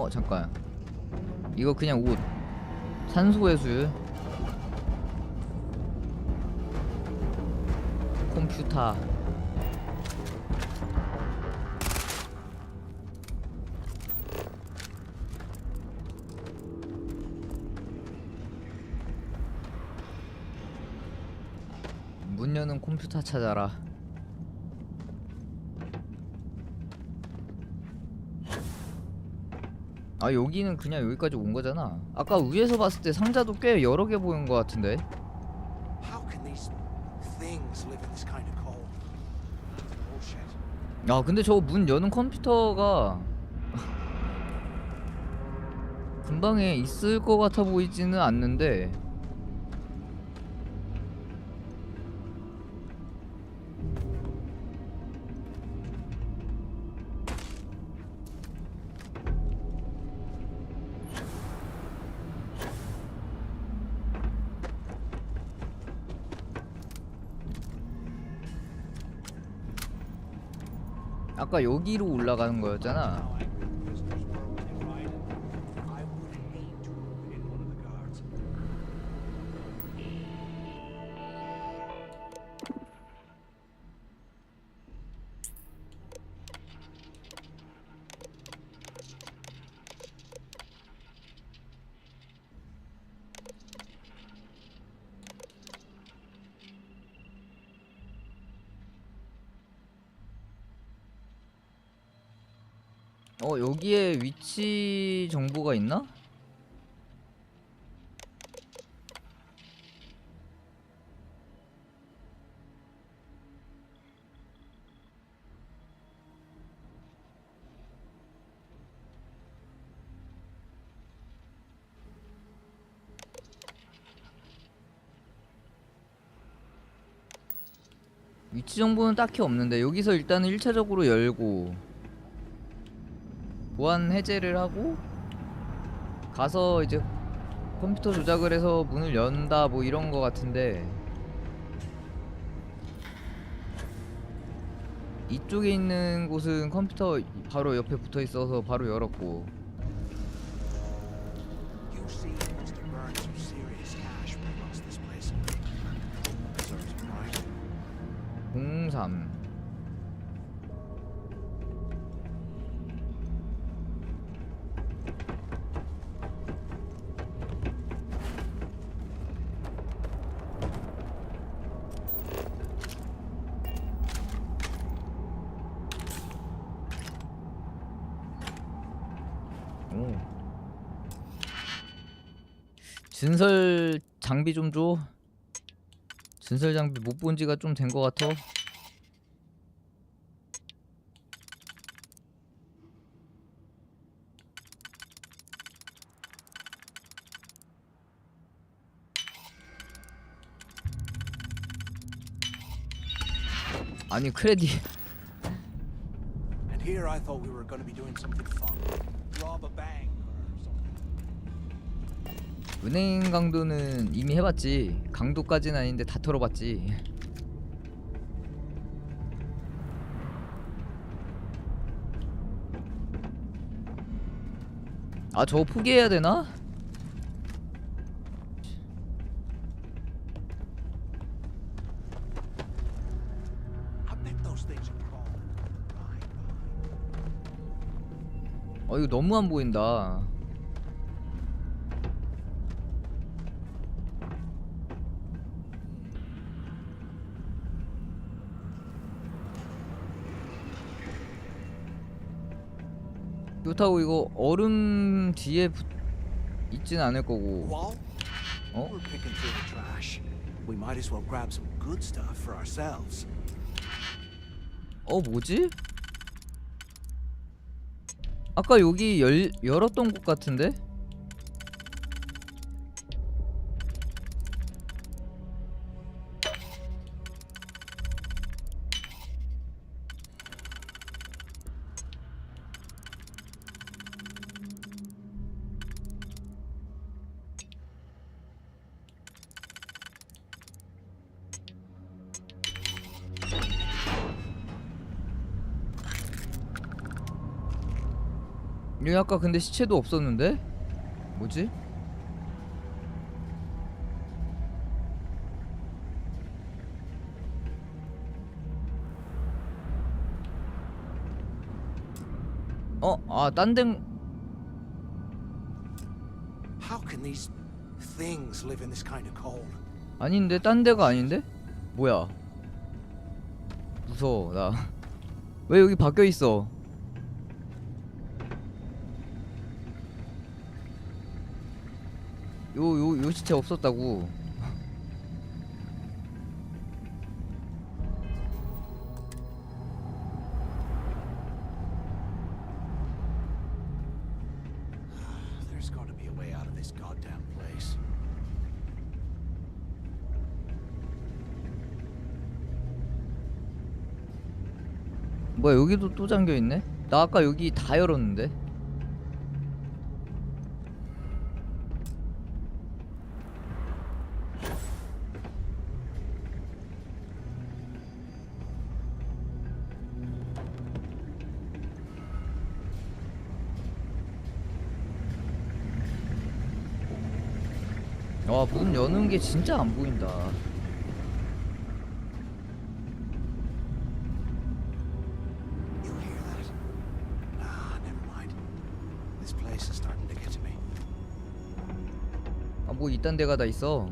잠깐, 이거 그냥 옷 산소해수 컴퓨터 문 여는 컴퓨터 찾아라. 아, 여기는 그냥 여기까지 온 거잖아. 아까 위에서 봤을 때 상자도 꽤 여러 개 보인 거 같은데. 아, 근데 저 문 여는 컴퓨터가 근방에 있을 것 같아 보이지는 않는데. 아까 여기로 올라가는 거였잖아. 여기에 위치 정보가 있나? 위치 정보는 딱히 없는데, 여기서 일단은 1차적으로 열고 보안 해제를 하고 가서 이제 컴퓨터 조작을 해서 문을 연다 뭐 이런 거 같은데, 이쪽에 있는 곳은 컴퓨터 바로 옆에 붙어 있어서 바로 열었고. (03) 오. 진설 장비 좀 줘. 진설 장비 못 본 지가 좀 된 것 같아. 아니 크레딧. And here I thought we were going to be doing something fun. Rob a bank or something. 은행 강도는 이미 해봤지. 강도까지는 아닌데 다 털어봤지. 아 저거 포기해야 되나? 이거 너무 안 보인다. 그렇다고 이거 얼음 뒤에 있진 않을 거고. 어? We're picking through the trash. We might as well grab some good stuff for ourselves. 뭐지? 아까 여기 열었던 곳 같은데? 여기 아까 근데 시체도 없었는데? 뭐지? 딴 데. How can these things live in this kind of cold? 아닌데? 딴 데가 아닌데? 뭐야? 무서워 나. 왜 여기 바뀌어 있어? 요 시체 없었다고. There's got to be a way out of this goddamn place. 뭐야 여기도 또 잠겨 있네? 나 아까 여기 다 열었는데. 와, 문 여는 게 진짜 안 보인다. 뭐 이딴 데가 다 있어.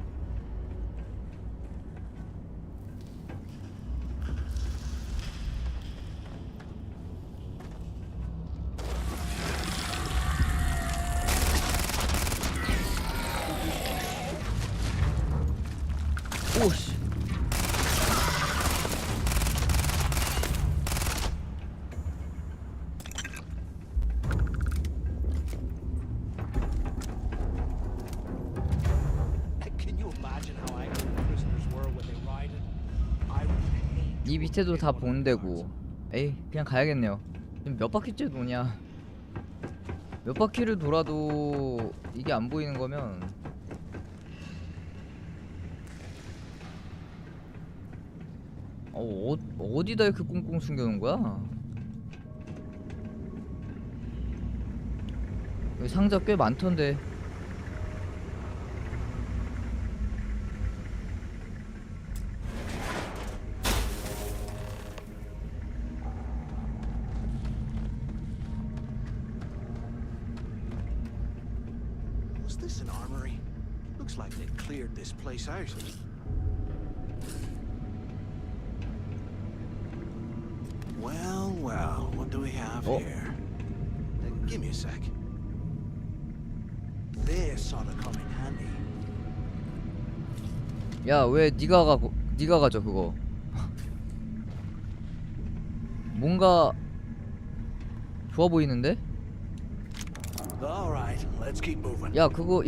오씨. 이 밑에도 다 본데고. 에이 그냥 가야겠네요. 몇 바퀴째 도냐. 몇 바퀴를 돌아도 이게 안 보이는 거면 어디다 이렇게 꽁꽁 숨겨놓은 거야? 여기 상자 꽤 많던데. Was this an armory? Looks like they cleared this place out. Well, what do we have here? Give me a sec. This ought to come in handy. 야, 왜 네가 가져 그거. 뭔가 좋아 보이는데? All right, let's keep moving. 야, 그거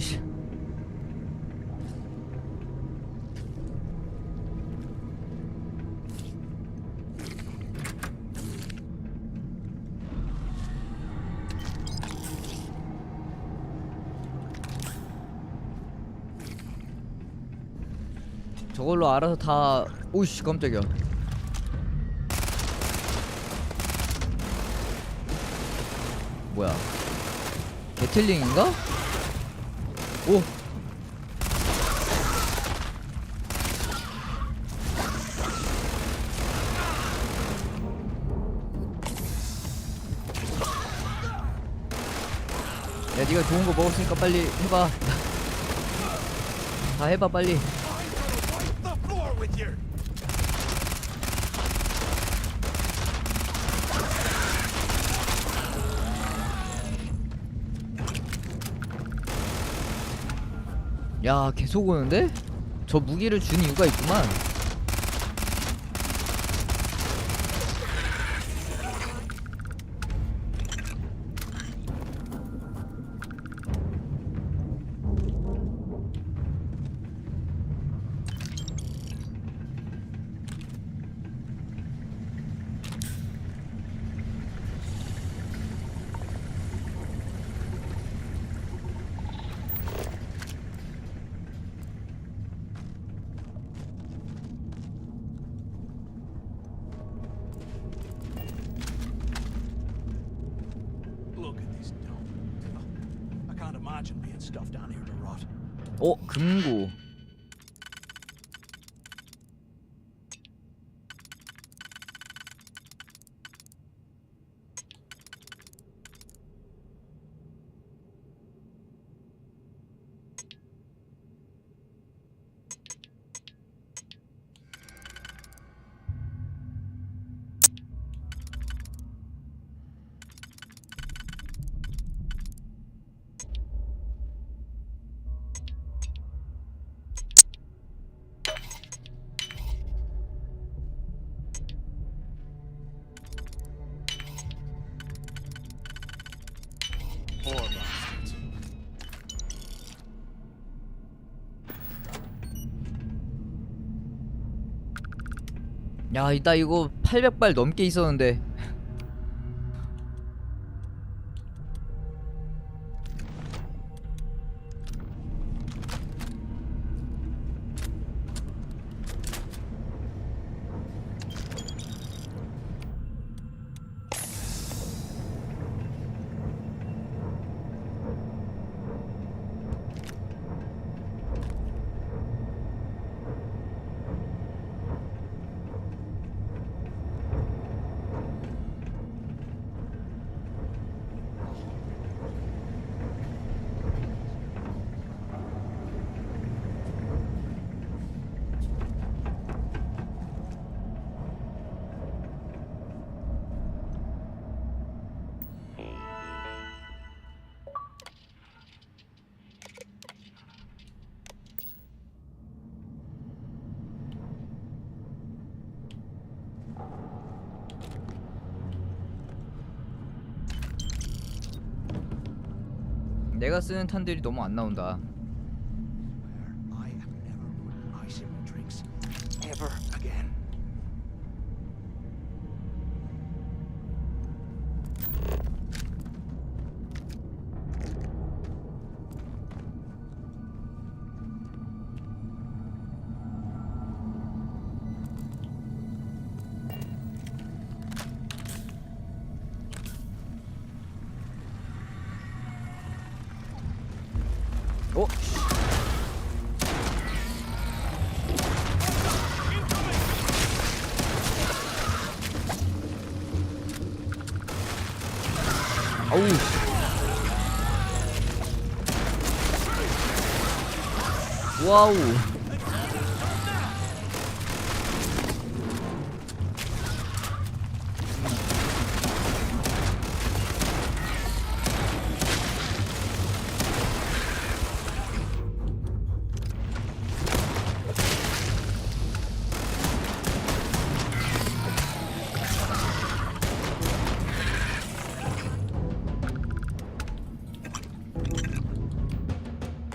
저걸로 알아서 다. 오이씨, 깜짝이야. 뭐야, 게틀링인가? 오! 야, 니가 좋은 거 먹었으니까 빨리 해봐. 다 해봐 빨리. 야, 계속 오는데? 저 무기를 준 이유가 있구만. Look at this dump. I can't imagine being stuffed down here to rot. 금고. Poor bastards. 야, 이따 이거 800발 넘게 있었는데. 내가 쓰는 탄들이 너무 안 나온다. I am never putting ice in my drinks ever again. 어우. 와우.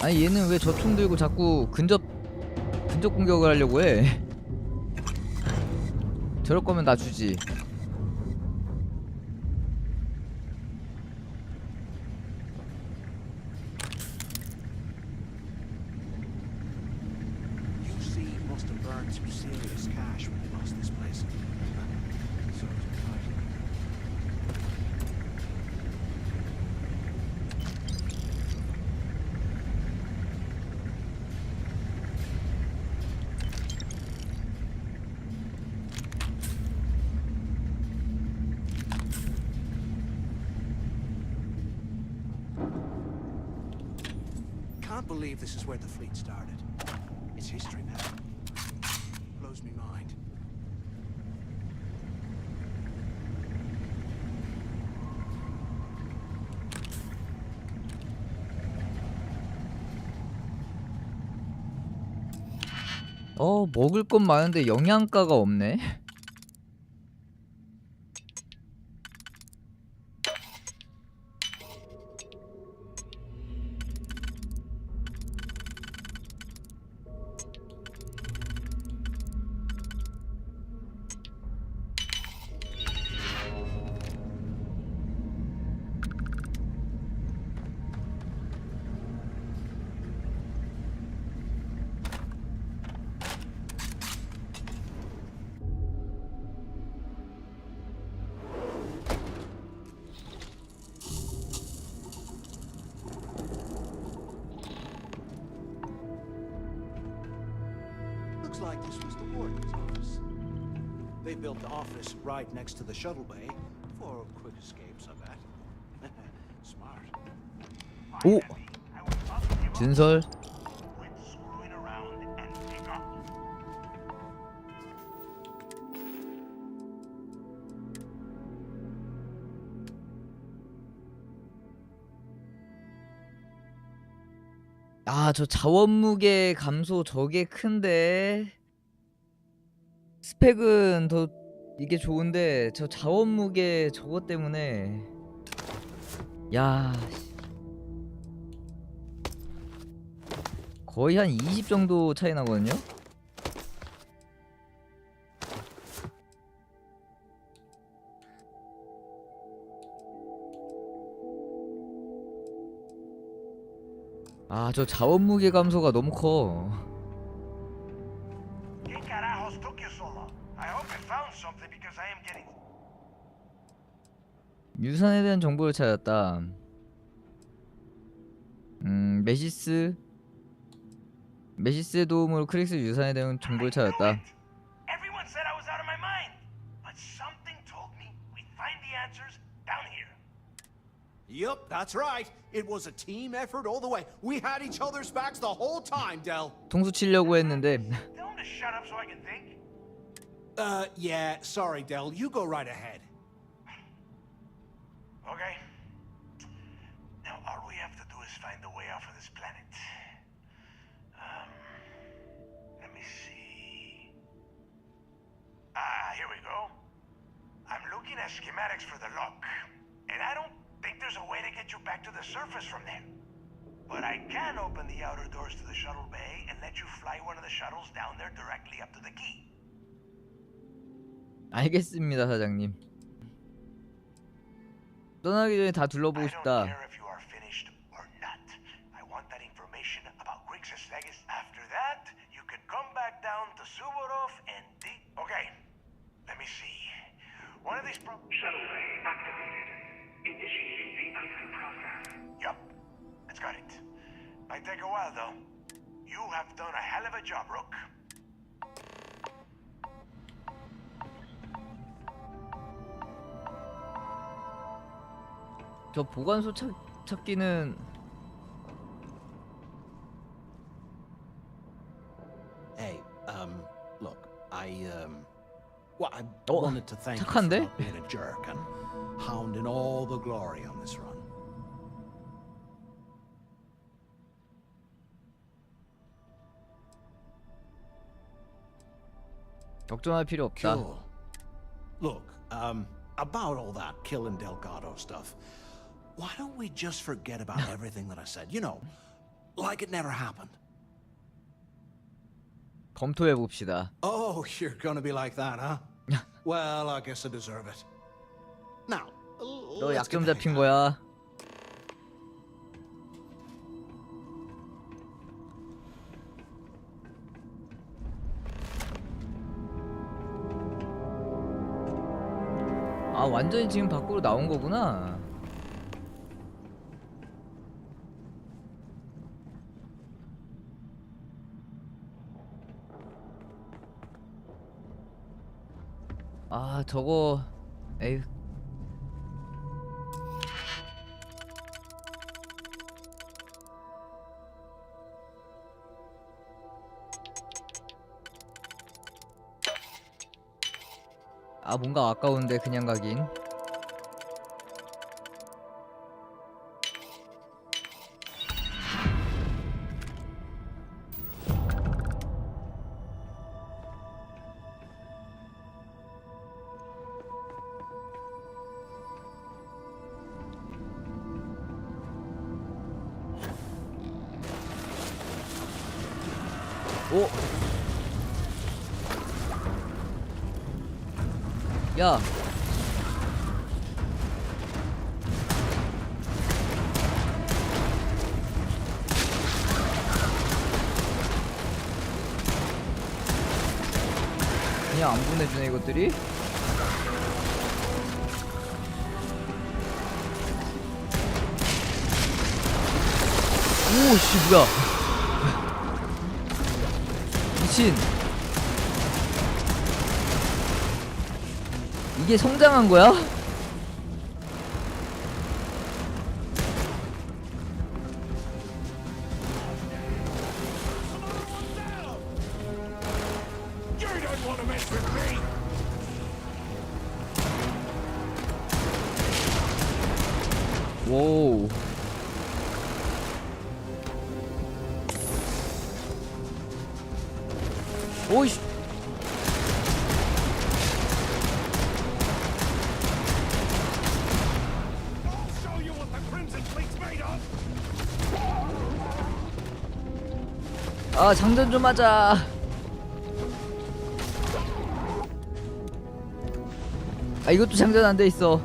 아니 얘는 왜 저 총 들고 자꾸 근접 공격을 하려고 해? 저럴 거면 나 주지. Must have burned some serious cash when they lost this place. So can't believe this is where the fleet started. It's history now. Blows me mind. 먹을 건 많은데 영양가가 없네. Looks like this was the warden's office. They built the office right next to the shuttle bay for quick escapes, I bet. Smart. 오! 진설. 저 자원무게 감소 저게 큰데 스펙은 더 이게 좋은데 저 자원무게 저것 때문에 야 거의 한 20 정도 차이 나거든요. 저 자원무게 감소가 너무 커. 유산에 대한 정보를 찾았다. 메시스의 도움으로 크릭스 유산에 대한 정보를 찾았다. Yup, that's right. It was a team effort all the way. We had each other's backs the whole time, Del. 통수 치려고 했는데. Tell him to shut up so I can think. Yeah, sorry, Del. You go right ahead. Okay. Now all we have to do is find a way off of this planet. Let me see. Here we go. I'm looking at schematics for the lock, and I don't think there's a way to get you back to the surface from there. But I can open the outer doors to the shuttle bay and let you fly one of the shuttles down there directly up to the key. 알겠습니다, 사장님. 떠나기 전에 다 둘러보고 싶다. Okay, let me see. One of these shuttle bay activated. Initiating the entry process. Yup, it's got it. Might take a while though. You have done a hell of a job, Rook. 저 보관소 찾기는 Hey, look, well, I wanted to thank you for 착한데? not being a jerk and hounding all the glory on this run. 걱정할 필요 없다. Cool. Look, about all that killing Delgado stuff, why don't we just forget about everything that I said? You know, Like it never happened. 검토해 봅시다. Oh, you're gonna be like that, huh? Well, I guess I deserve it. Now, 너 약점 잡힌 거야. 아, 완전히 지금 밖으로 나온 거구나. 아, 저거 에휴. 아, 뭔가 아까운데 그냥 가긴. 오! 야! 그냥 안 보내주네 이것들이? 오씨 뭐야 미친. 이게 성장한 거야? 오. 오이씨. 아, 장전 좀 하자. 아, 이것도 장전 안 돼 있어.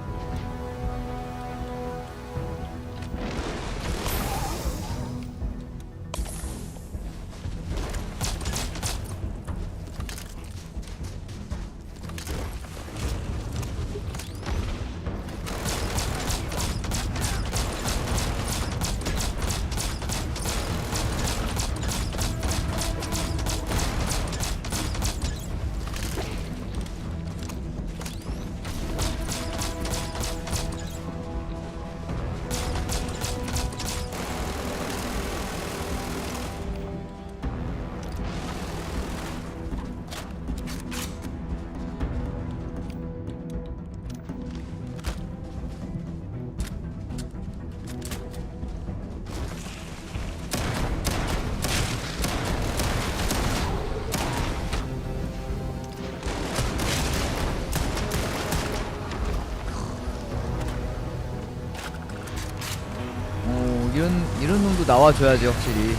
이런 놈도 나와줘야지 확실히.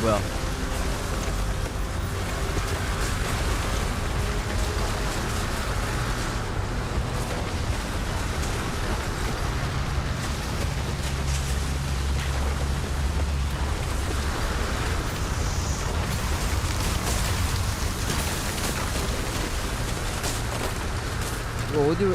뭐야? 이거 어디로?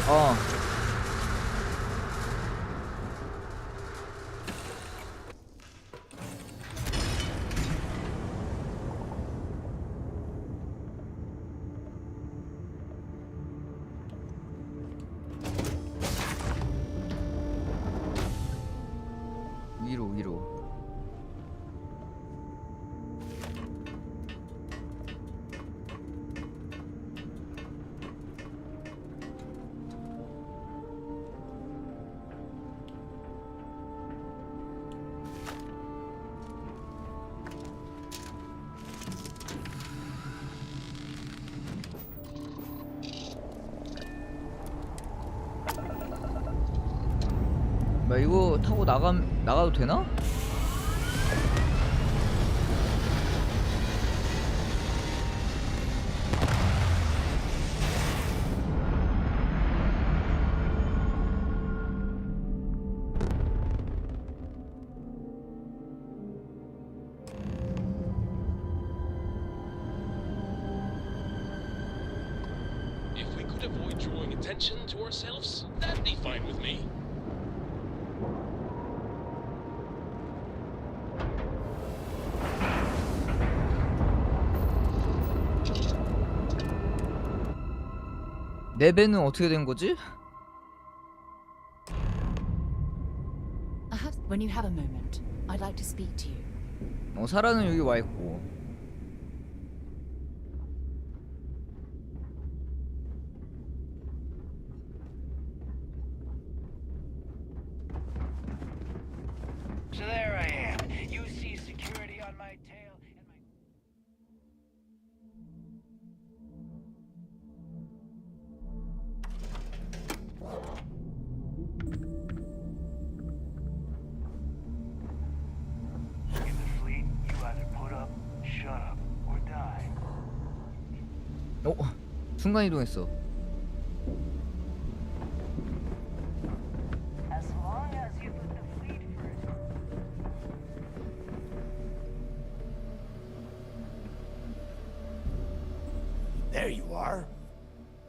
위로. 이거 타고 나가도 되나? If we could avoid drawing attention to ourselves, that'd be fine with me. 내 배는 어떻게 된 거지? When you have a moment, I'd like to speak to you. 사라는 여기 와 있고. So there I am. You see security on my tail and my... In the fleet, you either put up, shut up, or die. 순간 이동했어. As long as you put the fleet first. There you are.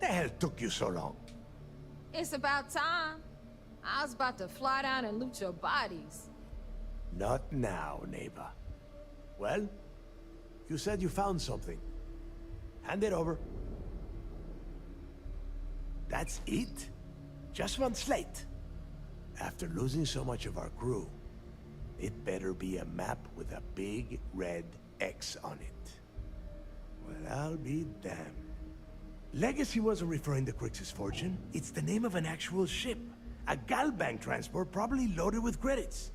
The hell took you so long? It's about time. I was about to fly down and loot your bodies. Not now, neighbor. Well, you said you found something. Hand it over. That's it? Just one slate? After losing so much of our crew, it better be a map with a big red X on it. Well, I'll be damned. Legacy wasn't referring to Crix's fortune. It's the name of an actual ship. A Galbank transport probably loaded with credits.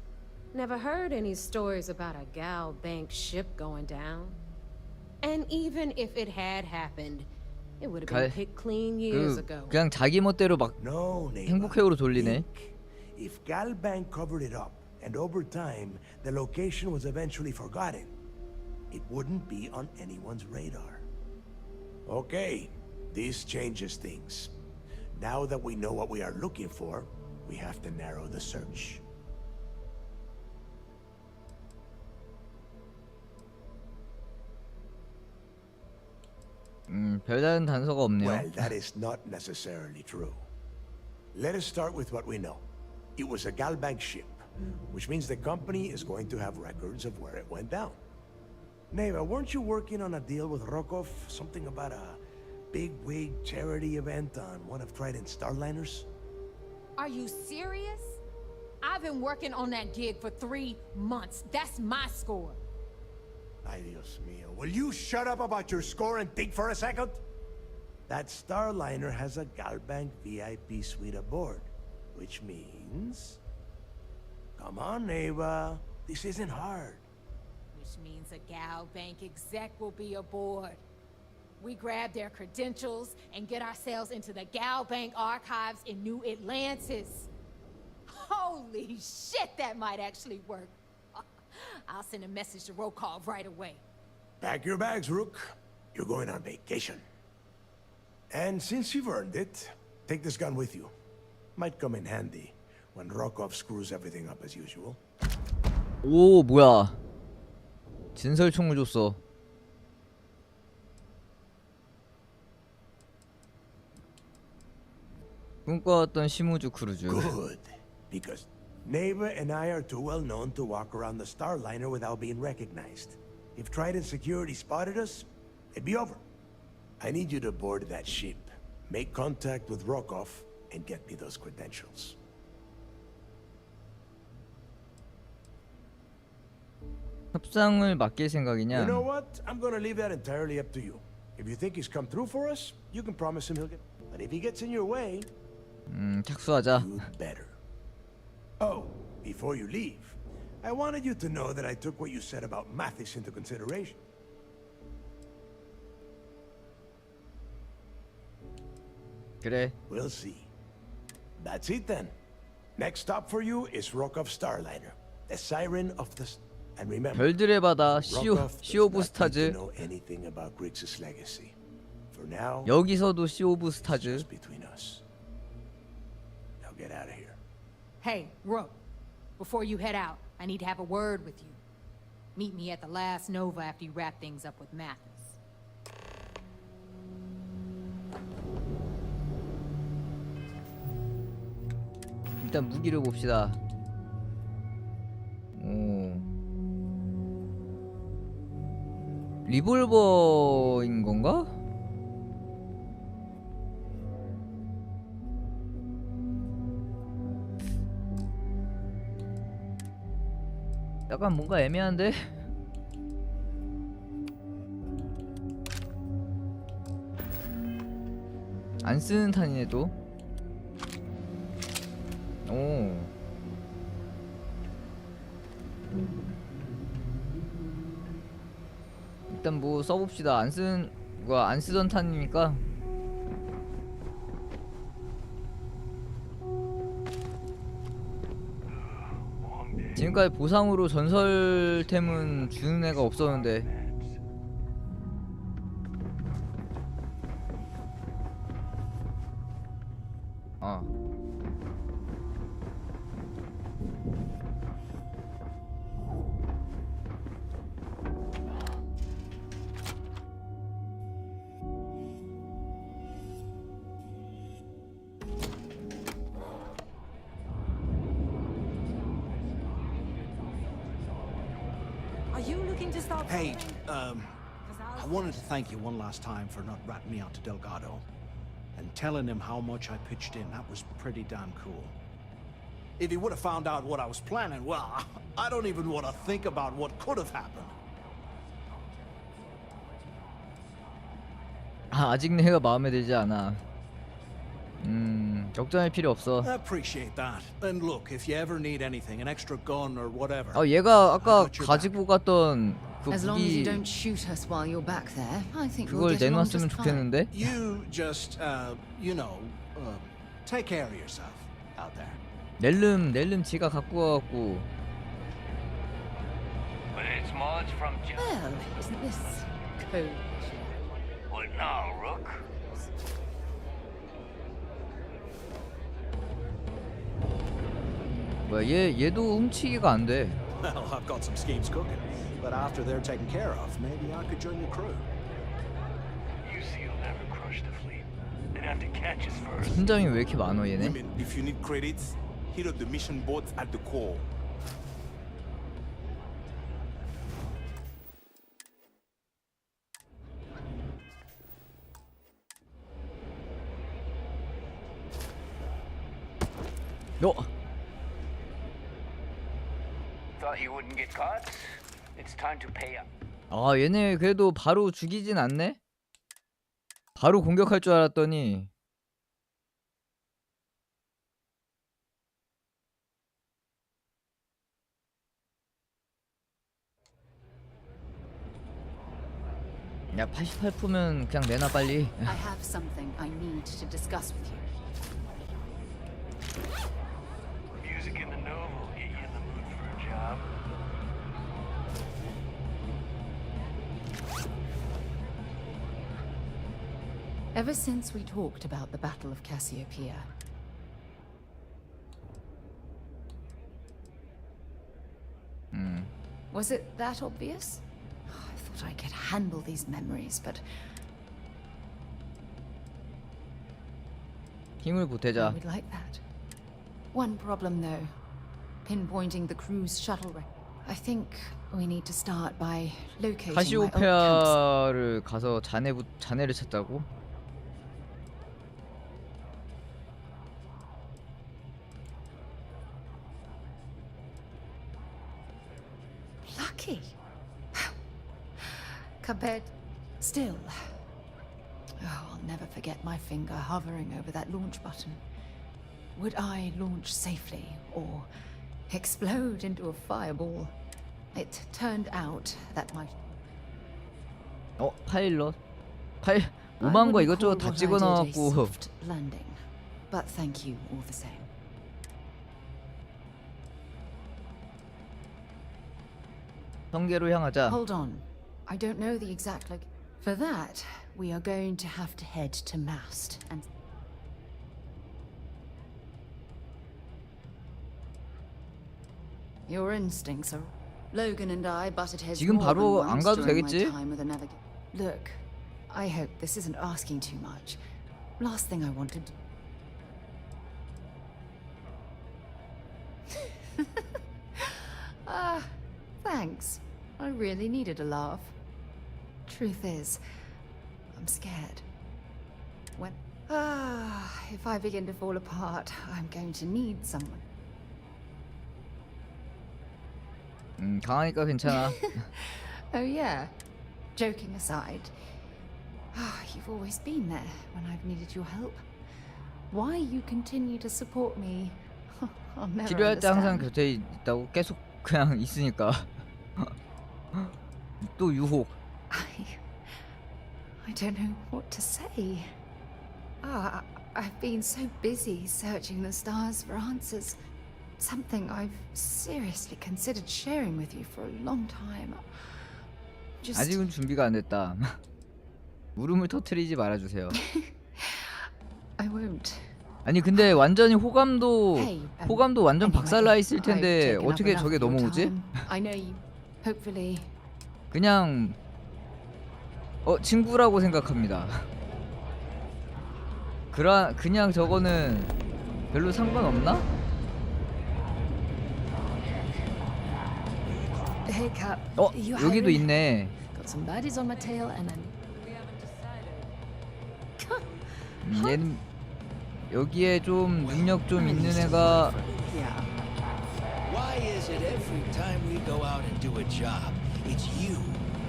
Never heard any stories about a Gal Bank ship going down. And even if it had happened, it would have been picked clean years ago. 그냥 자기 멋대로 막 행복회로로 돌리네. If Galbank covered it up, and over time, the location was eventually forgotten, it wouldn't be on anyone's radar. Okay, this changes things. Now that we know what we are looking for, we have to narrow the search. 별다른 단서가 없네요. Well, that is not necessarily true. Let us start with what we know. It was a Galbank ship, which means the company is going to have records of where it went down. Neva, weren't you working on a deal with Rokov? Something about a big-wig charity event on one of Trident's Starliners? Are you serious? I've been working on that gig for 3 months. That's my score. Ay, Dios mío. Will you shut up about your score and think for a second? That Starliner has a Galbank VIP suite aboard, which means... Come on, Neva. This isn't hard. Which means a Gal Bank exec will be aboard. We grab their credentials and get ourselves into the Gal Bank archives in New Atlantis. Holy shit, that might actually work. I'll send a message to Rokov right away. Pack your bags, Rook. You're going on vacation. And since you've earned it, take this gun with you. Might come in handy when Rokov screws everything up as usual. 오, 뭐야. 진설총을 줬어. 꿈꿔왔던 시무주 크루즈. Good. Because Neva and I are too well known to walk around the Starliner without being recognized. If Trident security spotted us, it'd be over. I need you to board that ship, make contact with Rokov, and get me those credentials. 협상을 맡길 생각이냐? You know what? I'm gonna leave that entirely up to you. If you think he's come through for us, you can promise him he'll get... But if he gets in your way... 착수하자. You'd better. Oh, before you leave, I wanted you to know that I took what you said about Mathis into consideration. 그래. We'll see. That's it then. Next stop for you is Rokov Starliner, the siren of the. And remember, 별들의 바다 Rokov 시 오브 does not need 스타즈. to know anything about Grixis legacy. For now, 여기서도 시 오브 it's 스타즈. just between us. Now get out of here. Hey, Rook. Before you head out, I need to have a word with you. Meet me at the last Nova after you wrap things up with Mathis. 일단 무기를 봅시다. 리볼버인 건가? 약간 뭔가 애매한데? 안 쓰는 탄이네 또. 오. 일단 뭐 써봅시다. 안 쓰던 탄이니까. 지금까지 보상으로 전설템은 주는 애가 없었는데. Hey, I wanted to thank you one last time for not ratting me out to Delgado and telling him how much I pitched in. That was pretty damn cool. If he would have found out what I was planning, well, I don't even want to think about what could have happened. 아직 내가 마음에 들지 않아. 걱정할 필요 없어. I appreciate that. And look, if you ever need anything, an extra gun or whatever. 얘가 아까 가지고 갔던 그 As long as you 무기 don't shoot us while you're back there, I think we'll 그걸 get along 내놨으면 just fine. 좋겠는데? You just, take care of yourself out there. 낼름 지가 갖고 와갖고. But it's mods from Well, isn't this cool? What now, Rook? 뭐야 얘도 훔치기가 안 돼. Well, I've got some schemes cooking, but after they're taken care of, maybe I could join your crew. You see, you'll never crush the fleet. They'd have to catch us first. 선장이 왜 이렇게 많어 얘네? If you need credits, hit up the mission boards at the core. Thought you wouldn't get caught? It's time to pay up. 얘네 그래도 바로 죽이진 않네? 바로 공격할 줄 알았더니. 야 88%면 그냥 내놔 빨리. I have something I need to discuss with you. Music in the Nova will get you in the mood for a job. Ever since we talked about the Battle of Cassiopeia, was it that obvious? I thought I could handle these memories, but 힘을 보태자. I would like that. One problem, though. Pinpointing the crew's shuttle wreck. I think we need to start by locating my old camps. 카시오페아를 가서 자네를 찾자고? Lucky. Compared still. Oh, I'll never forget my finger hovering over that launch button. Would I launch safely or explode into a fireball? It turned out that my 파일럿? 오만 거 이것저것 다 I wouldn't call what I did a 찍어놔갖고. soft landing, but thank you all the same. 성계로 향하자. Hold on. I don't know the exact For that, we are going to have to head to Mast and Your instincts are Logan and I butted heads 지금 more than 바로 안 once 가도 during my 되겠지? time with a navigator. Look, I hope this isn't asking too much. Last thing I wanted. Thanks. I really needed a laugh. Truth is, I'm scared. When if I begin to fall apart, I'm going to need someone. 강하니까 괜찮아. Oh yeah. Joking aside, you've always been there when I've needed your help. Why you continue to support me, I'll never 필요할 때 항상 understand. 곁에 있다고 계속 그냥 있으니까. 또 유혹. I don't know what to say. I've been so busy searching the stars for answers. Something I've seriously considered sharing with you for a long time. Just 아직은 준비가 안 됐다. 물음을 터트리지 말아주세요. I won't. 아니 근데 완전히 호감도 Hey, 완전 박살나 있을 텐데 I've taken up 어떻게 enough 저게 of your 넘어오지? time. I know you. Hopefully. 그냥 친구라고 생각합니다. 그냥 저거는 별로 상관없나? Hey, Cap. You 여기도 hiring? 있네. Got some baddies on my tail, and then 얘는 여기에 좀 능력 좀 있는 애가 Why is it every time we go out and do a job, it's you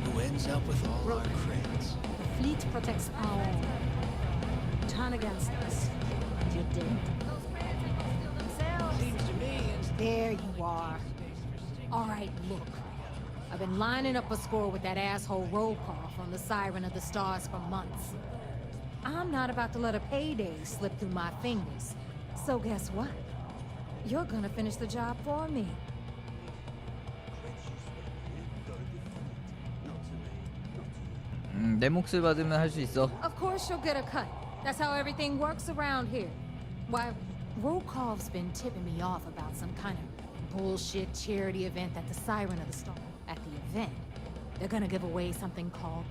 who ends up with all our creds? The fleet protects our own. Turn against us, and you're dead. Seems to me There you are. All right, look. I've been lining up a score with that asshole roll call from the Siren of the Stars for months. I'm not about to let a payday slip through my fingers. So guess what? You're gonna finish the job for me. 내 몫을 받으면 할 수 있어. Of course you'll get a cut. That's how everything works around here. Why, Rokov's been tipping me off about some kind of bullshit charity event at the Siren of the Star. At the event, they're gonna give away something called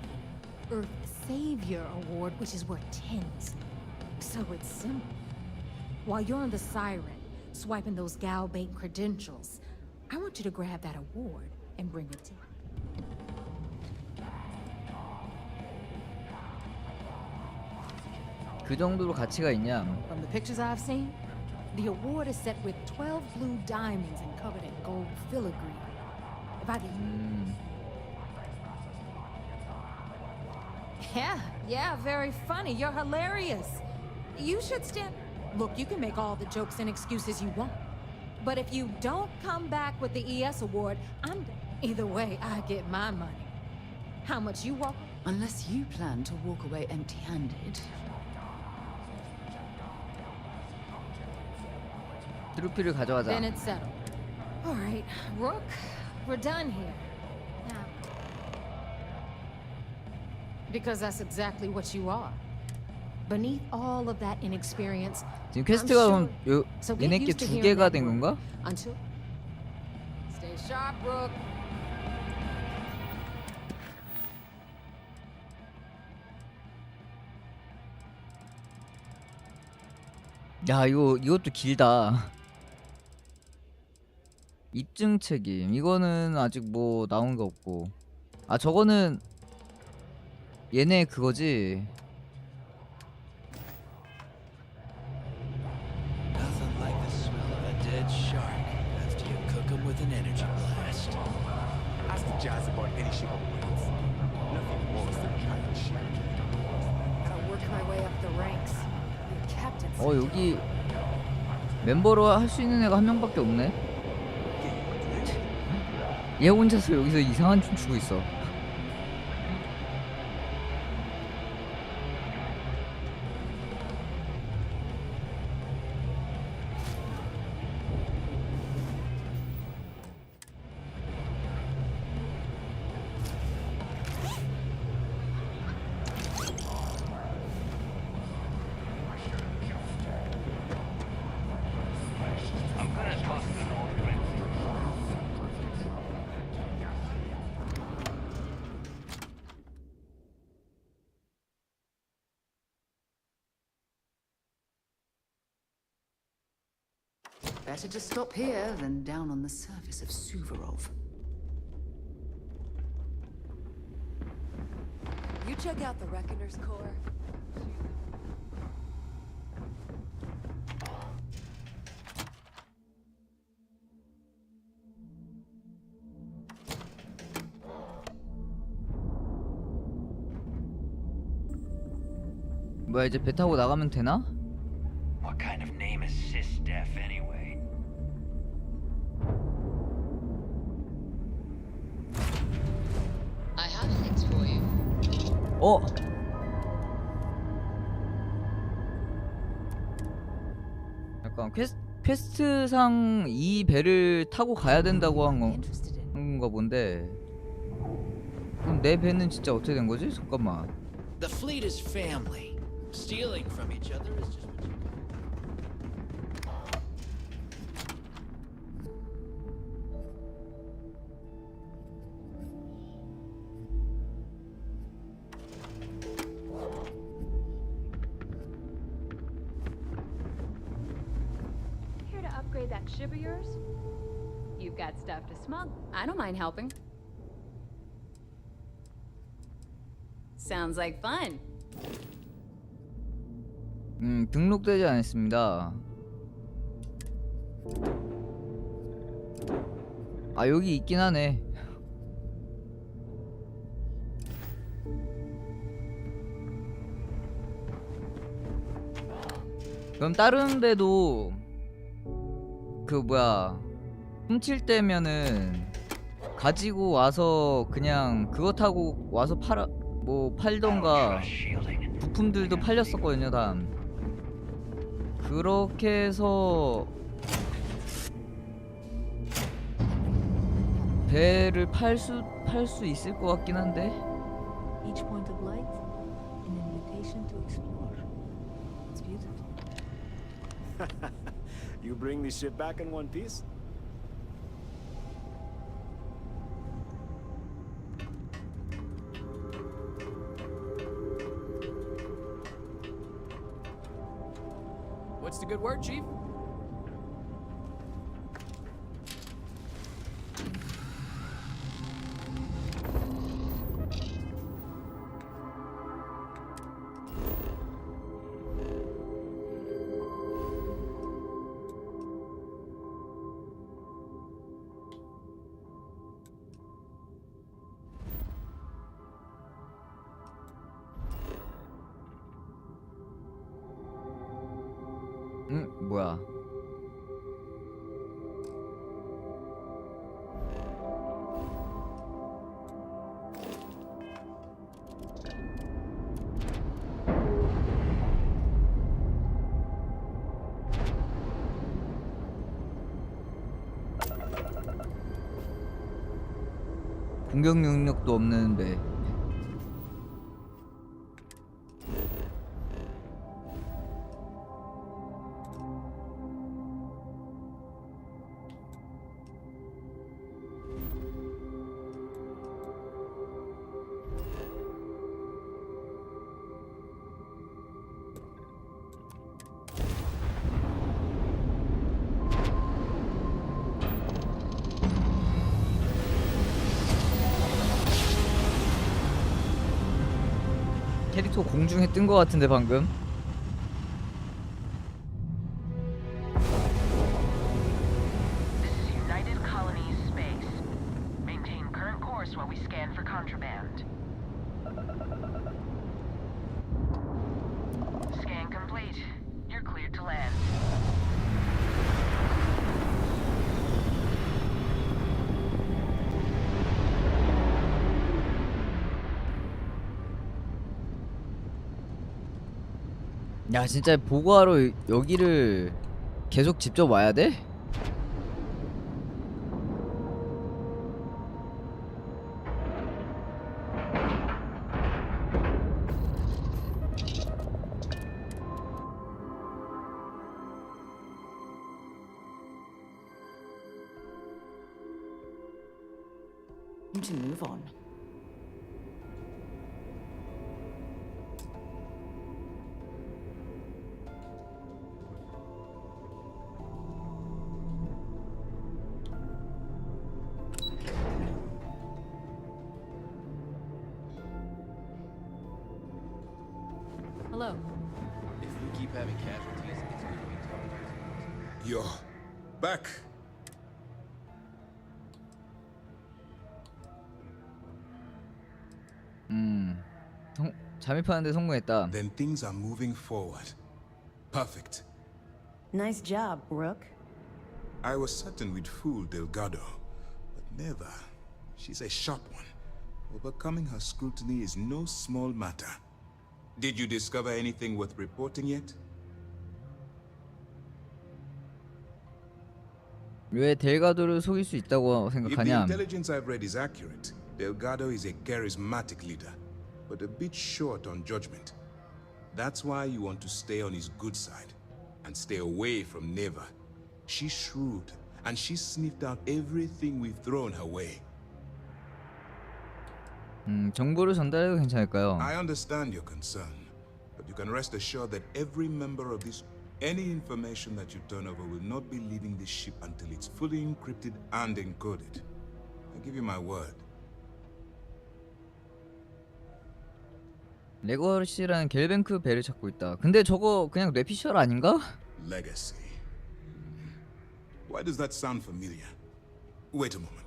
Earth Savior Award, which is worth tens. So it's simple. While you're on the Siren, swiping those Galbait credentials, I want you to grab that award and bring it to me. 그 정도로 가치가 있냐? From the pictures I've seen, the award is set with 12 blue diamonds and covered in gold filigree. If I can... Yeah, very funny. You're hilarious. You should stand... Look, you can make all the jokes and excuses you want. But if you don't come back with the ES award, either way, I get my money. How much you walk? Unless you plan to walk away empty-handed. 트로피를 가져가자. Then it's settled. All right, Rook, we're done here. Now, because that's exactly what you are. Beneath all of that inexperience, 지금 퀘스트가 I'm 그럼 So get 얘네께 used to 두 hearing 개가 that 된 word. 건가? Until stay sharp, Rook. 야 이것도 길다. 입증 책임 이거는 아직 뭐 나온 거 없고. 아 저거는 얘네 그거지. nothing like the smell of a dead shark after you cook him with an energy blast. Ask the jazz about any ship on wheels. Nothing worse than a pirate ship. Gotta work my way up the ranks. Be a captain. 여기 멤버로 할 수 있는 애가 한 명밖에 없네. 얘 혼자서 여기서 이상한 춤 추고 있어. Better to stop here than down on the surface of Suvorov. You check out the Reckoner's core. 뭐야 이제 배 타고 나가면 되나? What kind of name is Sysdef anyway? I have things for you. 어? 약간 퀘스트상 이 배를 타고 가야 된다고 한 건가 본데. 그럼 내 배는 진짜 어떻게 된 거지? 잠깐만. The fleet is family. Stealing from each other is just what you... Here to upgrade that ship of yours? You've got stuff to smuggle. I don't mind helping. Sounds like fun. 등록되지 않았습니다. 아 여기 있긴 하네. 그럼 다른 데도 그 뭐야 훔칠 때면은 가지고 와서 그냥 그거 타고 와서 팔던가 부품들도 팔렸었거든요. 다 그렇게 해서 배를 팔 수 있을 것 같긴 한데. Each point of light, an invitation to explore. It's beautiful. You bring the ship back in one piece? What's the good word, Chief? 뭐야? 공격 능력도 없는데. 캐릭터 공중에 뜬 것 같은데 방금. This is United Colonies space. Maintain current course while we scan for contraband. Scan complete. You're cleared to land. 야 진짜 보고하러 여기를 계속 직접 와야 돼? to move on. Hello. If we keep having casualties, it's going to be tough. You're back. 잠입하는데 성공했다. Then things are moving forward. Perfect. Nice job, Rook. I was certain we'd fool Delgado, but never. She's a sharp one. Overcoming her scrutiny is no small matter. Did you discover anything worth reporting yet? 왜 델가도를 속일 수 있다고 If the 생각하냐? intelligence I've read is accurate, Delgado is a charismatic leader, but a bit short on judgment. That's why you want to stay on his good side, and stay away from Neva. She's shrewd, and she's sniffed out everything we've thrown her way. 정보를 전달해도 괜찮을까요? I understand your concern, but you can rest assured that every member of this, any information that you turn over will not be leaving this ship until it's fully encrypted and encoded. I give you my word. 레거시라는 겔뱅크 배를 찾고 있다. 근데 저거 그냥 뇌피셜 아닌가? Legacy. Why does that sound familiar? Wait a moment.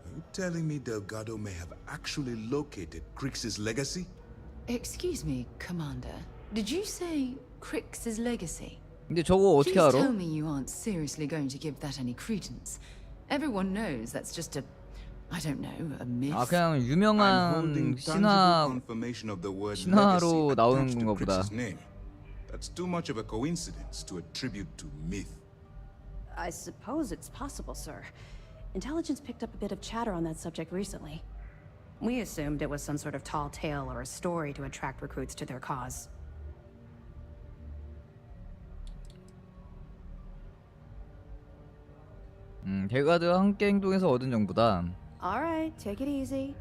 Are you telling me Delgado may have actually located Crix's legacy? Excuse me, Commander. Did you say Crix's legacy? 근데 저거 어떻게 Please 알아? tell me you aren't seriously going to give that any credence. Everyone knows that's just a, I don't know, a myth. 아 그냥 I'm 유명한 holding 신화 tangible confirmation of the word 신화로 legacy 나오는 attached to 건가 보다. Crix's name. That's too much of a coincidence to attribute to myth. I suppose it's possible, sir. Intelligence picked up a bit of chatter on that subject recently. We assumed it was some sort of tall tale or a story to attract recruits to their cause. 델가드와 함께 행동해서 얻은 정보다. All right, take it easy.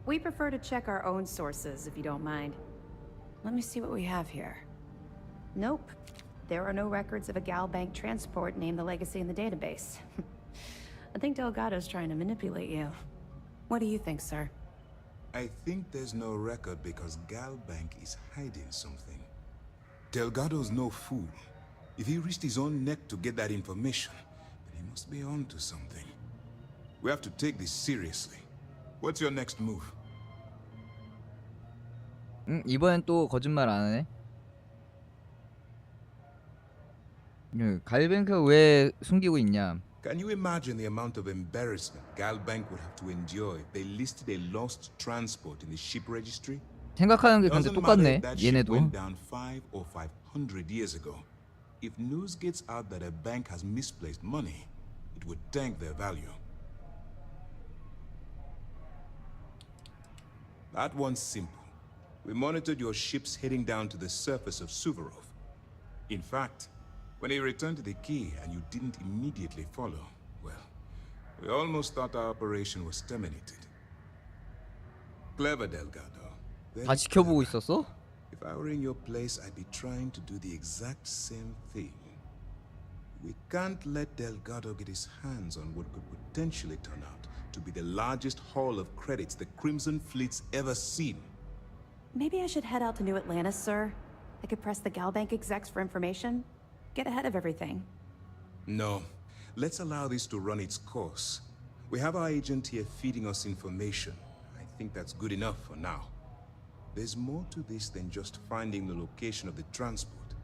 We prefer to check our own sources, if you don't mind. Let me see what we have here. Nope. There are no records of a Gal Bank transport named the Legacy in the database. I think Delgado's trying to manipulate you. What do you think, sir? I think there's no record because Gal Bank is hiding something. Delgado's no fool. If he risked his own neck to get that information, then he must be on to something. We have to take this seriously. What's your next move? 이번엔 또 거짓말 안 하네. 갈뱅크가 왜 숨기고 있냐? Can you imagine the amount of embarrassment Gal Bank would have to endure if they listed a lost transport in the ship registry? 생각하는 게 근데 Doesn't 똑같네. matter if that ship 얘네도. went down 5 or 500 years ago. If news gets out that a bank has misplaced money, it would tank their value. That one's simple. We monitored your ships heading down to the surface of Suvorov. In fact, when he returned to the key and you didn't immediately follow, well, we almost thought our operation was terminated. Clever, Delgado. Very 다 지켜보고 clever. 있었어? If I were in your place, I'd be trying to do the exact same thing. We can't let Delgado get his hands on what could potentially turn out to be the largest haul of credits the Crimson Fleet's ever seen. Maybe I should head out to New Atlantis, sir. I could press the Gal Bank execs for information. Get ahead of everything. No. Let's allow this to run its course. We have our agent here feeding us information. I think that's good enough for now. There's more to this than just finding the location of the transport.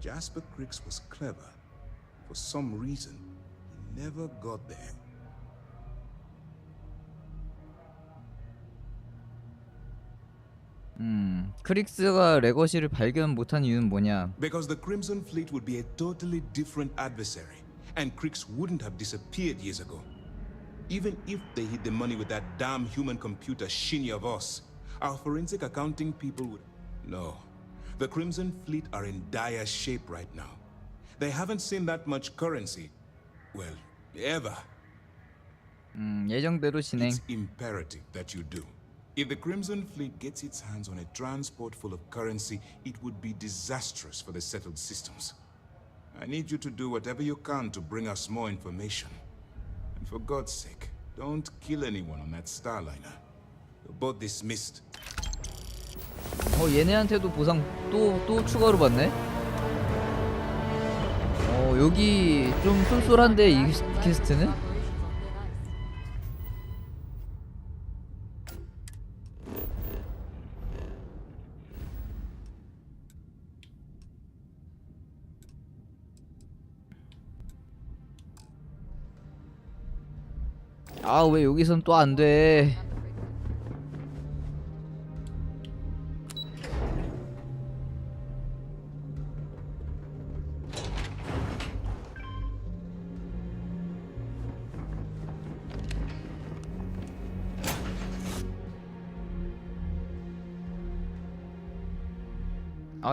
Jasper Crix was clever. For some reason, he never got there. 크릭스가 레거시를 발견 못한 이유는 뭐냐? Because the Crimson Fleet would be a totally different adversary, and Crix wouldn't have disappeared years ago. Even if they hid the money with that damn human computer shinny of us, our forensic accounting people would... No. The Crimson Fleet are in dire shape right now. They haven't seen that much currency, well, ever. 예정대로 진행. It's imperative that you do. If the Crimson Fleet gets its hands on a transport full of currency, it would be disastrous for the settled systems. I need you to do whatever you can to bring us more information. And for God's sake, don't kill anyone on that Starliner. You're both dismissed. 얘네한테도 보상 또 추가로 받네? 여기 좀 쏠쏠한데 이 퀘스트는? 왜 여기선 또 안 돼?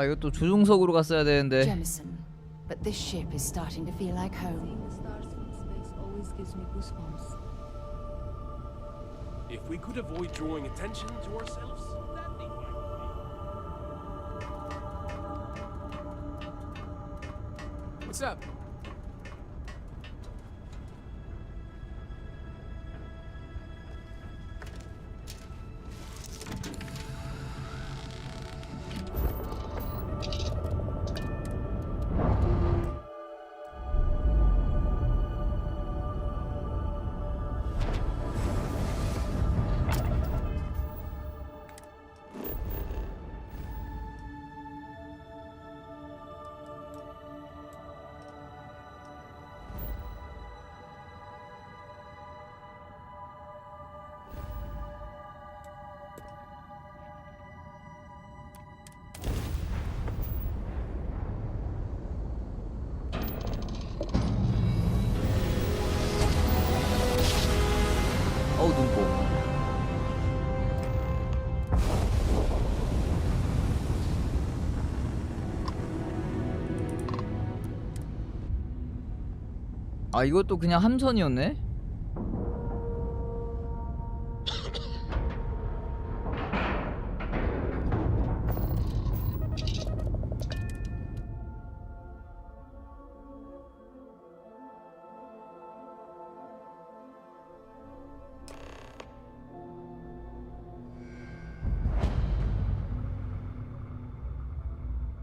이것도 조종석으로 갔어야 되는데. Jemison, but this ship is starting to feel like home. Seeing the stars from space always gives me goosebumps. If we could avoid drawing attention to ourselves, that'd be fine. What's up? 눈뽕. 이것도 그냥 함선이었네?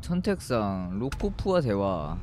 선택상 로코프와 대화.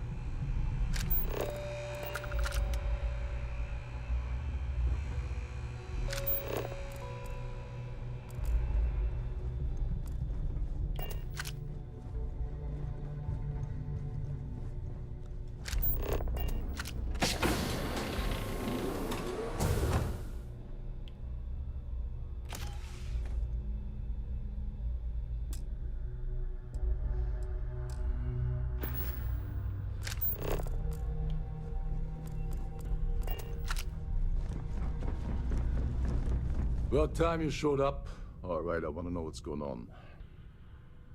About time you showed up. All right, I want to know what's going on.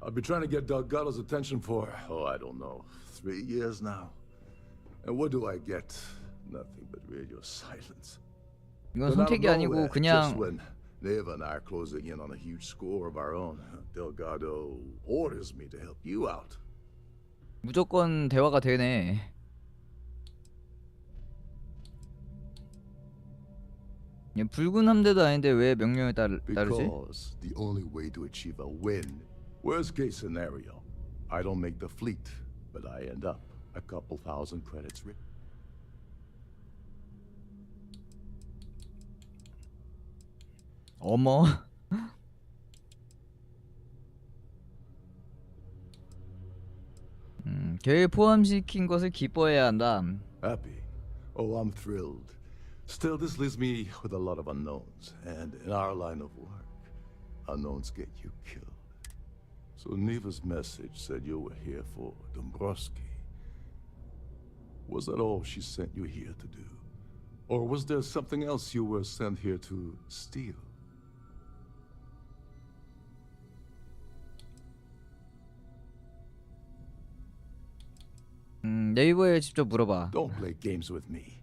I've been trying to get Delgado's attention for, I don't know, 3 years now. And what do I get? Nothing but radio silence. 이건 선택이 아니고 Just 그냥 when Neva and I are closing in on a huge score of our own, Delgado orders me to help you out. 무조건 대화가 되네. 붉은 함대도 아닌데 왜 명령을 따르지? Because the only way to achieve a win, worst case scenario, I don't make the fleet, but I end up a couple thousand credits rich. 어머. 계획에 포함시킨 것을 기뻐해야 한다. Happy? Oh, I'm thrilled. Still, this leaves me with a lot of unknowns, and in our line of work, unknowns get you killed. So Neva's message said you were here for Dombrowski. Was that all she sent you here to do? Or was there something else you were sent here to steal? 네이버에 직접 물어봐. Don't play games with me.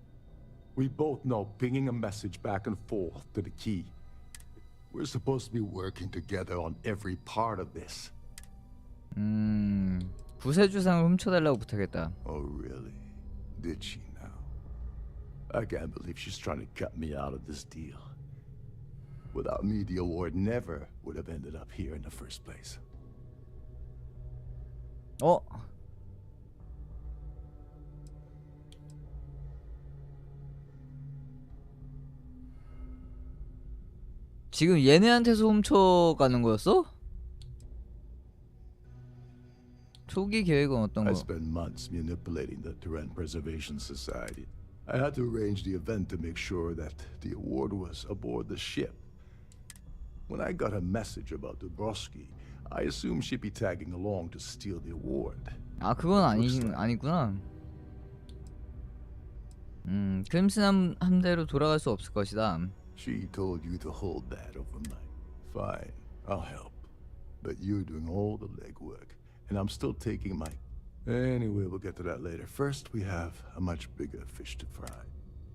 We both know pinging a message back and forth to the key. We're supposed to be working together on every part of this. 구세주상을 훔쳐달라고 부탁했다. Oh, really? Did she now? I can't believe she's trying to cut me out of this deal. Without me, the award never would have ended up here in the first place. 어? 지금 얘네한테서 훔쳐가는 거였어? 초기 계획은 어떤 거? I spent months manipulating the Terran Preservation Society. I had to arrange the event to make sure that the award was aboard the ship. When I got a message about Dubrovsky, I assumed she'd be tagging along to steal the award. 아, 그건 아니구나. 크림슨 함대로 돌아갈 수 없을 것이다. She told you to hold that overnight. Fine, I'll help. But you're doing all the legwork, and I'm still taking my... Anyway, we'll get to that later. First, we have a much bigger fish to fry.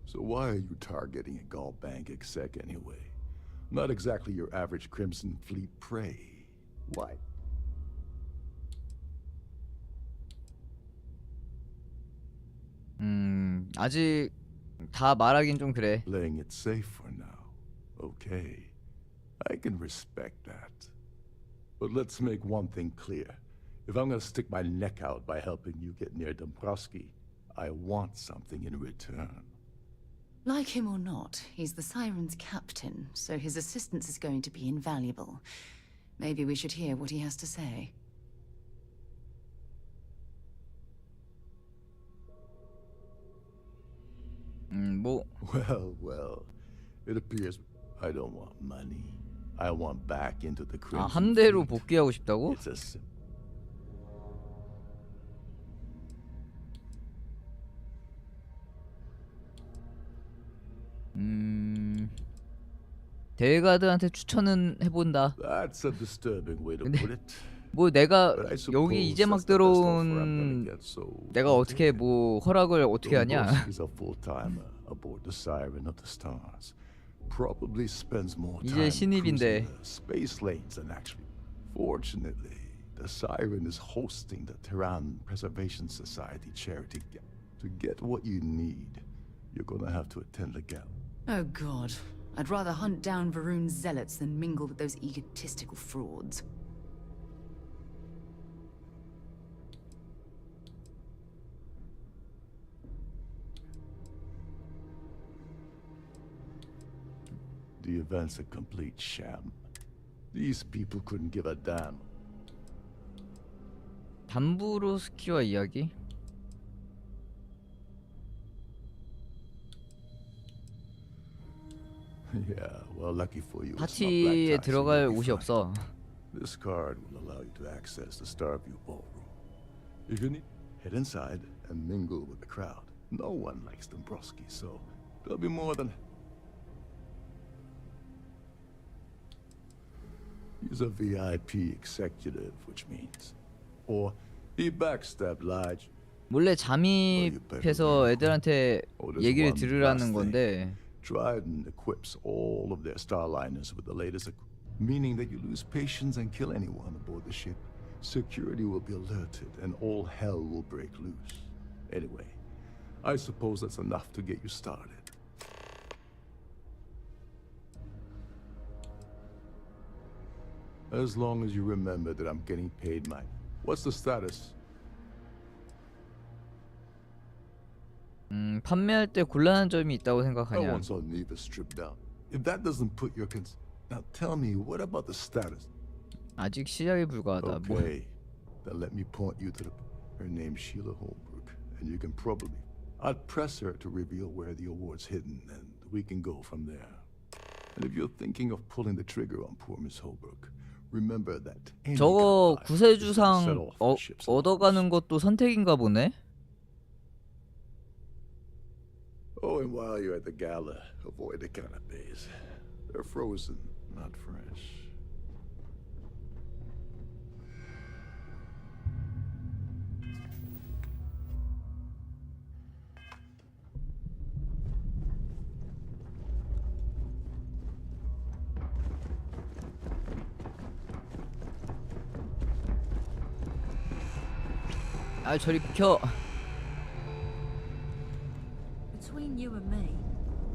So why are you targeting a Gall Bank exec anyway? Not exactly your average Crimson Fleet prey. Why? 아직 다 말하긴 좀 그래. Playing it safe for now. Okay, I can respect that. But let's make one thing clear. If I'm gonna stick my neck out by helping you get near Dombrowski, I want something in return. Like him or not, he's the Siren's captain, so his assistance is going to be invaluable. Maybe we should hear what he has to say. Well, it appears I don't want money. I want back into the Crimson 함대로 Fleet. 복귀하고 싶다고? It's a 델가드한테 추천은 해본다. That's a disturbing way to put it. 뭐 내가 But I suppose 여기 이제 막 that's the best offer I'm 들어온 gonna get, so 내가 어떻게 뭐 허락을 어떻게 하냐? He's a full-timer aboard the Siren of the Stars. Probably spends more 이제 time 신입인데. cruising the space lanes than actually. Fortunately, the Siren is hosting the Terran Preservation Society charity. To get what you need, you're gonna have to attend the gala. Oh god, I'd rather hunt down Varun's zealots than mingle with those egotistical frauds. The event's a complete sham. These people couldn't give a damn. 담브로스키와 이야기? Yeah, well, lucky for you. 파티에 들어갈 옷이 없어. This card will allow you to access the Starfield ballroom. If you need, head inside and mingle with the crowd. No one likes Dombrowski, so there'll be more than. He's a VIP executive, which means, or he backstabbed Lige. 몰래 잠입해서 애들한테 얘기를 들으라는 건데. Trident equips all of their starliners with the latest, meaning that you lose patience and kill anyone aboard the ship. Security will be alerted and all hell will break loose. Anyway, I suppose that's enough to get you started. As long as you remember that I'm getting paid my... What's the status? 판매할 때 곤란한 점이 있다고 I 생각하냐? once saw Neva stripped down. If that doesn't put your cons... Now tell me, what about the status? 아직 시작에 불과하다. Okay, then let me point you to the... Her name's Sheila Holbrook, and you can probably... I'd press her to reveal where the award's hidden, and we can go from there. And if you're thinking of pulling the trigger on poor Miss Holbrook, remember that... 저거 구세주상 얻어가는 것도 선택인가 보네? Oh, and while you're at the gala, avoid the canapes. They're frozen, not fresh. 아 저리 비켜. Between you and me,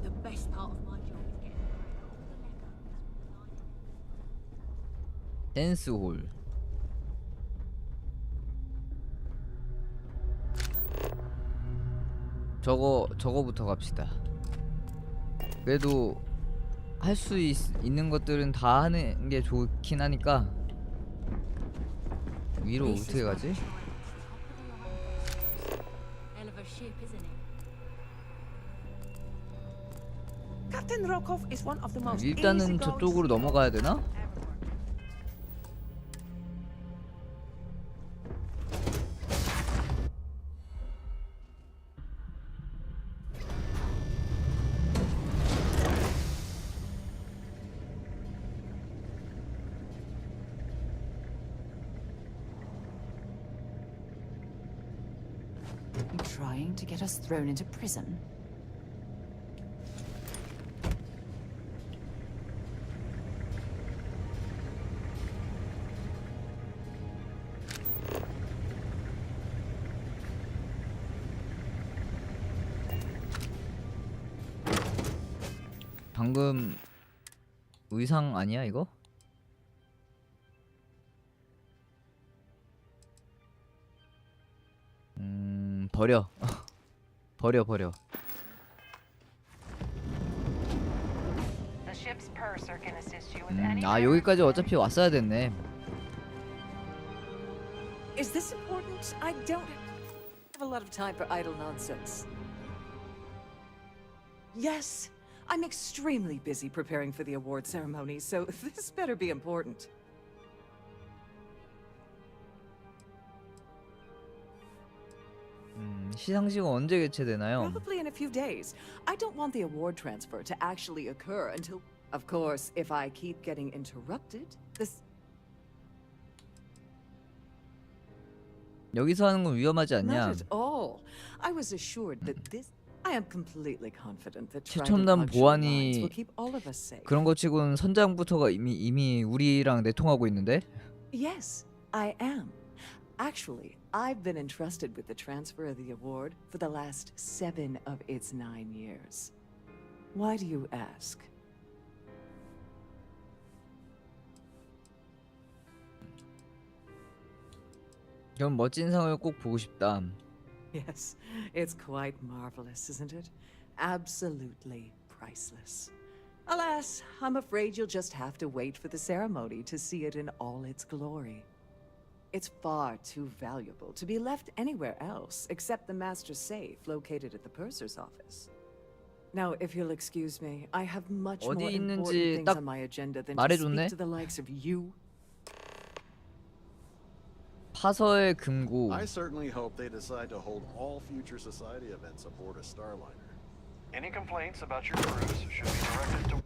the best part of my job is getting 댄스홀. 저거부터 갑시다. 그래도 할 수 있는 것들은 다 하는 게 좋긴 하니까. 위로 어떻게 가지? hell of a ship, isn't it? Captain Rokov is one of the most 일단은 저쪽으로 넘어가야 되나? You trying to get us thrown into prison? 방금 의상 아니야 이거? 버려. 버려. The ship's purser can assist you with any. 아 여기까지 어차피 왔어야 됐네. Is this important? I don't have a lot of time for idle nonsense. Yes, I'm extremely busy preparing for the award ceremony, so this better be important. 시상식은 언제 개최되나요? Probably in a few days. I don't want the award transfer to actually occur until... Of course, if I keep getting interrupted, this... 여기서 하는 건 위험하지 않냐? Not at all. I was assured that this... I am completely confident that 최첨단 보안이 will keep all of us safe. 그런 거 치고는 선장부터가 이미 우리랑 내통하고 있는데? Yes, I am. Actually, I've been entrusted with the transfer of the award for the last 7 of its 9 years. Why do you ask? 그럼 멋진 상을 꼭 보고 싶다. Yes, it's quite marvelous, isn't it? Absolutely priceless. Alas, I'm afraid you'll just have to wait for the ceremony to see it in all its glory. It's far too valuable to be left anywhere else except the master's safe located at the purser's office. Now, if you'll excuse me, I have much more 어디 important 있는지 things 딱 on my agenda than to 말해줬네. speak to the likes of you. 파서의 금고. I certainly hope they decide to hold all future society events aboard a Starliner. Any complaints about your cruise should be directed to...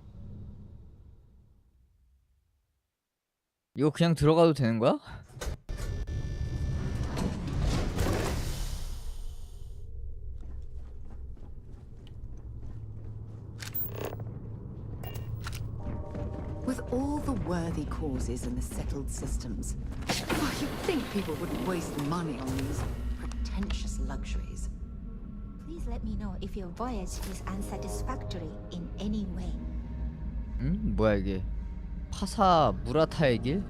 이거 그냥 들어가도 되는 거야? With all the worthy causes in the settled systems, you'd think people wouldn't waste money on these pretentious luxuries. Please let me know if your voyage is unsatisfactory in any way. 뭐야 이게? 파사 무라타의 길?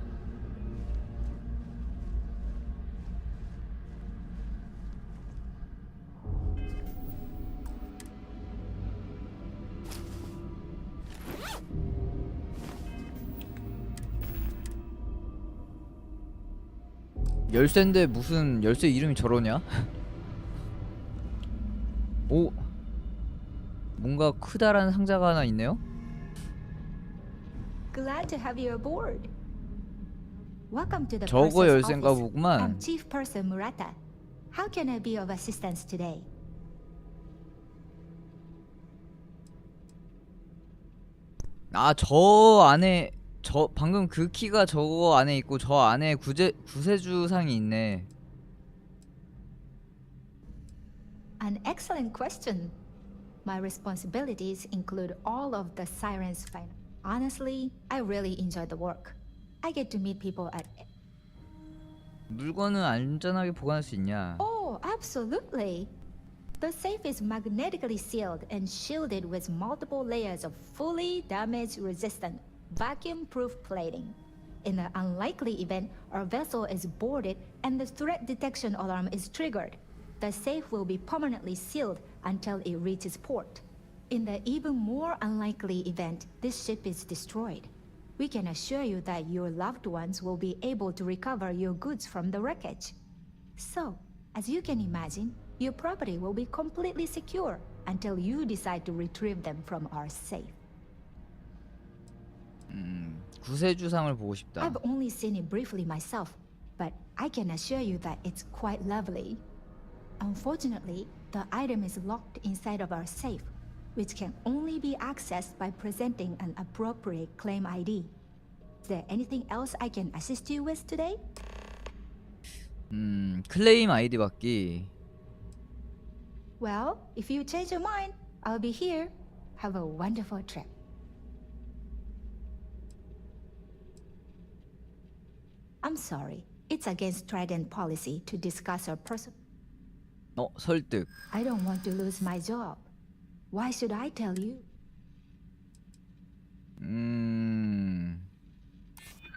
열쇠인데 무슨 열쇠 이름이 저러냐? 오, 뭔가 크다라는 상자가 하나 있네요. Glad to have you aboard. Welcome to the 저거 purser's 열쇠인가 office. 보구만. I'm Chief Purser Murata. How can I be of assistance today? 아, 저 안에 저 방금 그 키가 저거 안에 있고 저 안에 구세주상이 있네. An excellent question. My responsibilities include all of the Siren's Honestly, I really enjoy the work. I get to meet people at... 물건은 안전하게 보관할 수 있냐? Oh, absolutely. The safe is magnetically sealed and shielded with multiple layers of fully damage-resistant, vacuum-proof plating. In the unlikely event our vessel is boarded and the threat detection alarm is triggered, the safe will be permanently sealed until it reaches port. In the even more unlikely event this ship is destroyed, we can assure you that your loved ones will be able to recover your goods from the wreckage. So, as you can imagine, your property will be completely secure until you decide to retrieve them from our safe. 구세주상을 보고 싶다. I've only seen it briefly myself, but I can assure you that it's quite lovely. Unfortunately, the item is locked inside of our safe, which can only be accessed by presenting an appropriate claim ID. Is there anything else I can assist you with today? 클레임 아이디 받기. Well, if you change your mind, I'll be here. Have a wonderful trip. I'm sorry. It's against Trident policy to discuss our personal... 설득. I don't want to lose my job. Why should I tell you?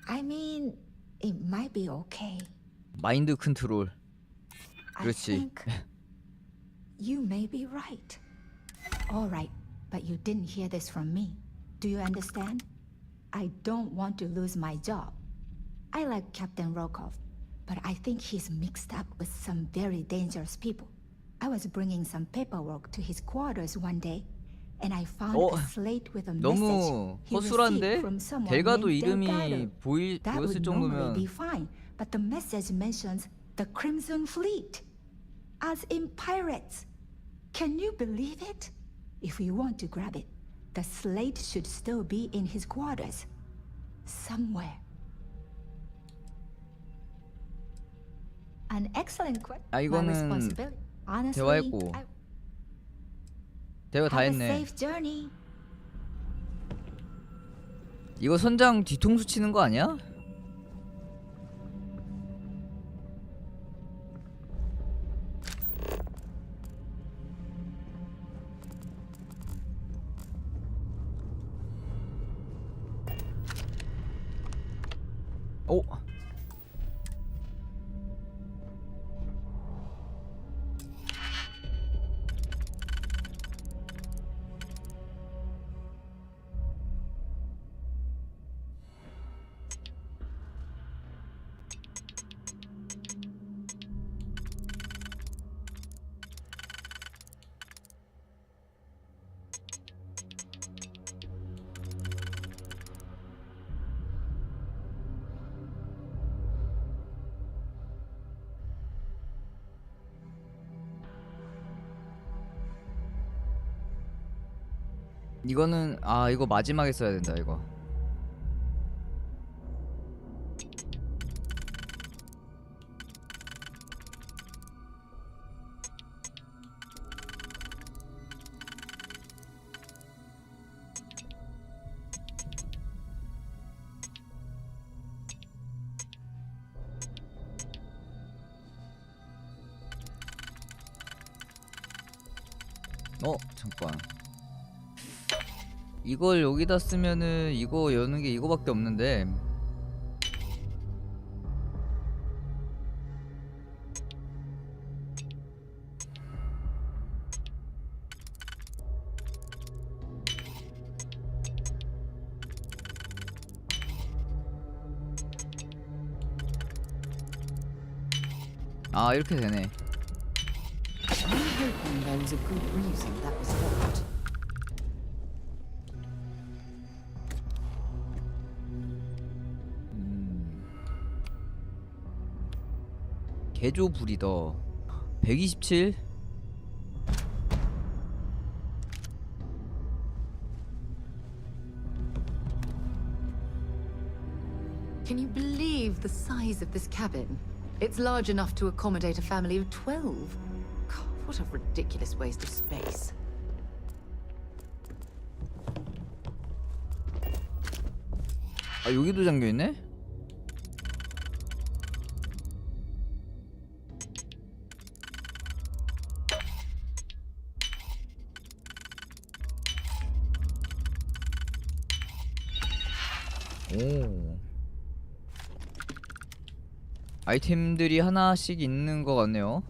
I mean, it might be okay. 마인드 컨트롤. I 그렇지. think you may be right. All right, but you didn't hear this from me. Do you understand? I don't want to lose my job. I like Captain Rokov, but I think he's mixed up with some very dangerous people. I was bringing some paperwork to his quarters one day, and I found a slate with a message 너무 he 허술한데? received from someone 델가도 named 이름이 Delgado. That 보였을 would normally 정도면 be fine, but the message mentions the Crimson Fleet, as in pirates. Can you believe it? If we want to grab it, the slate should still be in his quarters, somewhere. An excellent question. 이거는 대화했고. 대화 다 했네. Safe journey. 이거 선장 뒤통수 치는 거 아니야? 오. 이거는 이거 마지막에 써야 된다 이거. 잠깐. 이걸 여기다 쓰면은 이거 여는 게 이거밖에 없는데. 이렇게 되네. I'm hoping there was a good reason that was locked. 개조 브리더 127. Can you believe the size of this cabin? It's large enough to accommodate a family of 12. God, what a ridiculous waste of space. 여기도 잠겨있네? 오. 아이템들이 하나씩 있는 것 같네요.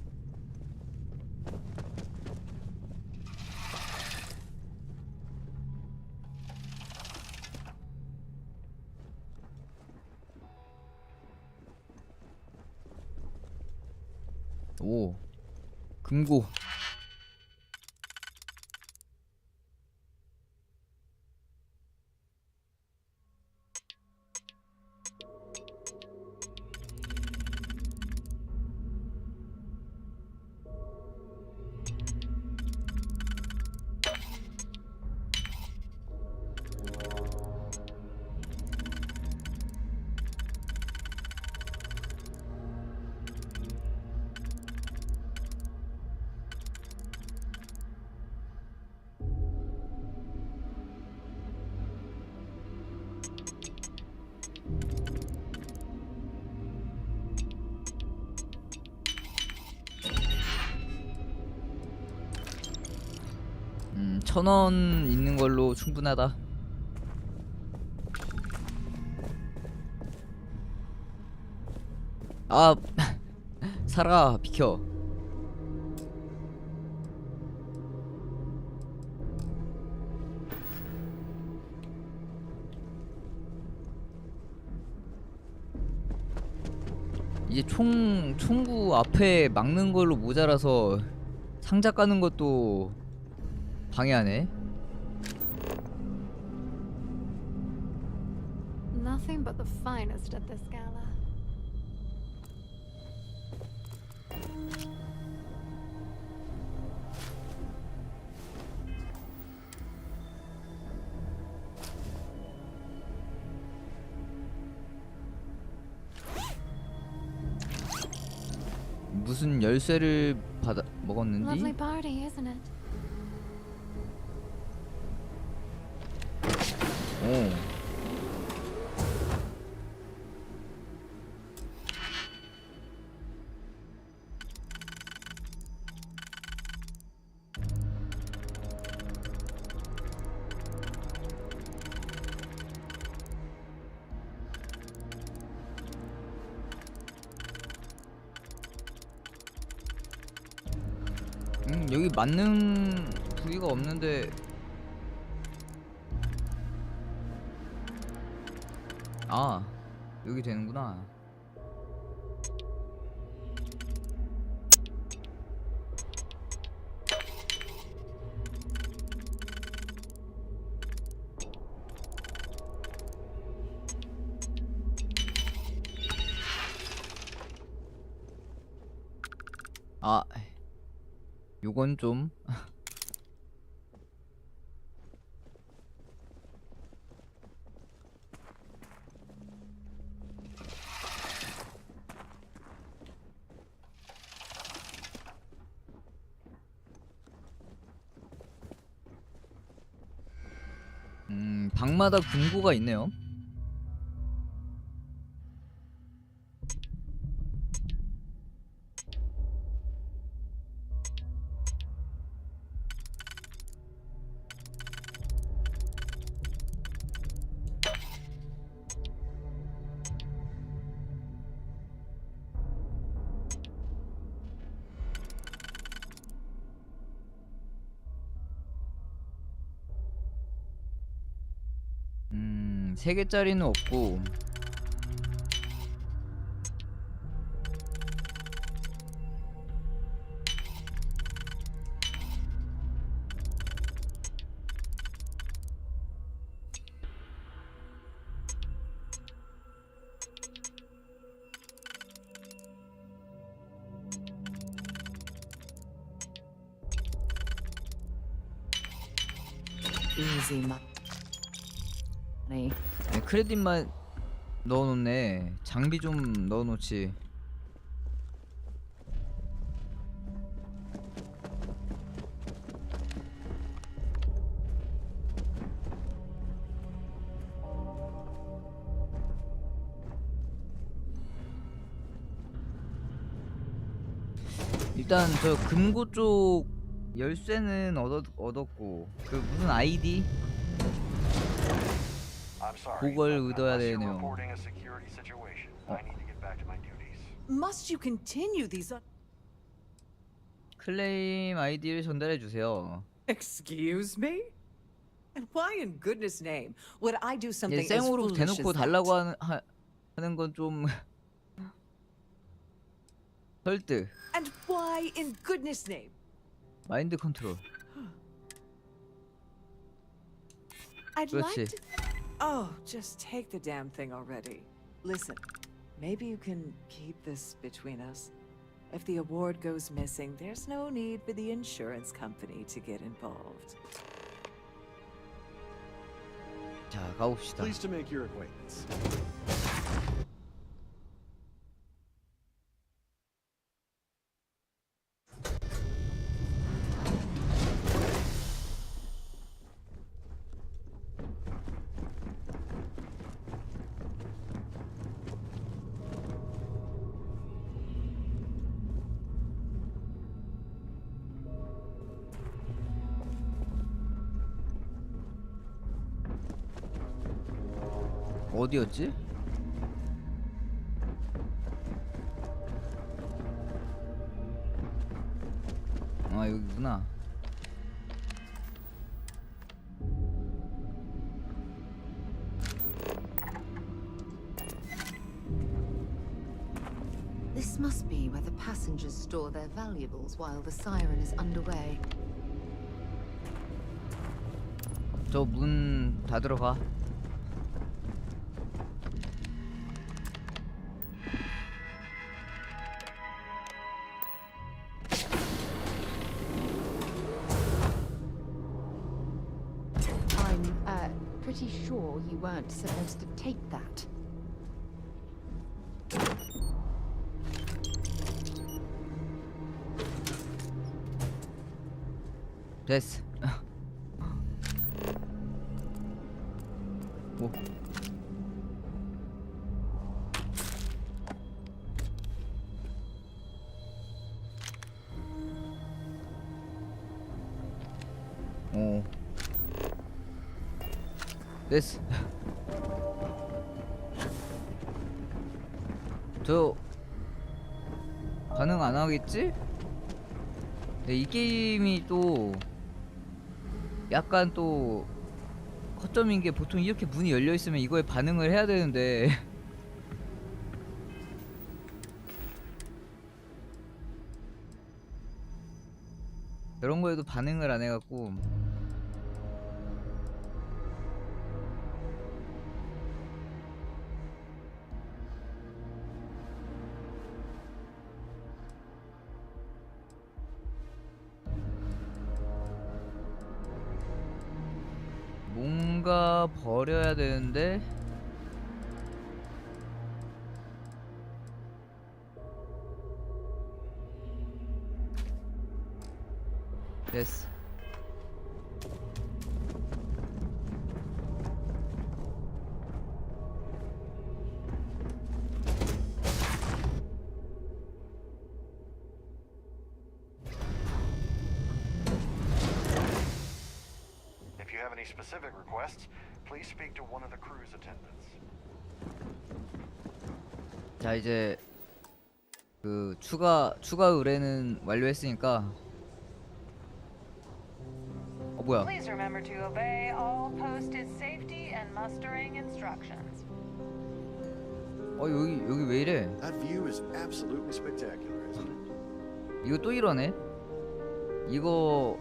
오, 금고. 천원 있는 걸로 충분하다. 아, 살아, 비켜. 이제 총구 앞에 막는 걸로 모자라서 상자 까는 것도 방해하네. Nothing but the finest at this gala. 무슨 열쇠를 받아 먹었는지? Lovely party, isn't it? 오. 여기 맞는 부위가 없는데. 아, 여기 되는구나. 아, 요건 좀 방마다 금고가 있네요. 세 개짜리는 없고. Easy money. 크레딧만 넣어놓네. 장비 좀 넣어놓지. 일단 저 금고 쪽 열쇠는 얻었고, 그 무슨 아이디? I'm sorry. 그걸 but 의도해야 unless you're 되네요. reporting a security situation, I need to get back to my duties. Must you continue these? 클레임 아이디를 전달해 주세요. Excuse me? And why in goodness name would I do 얘 something as 생으로 foolish as 대놓고 that? 달라고 하는 건 좀 설득. And why in goodness name? 마인드 컨트롤. I'd 그렇지. like to. Oh, just take the damn thing already. Listen, maybe you can keep this between us. If the award goes missing, there's no need for the insurance company to get involved. 자, 가봅시다. Pleased to make your acquaintance. 어디였지? 아, 여기구나. This must be where the passengers store their valuables while the siren is underway. 저 문 닫으러 가. I'm pretty sure you weren't supposed to take that. 됐어. 뭐? 어. 됐어. 저 반응 안 하겠지? 네, 이 게임이 또 약간 또 허점인 게 보통 이렇게 문이 열려 있으면 이거에 반응을 해야 되는데 이런 거에도 반응을 안 해갖고 뭔가 버려야 되는데 됐어. If you have any specific requests, please speak to one of the crew's attendants. 자, 이제 그 추가 의뢰는 완료했으니까 뭐야? Please remember to obey all posted safety and mustering instructions. 여기 왜 이래? That view is absolutely spectacular, isn't it? 이거 또 이러네? 이거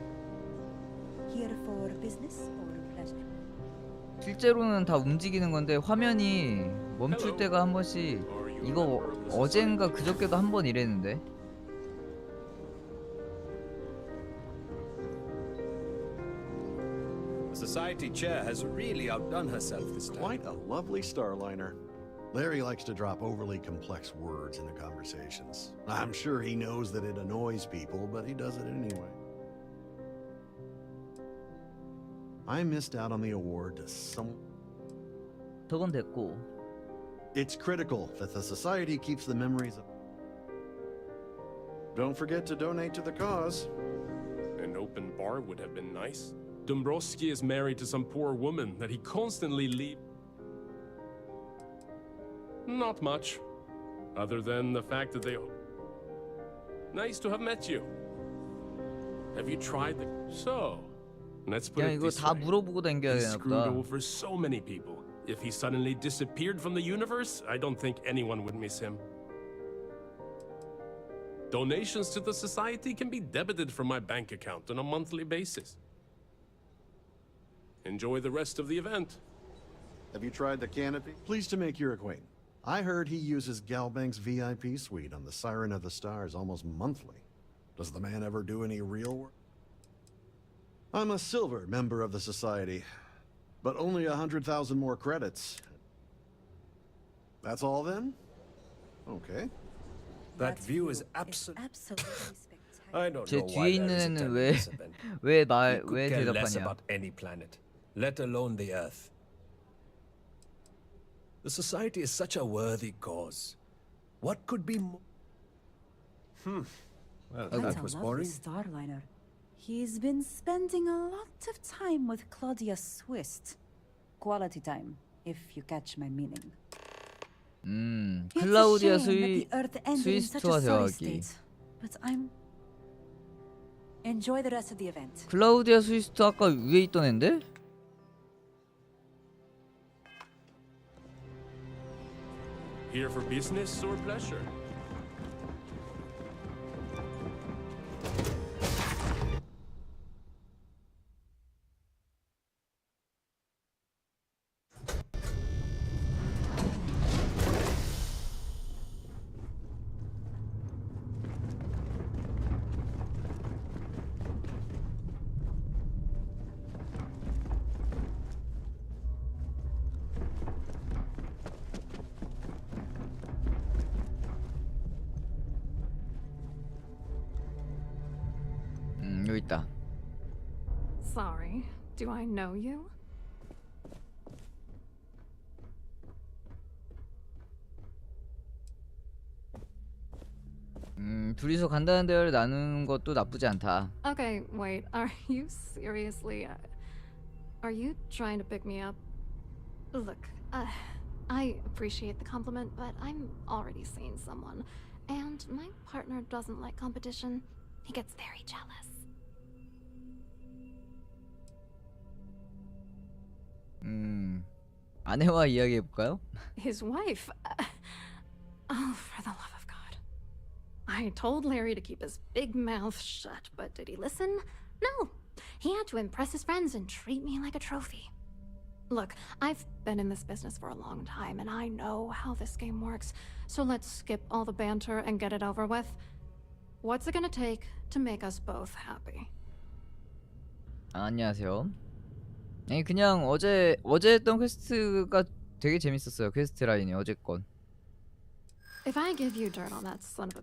Here for business or pleasure? 실제로는 다 움직이는 건데 화면이 멈출 때가 한 번씩 이거 어젠가 그저께도 한 번 이랬는데 The Society chair has really outdone herself this time. Quite a lovely Starliner. Larry likes to drop overly complex words into conversations. I'm sure he knows that it annoys people, but he does it anyway. I missed out on the award to some... 저건 됐고 It's critical that the Society keeps the memories of... Don't forget to donate to the cause. An open bar would have been nice. Dombrowski is married to some poor woman that he constantly leaves. Not much. Other than the fact that they... Nice to have met you. Have you tried the... So, let's put 그냥 it 이거 this 다 way. 물어보고 댕겨야 He 되나 screwed 보다. over so many people. If he suddenly disappeared from the universe, I don't think anyone would miss him. Donations to the society can be debited from my bank account on a monthly basis. Enjoy the rest of the event. Have you tried the canopy? Pleased to make your acquaintance. I heard he uses Galbank's VIP suite on the Siren of the Stars almost monthly. Does the man ever do any real work? I'm a silver member of the society, but only 100,000 more credits. That's all then? Okay. That view is absolutely spectacular. I don't 제 know 뒤에 why 있는 Larry's 애는 attending 왜 this event. 왜 He could 왜 care less 대답하냐? about any planet, let alone the Earth. The society is such a worthy cause. What could be more? Well, that was boring. Starliner. He's been spending a lot of time with Claudia Swift. Quality time, if you catch my meaning. 클라우디아 But 스위스트와 대화하기. I'm... Enjoy the rest of the event. 클라우디아 스위스트 아까 위에 있던 앤데? Here for business or pleasure? 여기 있다. Sorry, do I know you? 둘이서 간단한 대화를 나누는 것도 나쁘지 않다. Okay, wait, are you seriously... are you trying to pick me up? Look, I appreciate the compliment, but I'm already seeing someone. And my partner doesn't like competition. He gets very jealous. 아내와 이야기해 볼까요? His wife? Oh, for the love of God. I told Larry to keep his big mouth shut, but did he listen? No. He had to impress his friends and treat me like a trophy. Look, I've been in this business for a long time, and I know how this game works, so let's skip all the banter and get it over with. What's it gonna take to make us both happy? 안녕하세요. 아니 그냥 어제 했던 퀘스트가 되게 재밌었어요. 퀘스트 라인이 어제 건. If I give you dirt on that son of a...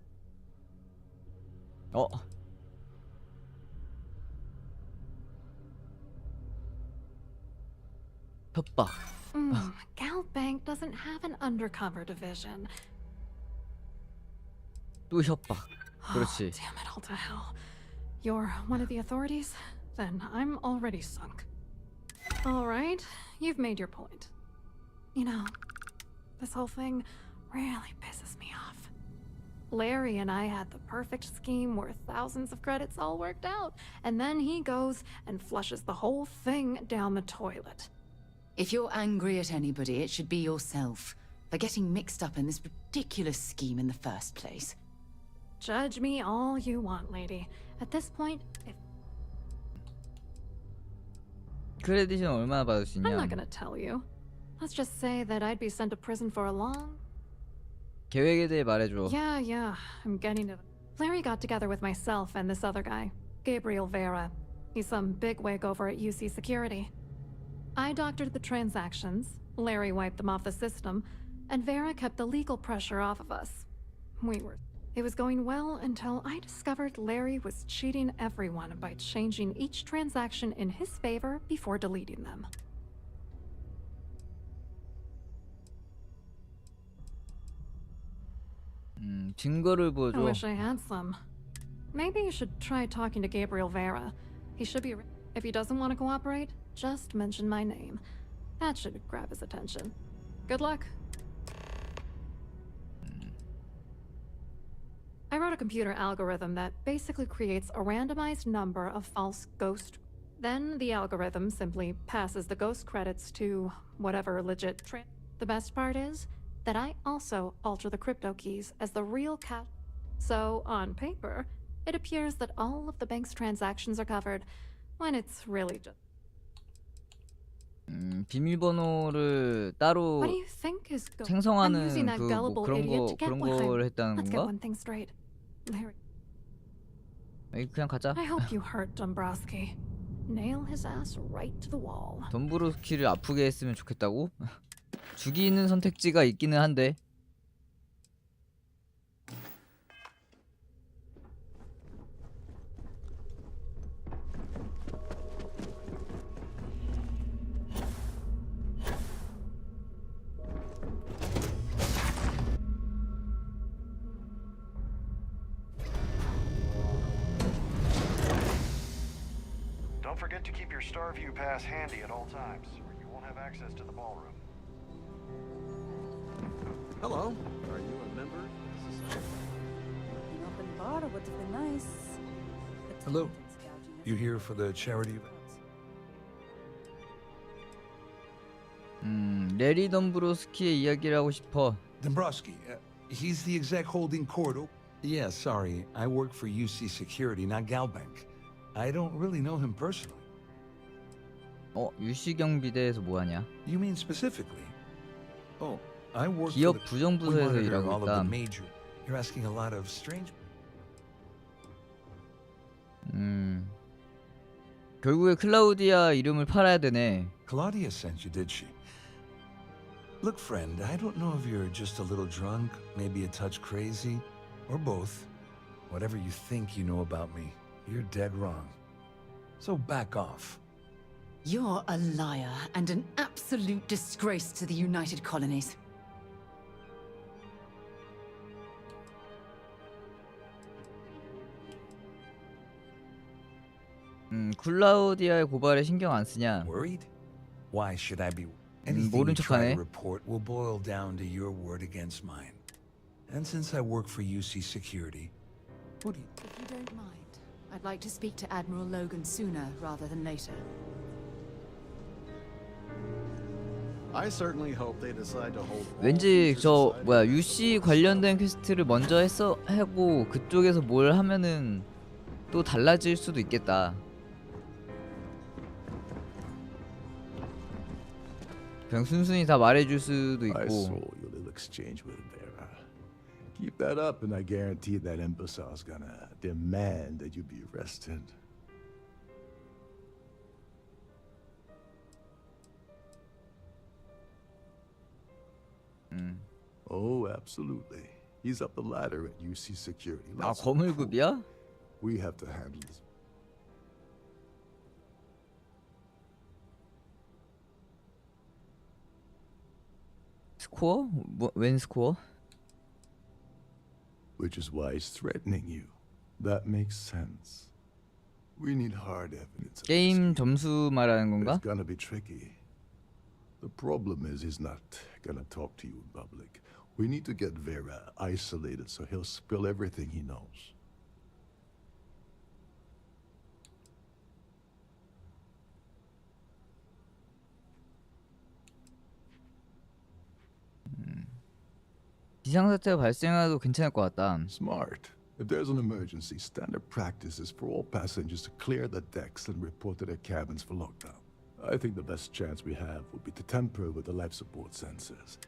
협박. Galbank doesn't have an undercover division. 또 협박. 그렇지. Damn it all to hell. You're one of the authorities? Then I'm already sunk. All right, you've made your point. You know, this whole thing really pisses me off. Larry and I had the perfect scheme where thousands of credits all worked out, and then he goes and flushes the whole thing down the toilet. If you're angry at anybody, it should be yourself for getting mixed up in this ridiculous scheme in the first place. Judge me all you want, lady. At this point, if... 크레딧은 얼마나 받을 수 I'm 있냐? not gonna tell you. Let's just say that I'd be sent to prison for a long... 계획에 대해 말해줘. Yeah, I'm getting to... Larry got together with myself and this other guy, Gabriel Vera. He's some bigwig over at UC Security. I doctored the transactions, Larry wiped them off the system, and Vera kept the legal pressure off of us. It was going well until I discovered Larry was cheating everyone by changing each transaction in his favor before deleting them. 증거를 I 보여줘. wish I had some. Maybe you should try talking to Gabriel Vera. He should be... If he doesn't want to cooperate, just mention my name. That should grab his attention. Good luck. I wrote a computer algorithm that basically creates a randomized number of false ghost. Then the algorithm simply passes the ghost credits to whatever legit The best part is that I also alter the crypto keys as the real cat. So on paper, it appears that all of the bank's transactions are covered, when it's really just. 비밀번호를 What 따로 do you think is I'm 생성하는 using that 그 뭐 gullible 그런 idiot to 거 get 그런 what I'm. 걸 했다는 Let's get 건가? one thing straight. Larry, 그냥 가자. I hope you hurt Dombrowski. Nail his ass right to the wall. 덤브로스키를 아프게 했으면 좋겠다고? 죽이는 선택지가 있기는 한데. Don't forget to keep your Starview pass handy at all times, or you won't have access to the ballroom. Hello. Are you a member of the society? An open bar would have been nice. Hello. You here for the charity event? 레리 덤브로스키의 이야기를 하고 싶어. Dombrowski, he's the exec holding court. Yeah, sorry. I work for UC Security, not Galbank. I don't really know him personally. 유시경비대에서 뭐 하냐? You mean specifically? Oh, I work 기업 for the... 부정부서에서 we monitor 일하고 all of 있다. the major. You're asking a lot of strange... 결국에 클라우디아 이름을 팔아야 되네. Claudia sent you, did she? Look, friend, I don't know if you're just a little drunk, maybe a touch crazy, or both. Whatever you think you know about me, you're dead wrong. So back off. You're a liar and an absolute disgrace to the United Colonies. 클라우디아의 고발에 신경 안 쓰냐? Worried? Why should I be? Anything 모른 you try 척하네. to report will boil down to your word against mine. And since I work for UC Security, what do you... If you don't mind, I'd like to speak to Admiral Logan sooner rather than later. I certainly hope they decide to hold. 왠지 저 뭐야 UC 관련된 퀘스트를 먼저 하고 그쪽에서 뭘 하면은 또 달라질 수도 있겠다. 그냥 순순히 다 말해줄 수도 I saw 있고. your little exchange with Vera. Keep that up, and I guarantee that imbecile's gonna demand that you be arrested. Oh, absolutely. He's up the ladder at UC Security. Lots of 거물급이야? We have to handle this. 스코어? 웬 스코어? Which is why he's threatening you. That makes sense. We need hard evidence. 게임 점수 말하는 건가? It's gonna be tricky. The problem is he's not gonna talk to you in public. We need to get Vera isolated so he'll spill everything he knows. 비상사태가 발생해도 괜찮을 것 같다. Smart. If there's an emergency, standard practice is for all passengers to clear the decks and report to their cabins for lockdown. I think the best chance we have would be to tamper with the life support sensors.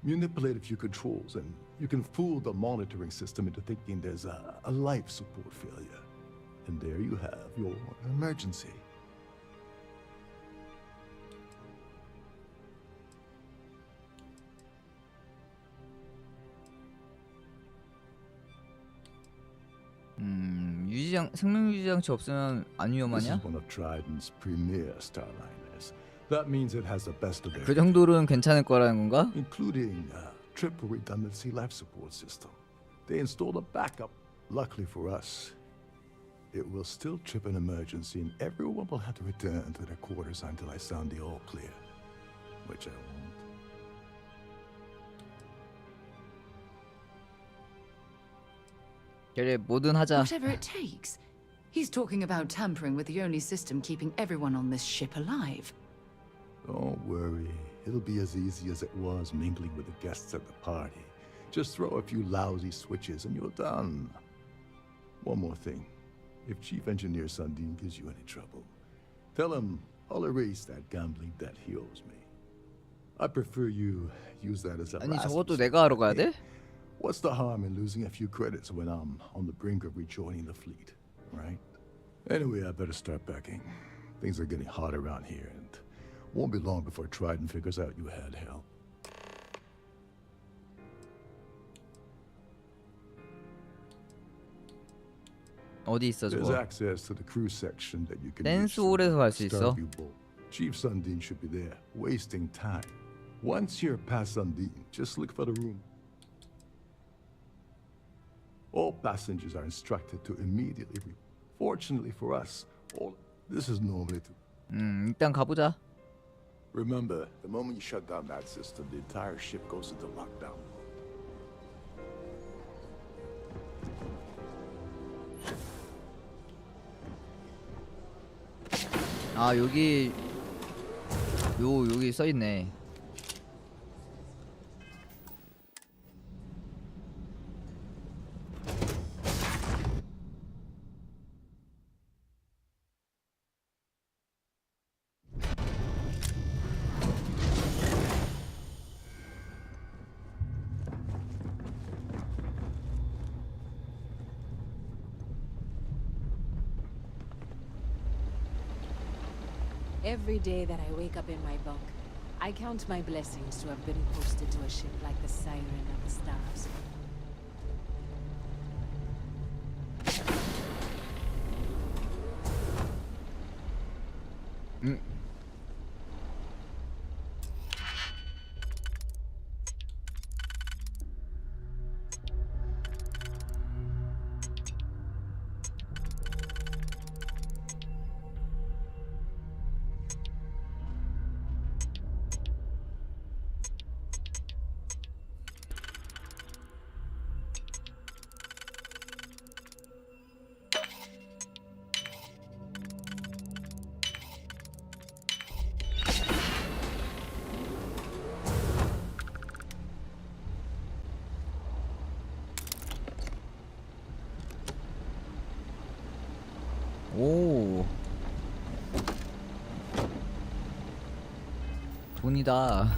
Manipulate a few controls, and you can fool the monitoring system into thinking there's a life support failure. And there you have your emergency. 생명 유지 장치 없으면 안 This 위험하냐? is one of Trident's premier starliners. That means it has the best of 그 everything, 정도로는 괜찮을 거라는 건가? including a triple redundancy life support system. They installed a backup. Luckily for us, it will still trip an emergency, and everyone will have to return to their quarters until I sound the all clear, which I won't. 그래, 뭐든 하자. Whatever it takes. He's talking about tampering with the only system keeping everyone on this ship alive. Don't worry. It'll be as easy as it was mingling with the guests at the party. Just throw a few lousy switches and you're done. One more thing. If Chief Engineer Sundin gives you any trouble, tell him I'll erase that gambling debt he owes me. I prefer you use that as a 아니 last 저것도 resort. 내가 하러 가야 돼? What's the harm in losing a few credits when I'm on the brink of rejoining the fleet, right? Anyway, I better start packing. Things are getting hot around here, and won't be long before Trident figures out you had help. 어디 있어 There's 저거? access to the crew section that you can 댄스 reach through 홀에서 the 갈 수 있어. Starfield boat. Chief Sundin should be there, wasting time. Once you're past Sundin, just look for the room. All passengers are instructed to immediately leave. Fortunately for us, all this is normally to. 일단 가보자. Remember, the moment you shut down that system, the entire ship goes into lockdown. 아 여기 써 있네. Every day that I wake up in my bunk, I count my blessings to have been posted to a ship like the Siren of the Stars. 오 돈이다.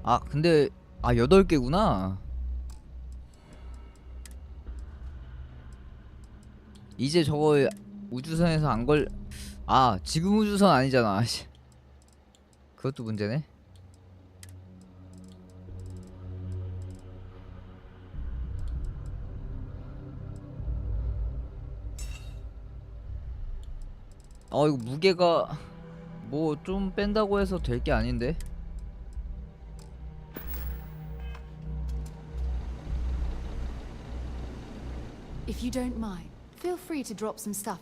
아 근데 8개구나. 이제 저거 우주선에서 안 걸... 아 지금 우주선 아니잖아. 그것도 문제네. 이거 무게가 뭐 좀 뺀다고 해서 될 게 아닌데. If you don't mind, feel free to drop some stuff.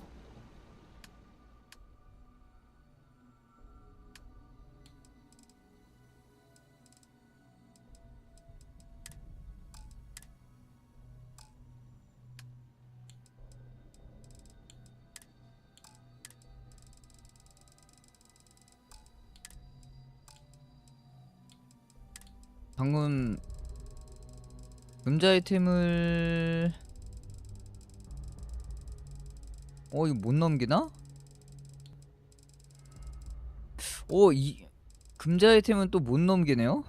방금 금자 아이템을 이거 못 넘기나? 이 금자 아이템은 또 못 넘기네요?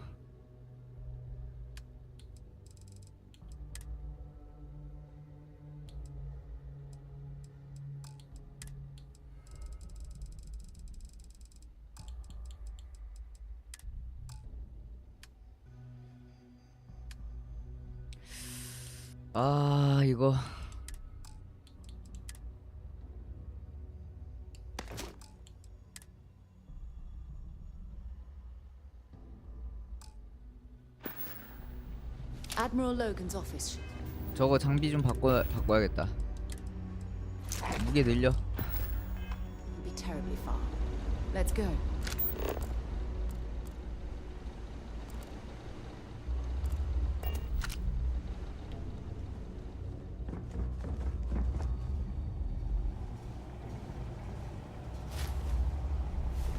이거 Admiral Logan's office. 저거 장비 좀 바꿔야겠다. 무게 늘려. It'll be terribly far. Let's go.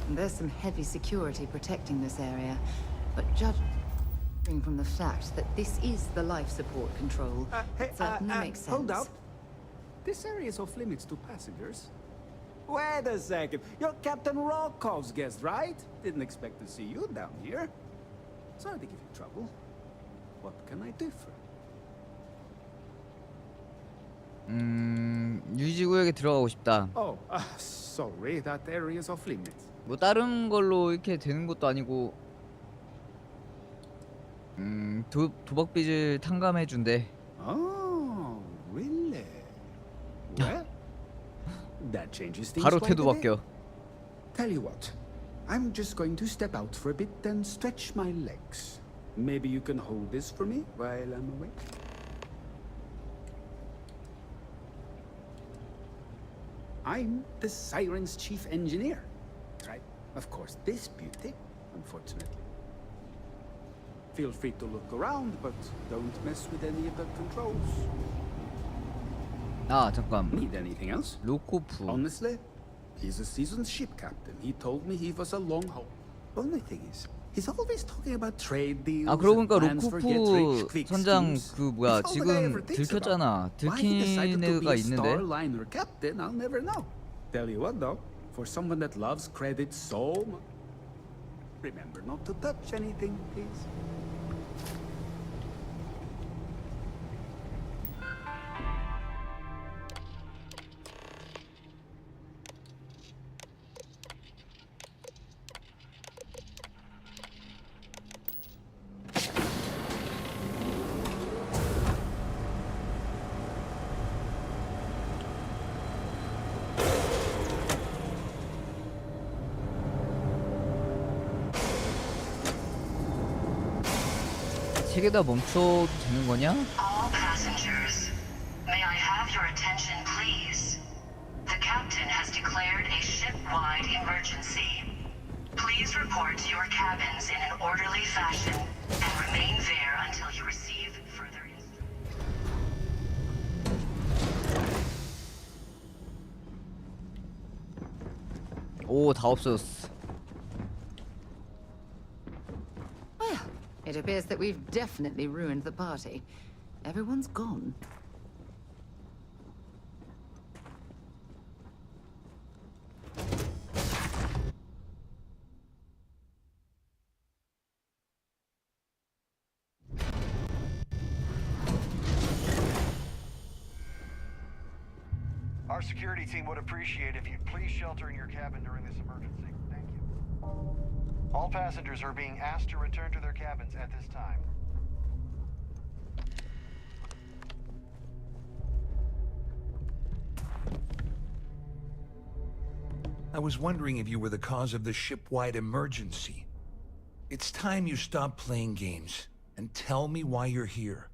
There's some heavy security protecting this area, but judging from the fact that this is the life support control, it certainly makes sense. Hold up. This area is off limits to passengers. Wait a second. You're Captain Rockoff's guest, right? Didn't expect to see you down here. Sorry to give you trouble. What can I do for you? 유지구역에 들어가고 싶다. Oh, sorry. That area is off limits. 뭐 다른 걸로 이렇게 되는 것도 아니고 도박 빚을 탕감해 준대. Oh, really? Well, that changes things. 바로 quite 태도 a bit. 바뀌어. Tell you what, I'm just going to step out for a bit and stretch my legs. Maybe you can hold this for me while I'm away. I'm the Siren's chief engineer. Right, of course, this beauty, unfortunately. Feel free to look around, but don't mess with any of the controls. 아 잠깐. Need anything else? 로코프. Honestly, he's a seasoned ship captain. He told me he was a long haul. Only thing is, he's always talking about trade deals. 아 그러고 보니까 and plans for get-rich 로코프 quick 선장 schemes. 그 뭐야 It's all the guy 지금 ever thinks about. 들켰잖아. Why he decided 들킨 to be 애가 a 있는데. Starliner captain, I'll never know. Tell you what though, for someone that loves credit so much, remember not to touch anything, please. 세 개 다 멈춰도 되는 거냐? All passengers, may I have your attention, please? The captain has declared a ship-wide emergency. Please report to your cabins in an orderly fashion and remain there until you receive further instructions. 오, 다 없어졌어. Well, it appears that we've definitely ruined the party. Everyone's gone. Our security team would appreciate if you'd please shelter in your cabin during this emergency. Thank you. All passengers are being asked to return to their cabins at this time. I was wondering if you were the cause of the ship-wide emergency. It's time you stop playing games and tell me why you're here.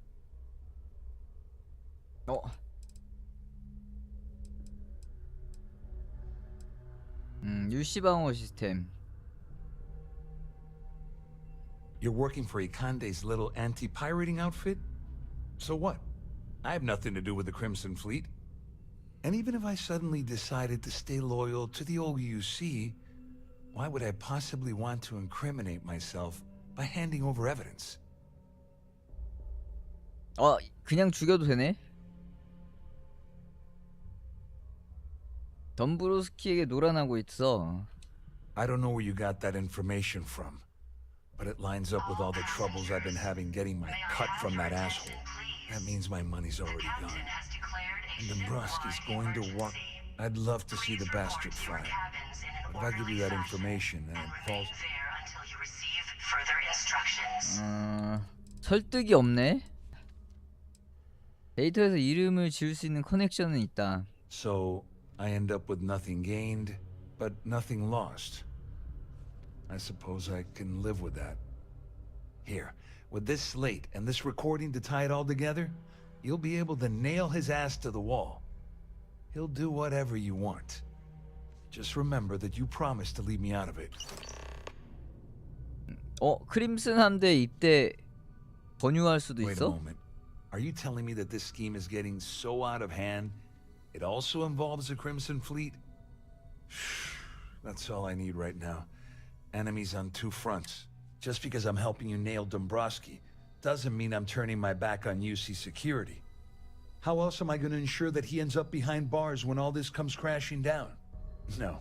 일시 방어 시스템. You're working for Ikande's little anti-pirating outfit? So what? I have nothing to do with the Crimson Fleet. And even if I suddenly decided to stay loyal to the old UC, why would I possibly want to incriminate myself by handing over evidence? 그냥 죽여도 되네? 덤브로스키에게 노란하고 있어. I don't know where you got that information from, but it lines up with all the troubles I've been having getting my cut from that asshole. That means my money's already gone. And Dombrowski's going to walk. I'd love to see the bastard fly. But if I give you that information, then it falls... 설득이 없네? 데이터에서 이름을 지울 수 있는 커넥션은 있다. So, I end up with nothing gained, but nothing lost. I suppose I can live with that. Here, with this slate and this recording to tie it all together, you'll be able to nail his ass to the wall. He'll do whatever you want. Just remember that you promised to leave me out of it. 크림슨 함대 입대 권유할 수도 Wait a 있어? moment. Are you telling me that this scheme is getting so out of hand, it also involves the Crimson Fleet? That's all I need right now. Enemies on two fronts. Just because I'm helping you nail Dombrowski doesn't mean I'm turning my back on UC security. How else am I going to ensure that he ends up behind bars when all this comes crashing down? No.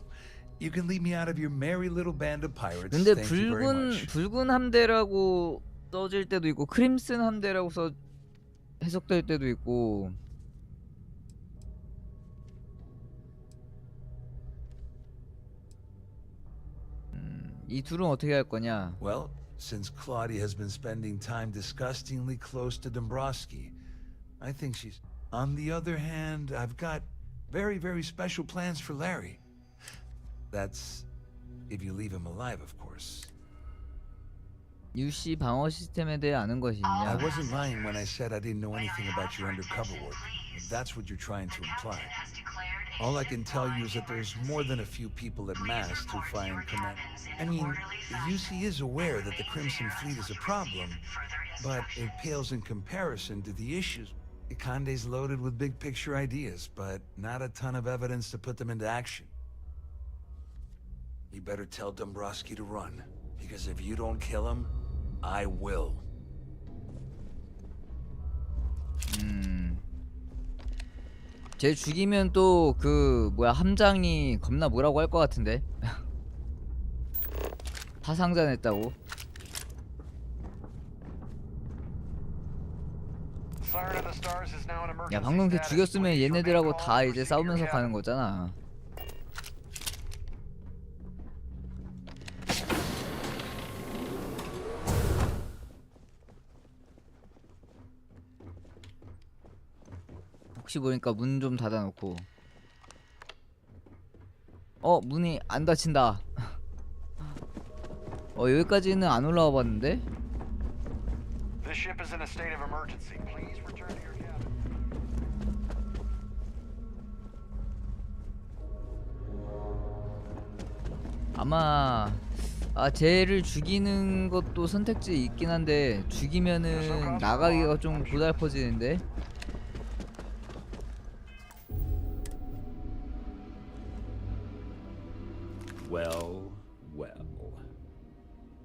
You can leave me out of your merry little band of pirates. 근데 Thank you very much. 붉은 함대라고 써질 때도 있고 크림슨 함대라고 해석될 때도 있고. 이 둘은 어떻게 할 거냐? Well, since Claudia has been spending time disgustingly close to Dombrowski, I think she's... On the other hand, I've got very, very special plans for Larry. That's if you leave him alive, of course. UC 방어 시스템에 대해 아는 것이 있냐? I wasn't lying when I said I didn't know anything about your undercover work. If that's what you're trying to imply. All I can tell you is that there's more than a few people at Mast who find command. I mean, the UC is aware that the Crimson Fleet is a problem, but it pales in comparison to the issues. Conde's loaded with big picture ideas, but not a ton of evidence to put them into action. You better tell Dombrowski to run, because if you don't kill him, I will. 쟤 죽이면 또 그 뭐야 함장이 겁나 뭐라고 할 것 같은데. 사상자냈다고. 야 방금 걔 죽였으면 얘네들하고 다 이제 싸우면서 가는 거잖아. 혹시 보니까 문 좀 닫아놓고. 문이 안 닫힌다. 여기까지는 안 올라와 봤는데. This ship is in a state of emergency. Please return to your cabin. 아마 쟤를 죽이는 것도 선택지 있긴 한데 죽이면은 나가기가 좀 고달퍼지는데. Well, well.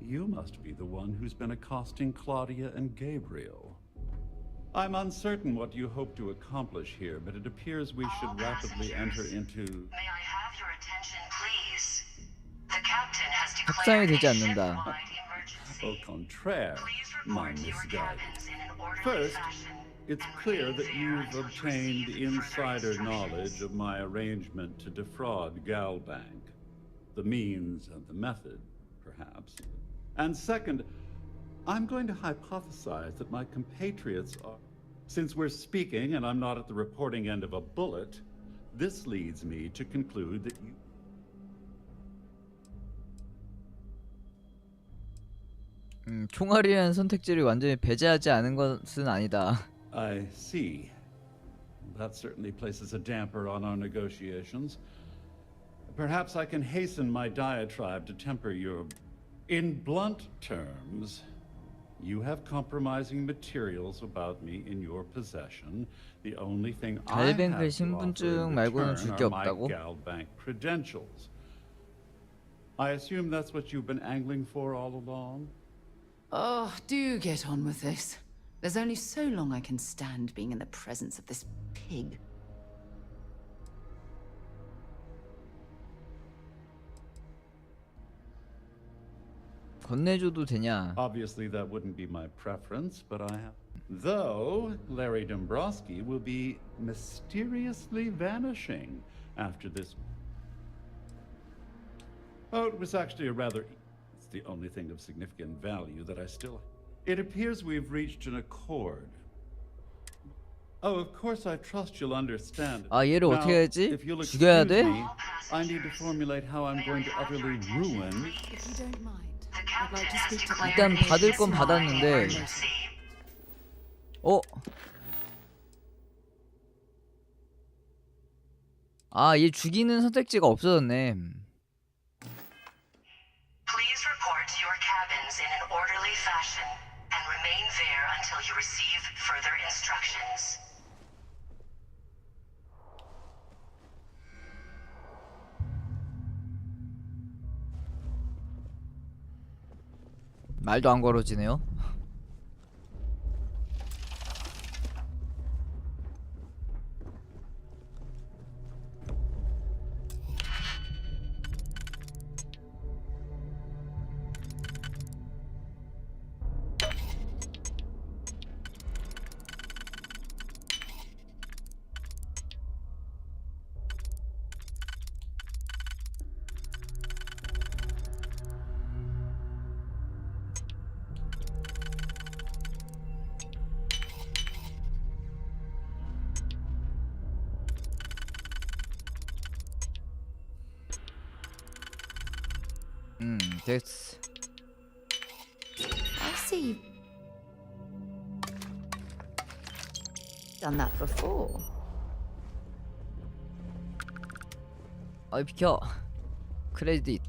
You must be the one who's been accosting Claudia and Gabriel. I'm uncertain what you hope to accomplish here, but it appears we should rapidly enter into... May I have your attention, please? The captain has 협상이 declared 되지 a 않는다. ship-wide emergency. Au contraire, Please my report to your misguidance. cabins in an orderly First, fashion. it's clear that you've obtained insider knowledge of my arrangement to defraud Galbank. The means and the method, perhaps. And second, I'm going to hypothesize that my compatriots are... Since we're speaking and I'm not at the reporting end of a bullet, this leads me to conclude that you... 총알이라는 선택지를 완전히 배제하지 않은 것은 아니다. I see. That certainly places a damper on our negotiations. Perhaps I can hasten my diatribe to temper your... In blunt terms, you have compromising materials about me in your possession. The only thing I have to offer in return are my Galbank credentials. I assume that's what you've been angling for all along? Oh, do get on with this. There's only so long I can stand being in the presence of this pig. 건네줘도 되냐? Obviously, that wouldn't be my preference, but I have. Though Larry Dombrowski will be mysteriously vanishing after this. Oh, it was actually a rather. It's the only thing of significant value that I still. It appears we've reached an accord. Oh, of course, I trust you'll understand. 얘를 Now, 어떻게 해야지? if you'll 죽여야 excuse 돼? me, I need to formulate how I'm going to utterly ruin. If you don't mind, I'd like to speak to 일단 받을 건 받았는데. 얘 죽이는 선택지가 없어졌네. Please report to your cabins in an orderly fashion and remain there until you receive further instructions. 말도 안 걸어지네요. 됐어. I see you've Done that before. 어이 비켜. 크레딧.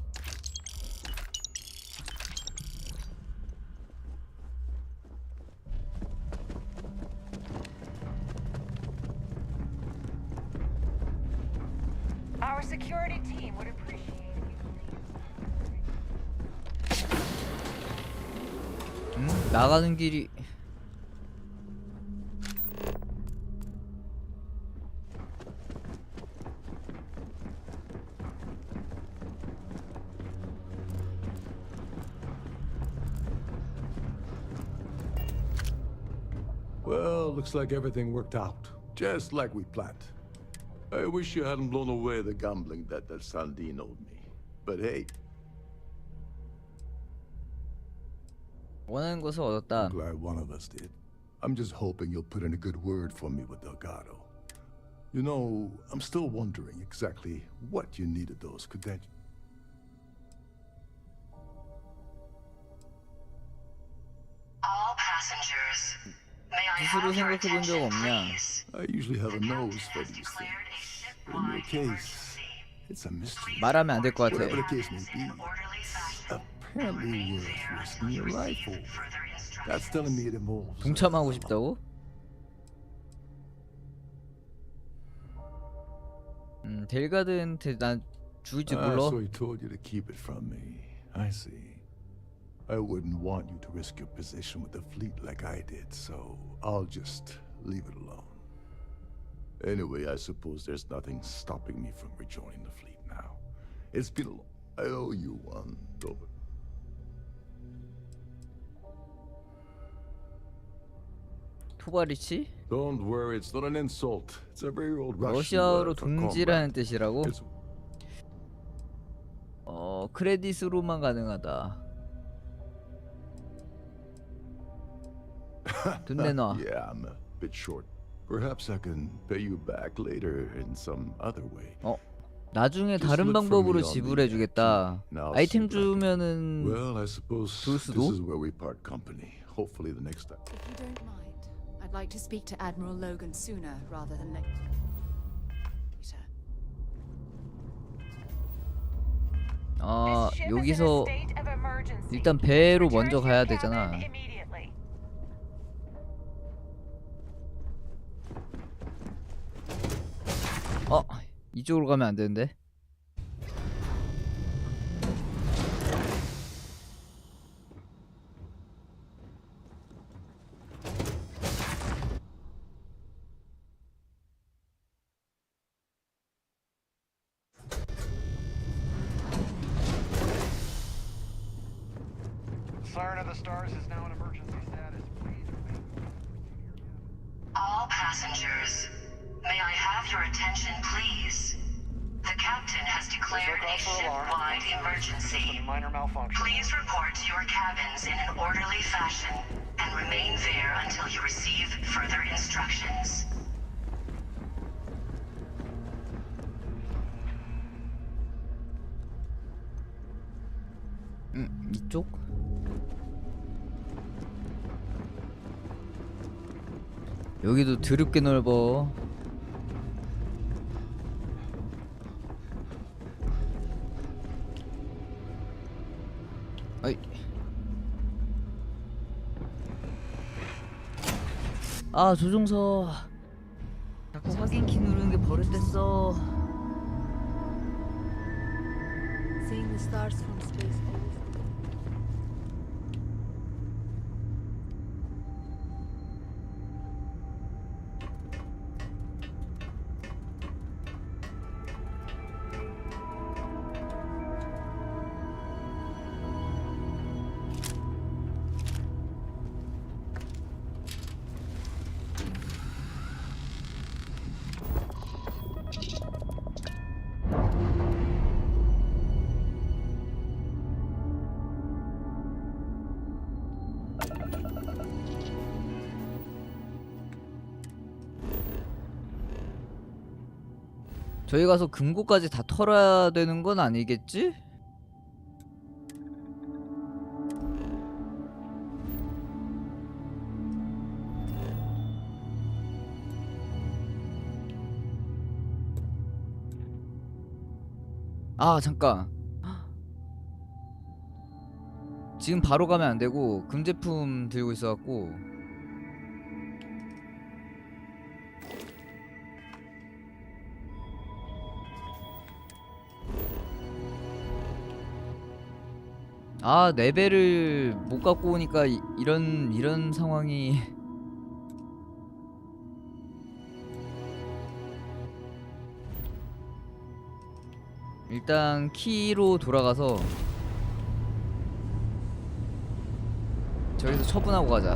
Our security team would appreciate 나가는 길이 Well, looks like everything worked out, just like we planned. I wish you hadn't blown away the gambling debt that Sandine owed me. But hey, 원하는 것을 얻었다. I'm glad one of us did. I'm just hoping you'll put in a good word for me with Delgado. You know, I'm still wondering exactly what you needed those credentials. All passengers, may I 스스로 have your 생각해 본 적 attention, 없냐? please? I usually have a nose for these things. But in your case, it's a mystery. 말하면 안 될 것 같아. Whatever the case may be, it's apparently worth risking your life for. That's telling me it involves. 동참하고 싶다고? 델가드한테 난 죽을지 몰라. So he told you to keep it from me. I see. I wouldn't want you to risk your position with the fleet like I did, so I'll just leave it alone. Anyway, I suppose there's nothing stopping me from rejoining the fleet now. It's been long. I owe you one, Dover. 토바리치? Don't worry, it's not an insult. It's a very old Russian 러시아어로 word for 동지라는 comrade. 뜻이라고? It's 크레딧으로만 가능하다. 돈 내놔. Yeah, I'm a bit short. Perhaps I can pay you back later in some other way. 나중에 다른 방법으로 지불해 주겠다. 아이템 주면은 Well, I suppose 줄 this 수도? is where we part company. Hopefully the next time. If you don't mind, I'd like to speak to Admiral Logan sooner rather than later. 여기서 일단 배로 먼저 가야 되잖아. 이쪽으로 가면 안 되는데. Siren of the Stars is now in emergency status. Please remain. All passengers, may I have your attention, please? The captain has declared a ship-wide emergency. Minor malfunction. Please report to your cabins in an orderly fashion and remain there until you receive further instructions. 이쪽? 여기도 드럽게 넓어. 어이. 조종서. 자꾸 확인 키 누르는 게 버릇됐어. Seeing the stars from space always. 저희 가서 금고까지 다 털어야 되는 건 아니겠지? 아 잠깐, 지금 바로 가면 안 되고 금제품 들고 있어갖고. 아, 레벨을 못 갖고 오니까 이런 상황이. 일단 키로 돌아가서 저기서 처분하고 가자.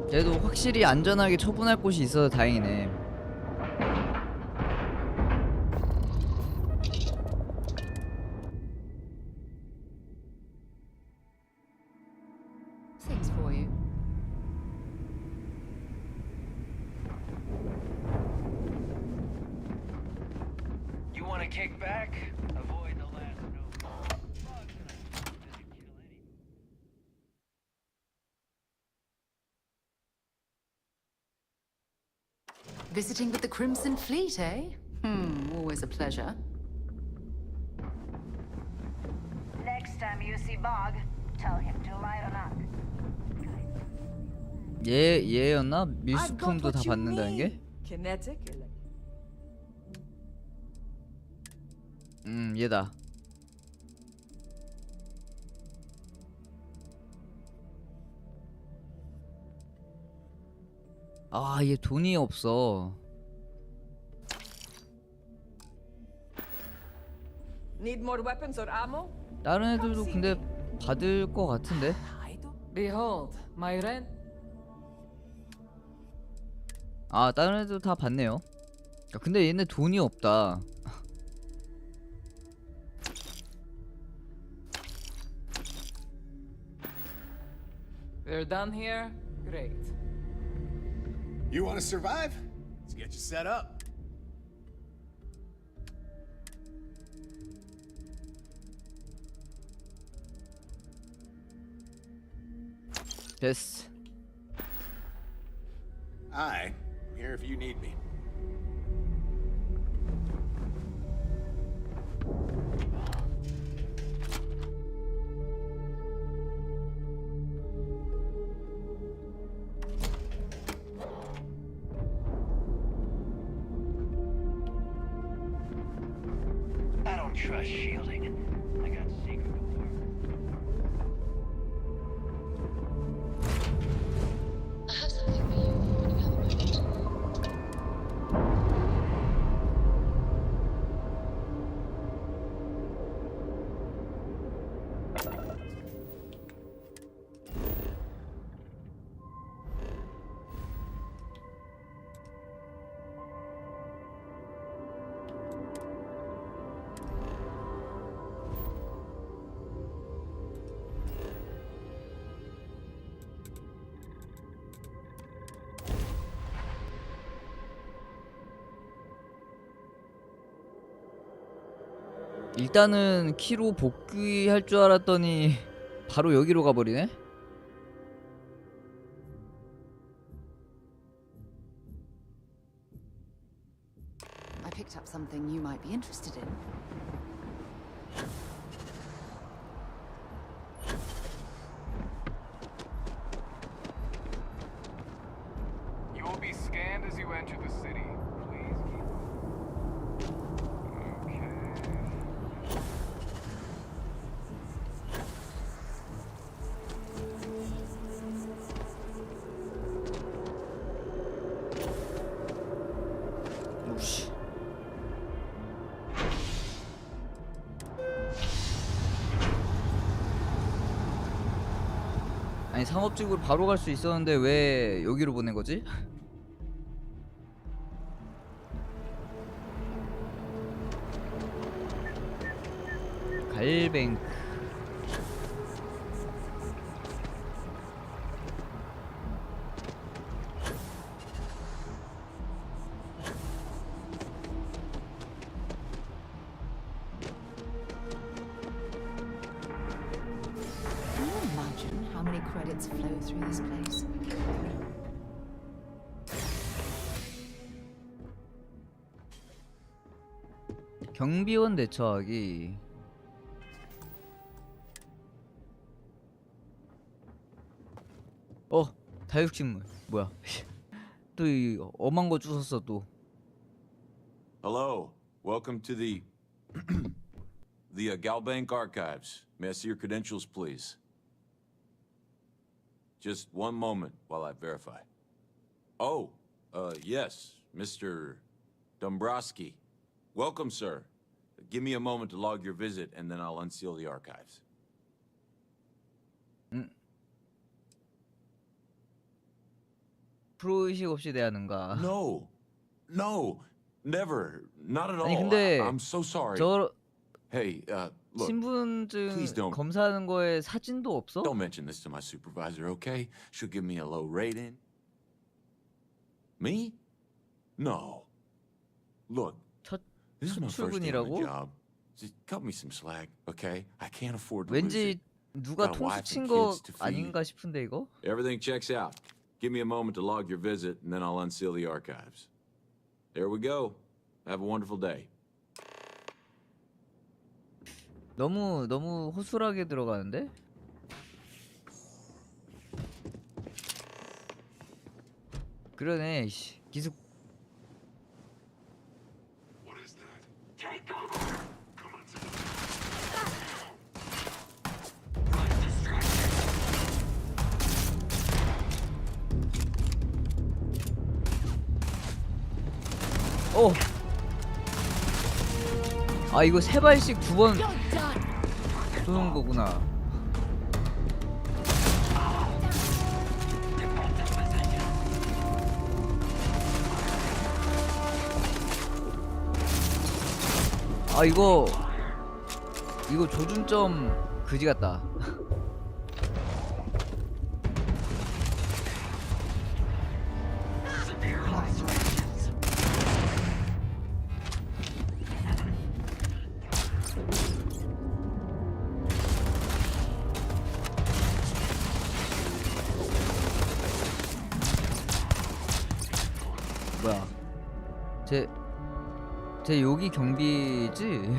그래도 확실히 안전하게 처분할 곳이 있어서 다행이네. Things for you. You want to kick back? Avoid the last no. Visiting with the Crimson Fleet, eh? Always a pleasure. Next time you see Bog, tell him to light a knock. 얘였나? 밀수품도 다 받는다는 게? Kinetic. 얘다. 아, 얘 돈이 없어. Need more weapons or ammo? 다른 애들도 근데 받을 거 같은데? Behold, my rent. 아, 다른 애도 다 받네요. 야, 근데 얘네 돈이 없다. We're done here. Great. You want to survive? Let's get you set up. 됐어. I'm here if you need me. I don't trust shielding. I got secret I have something for you when you have a moment. 일단은 키로 복귀할 줄 알았더니 바로 여기로 가버리네? I picked up something you might be interested in. You will be scanned as you enter the city. Please keep. 오씨. 아니 상업직으로 바로 갈 수 있었는데 왜 여기로 보낸 거지? 갈뱅크. Can you imagine how many credits flow through this place? 경비원 대처하기. 다육식물 뭐야? 또 이 엄한 거 주웠어 또. Hello, welcome to the Galbank Archives. May I see your credentials, please? Just one moment while I verify. Oh, yes, Mr. Dombrowski. Welcome, sir. Give me a moment to log your visit, and then I'll unseal the archives. 프로의식 없이 대하는가? No, never, not at all. 아니 근데 I'm so sorry. 저 Hey, look, 신분증 please don't. 검사하는 거에 사진도 없어? Don't mention this to my supervisor, okay? She'll give me a low rating. Me? No. Look, this is my first day on the 출근이라고? job. Just cut me some slack, okay? I can't afford to lose 왠지 it. 누가 Got a 통수 wife 친 and 거 kids to feed. 아닌가 싶은데 이거? Everything checks out. Give me a moment to log your visit, and then I'll unseal the archives. There we go. Have a wonderful day. 너무 허술하게 들어가는데? 그러네. 씨. 기습. 아 이거 세 발씩 두 번 쏘는 거구나. 아 이거 조준점 그지 같다. 뭐야? 제 여기 경비지?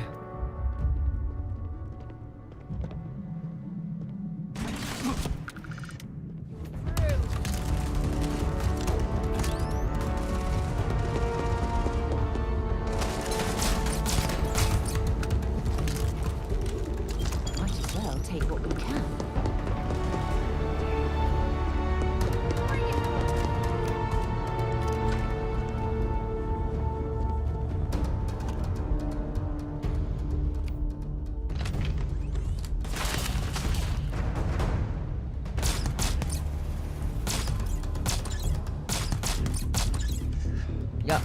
Might as well take what we can. 야.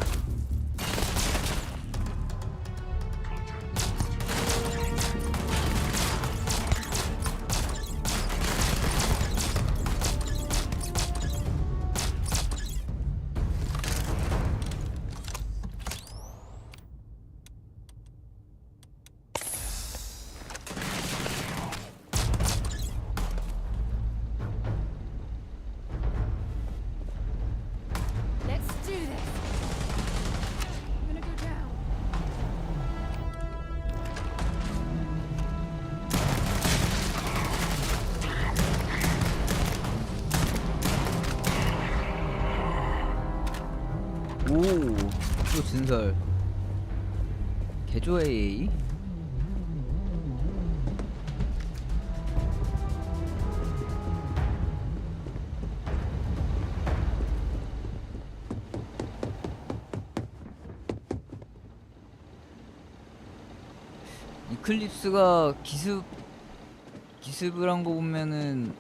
Let's do this. I'm gonna go down. 오, 또 진설. 개조 AA. 이클립스가 기습을 한 거 보면은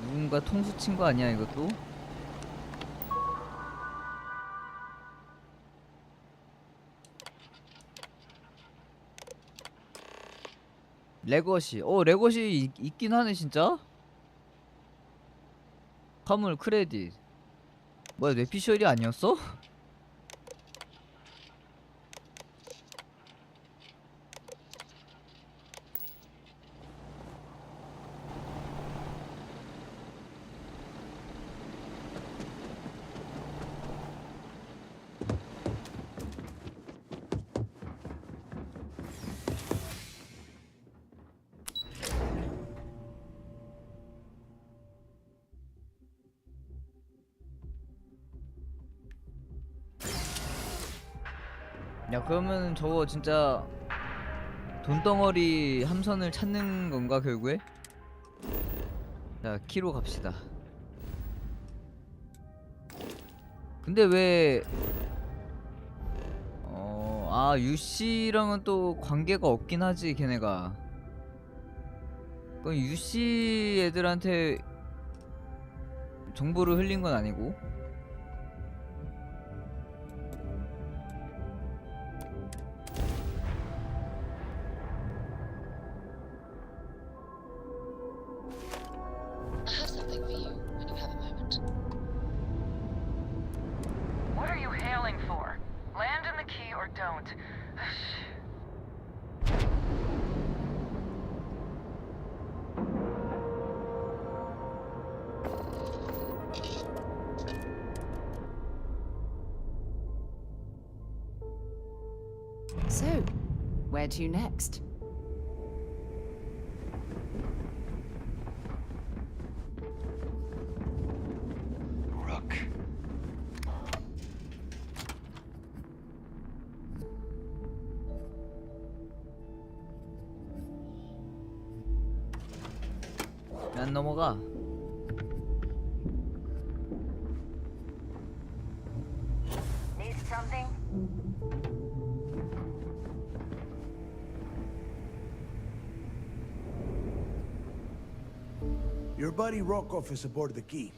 누군가 통수 친 거 아니야 이것도? 레거시. 레거시 있긴 하네 진짜. 화물 크레딧. 뭐야 뇌피셜이 아니었어? 야 그러면 저거 진짜 돈덩어리 함선을 찾는 건가 결국에? 자 키로 갑시다. 근데 왜 UC랑은 또 관계가 없긴 하지 걔네가. 그럼 UC 애들한테 정보를 흘린 건 아니고. What are you hailing for? Land in the key or don't. So, where to next? Rook. 안 넘어가. Need something? Your buddy Rokov is aboard the key.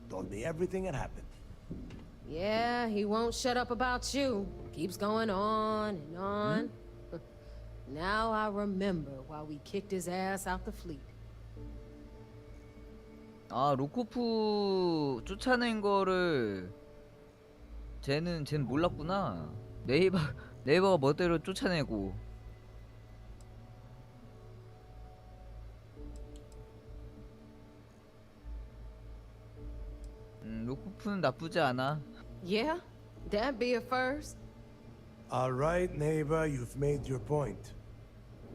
Told me everything that happened. Yeah, he won't shut up about you. Keeps going on and on. Now I remember why we kicked his ass out the fleet. 아 로코프 쫓아낸 거를 쟤는 몰랐구나. 네이버가 멋대로 쫓아내고. 로코프는 나쁘지 않아. Yeah, that'd be a first. All right, neighbor, you've made your point.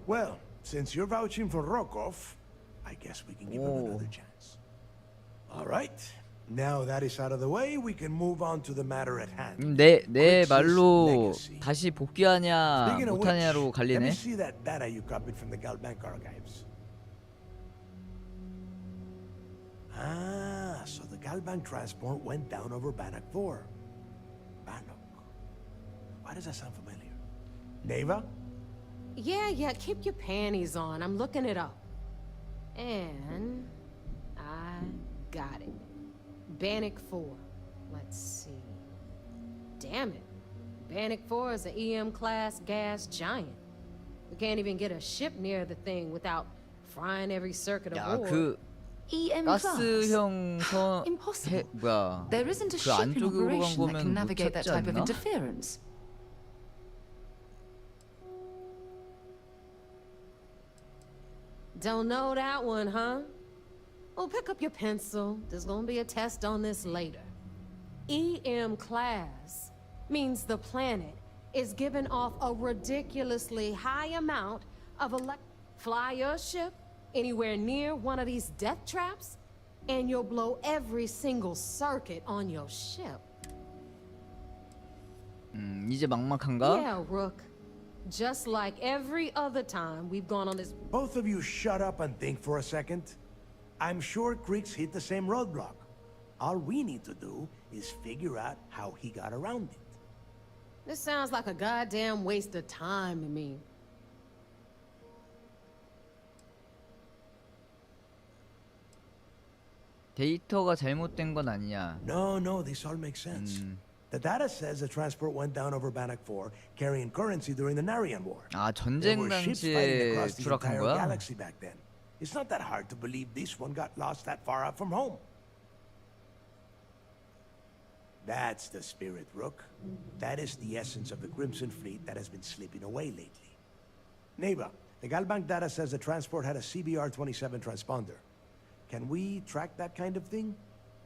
Well, since you're vouching for Rokov, I guess we can give him another chance. All right. Now that is out of the way, we can move on to the matter at hand. 내 말로 다시 복귀하냐 Speaking of 못하냐로 which, let me 갈리네. see that data you copied from the Galbank archives. Ah, so the Galbank transport went down over Bannock 4. Bannock. Why does that sound familiar? Neva? Yeah, keep your panties on. I'm looking it up. And I got it. Bannock 4. Let's see. Damn it. Bannock 4 is an EM-class gas giant. We can't even get a ship near the thing without frying every circuit 야 aboard. 그 EM 가스형 Impossible. 뭐야? There isn't a 그 ship in 안쪽으로 간 operation that can 거면 못 navigate that 찾지 type of 않나? interference. Don't know that one, huh? Well, pick up your pencil. There's gonna be a test on this later. EM class means the planet is giving off a ridiculously high amount of Fly your ship anywhere near one of these death traps, and you'll blow every single circuit on your ship. 이제 막막한가? Yeah, Rook. Just like every other time we've gone on this. Both of you shut up and think for a second. I'm sure Creeks hit the same roadblock. All we need to do is figure out how he got around it. This sounds like a goddamn waste of time to me. 데이터가 잘못된 건 아니야. No, this all makes sense. The data says the transport went down over Bannock 4, carrying currency during the Narian War. 아, There 전쟁 were ships fighting 당시에 across the 추락한 entire 거야? galaxy back then. It's not that hard to believe this one got lost that far out from home. That's the spirit, Rook. That is the essence of the Crimson Fleet that has been slipping away lately. Neighbor, the Galbank data says the transport had a CBR-27 transponder. Can we track that kind of thing?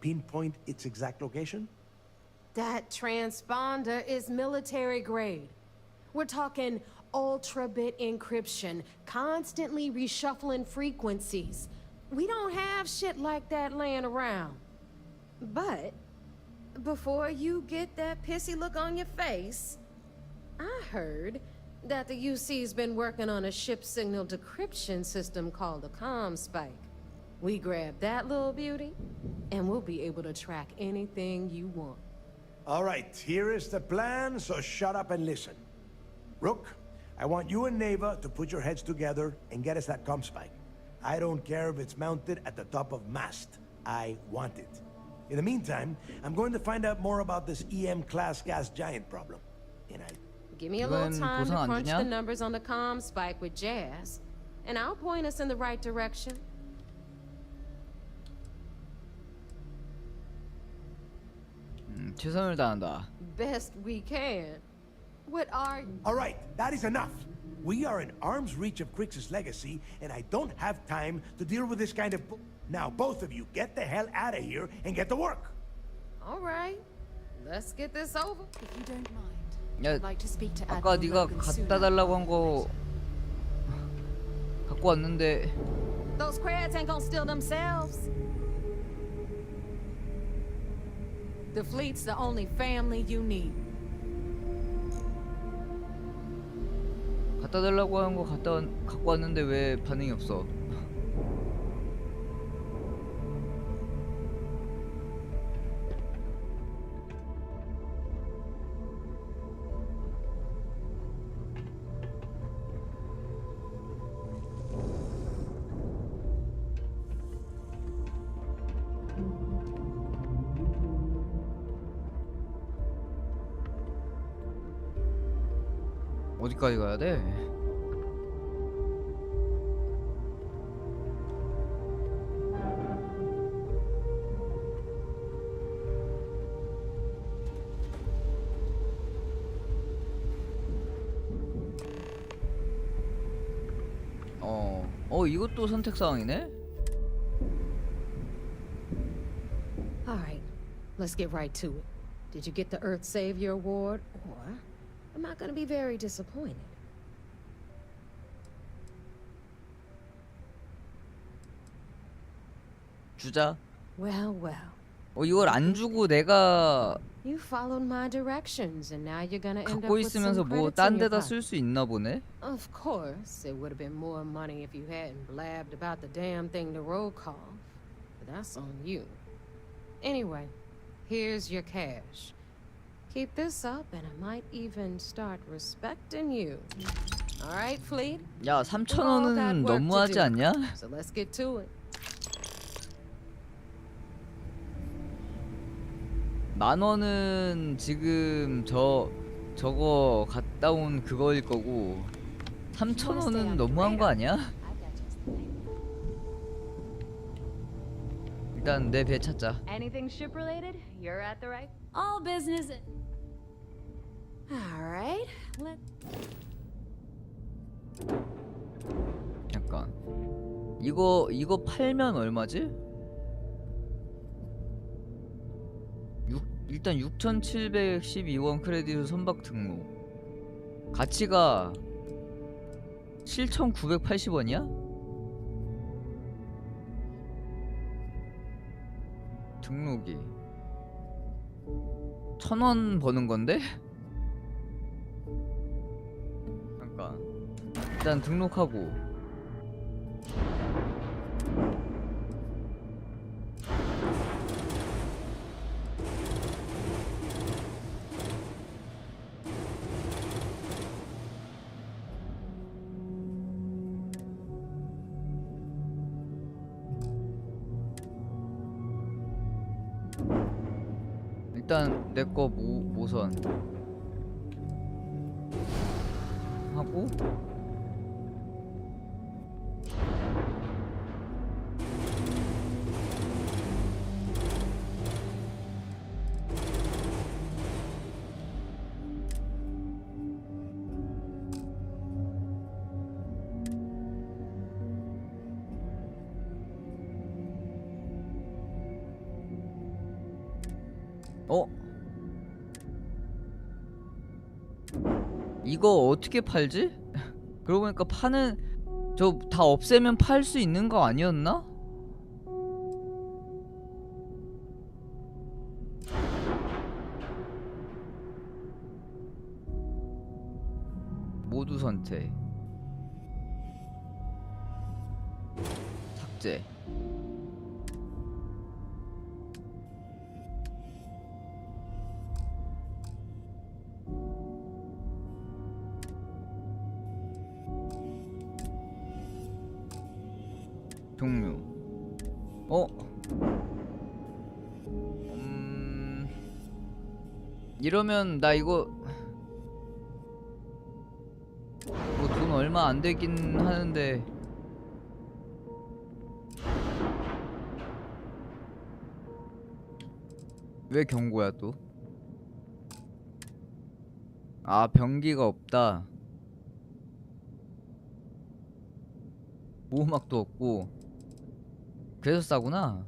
Pinpoint its exact location? That transponder is military grade. We're talking ultra-bit encryption, constantly reshuffling frequencies. We don't have shit like that laying around. But before you get that pissy look on your face, I heard that the UC's been working on a ship signal decryption system called a comm spike. We grab that little beauty, and we'll be able to track anything you want. All right, here is the plan, so shut up and listen. Rook, I want you and Neva to put your heads together and get us that comm spike. I don't care if it's mounted at the top of mast. I want it. In the meantime, I'm going to find out more about this EM-class gas giant problem. And Give me a little time to crunch the numbers on the comm spike with Jazz, and I'll point us in the right direction. 최선을 다한다. Best we can. What are you? All right, that is enough. We are in arm's reach of Crix's legacy, and I don't have time to deal with this kind of... Now, both of you, get the hell out of here and get to work. All right, let's get this over. If you don't mind, 야, I'd like to speak to 아까 Admiral 네가 Logan 갖다 sooner. 달라고 한 거 갖고 왔는데. Those crabs ain't gonna steal themselves. The fleet's the only family you need. 갖다 달라고 한 거 갖고 왔는데 왜 반응이 없어? 어디까지 가야 돼? 이것도 선택 사항이네? All right, let's get right to it. Did you get the Earth Savior Award, or am I gonna be very disappointed? 주자. Well, well. 이걸 안 주고 내가 You followed my directions, and now you're gonna end up 갖고 with 있으면서 some 뭐 credits 딴 in your 데다 pocket. 쓸 수 있나 보네. Of course, it would have been more money if you hadn't blabbed about the damn thing to roll call. But that's on you. Anyway, here's your cash. Keep this up, and I might even start respecting you. All right, Fleet? 야, 3,000원은 너무하지 않냐? So let's get to it. 10,000원은 지금 저거 갔다 온 그거일 거고 3,000원은 너무한 거 아니야? 일단 내 배 찾자. Anything ship related? You're at the right. All business. All right. 잠깐. 이거 팔면 얼마지? 일단 6,712원 크레딧으로 선박 등록. 가치가 7,980원이야? 등록이 1,000원 버는 건데? 잠깐. 일단 등록하고. 일단 내 거 모선 하고 이거 어떻게 팔지? 그러고 보니까 파는 저 다 없애면 팔 수 있는 거 아니었나? 모두 선택 삭제 종류 이러면 나 이거 뭐 돈 얼마 안 되긴 하는데 왜 경고야 또? 아 병기가 없다 보호막도 없고 그래서 싸구나.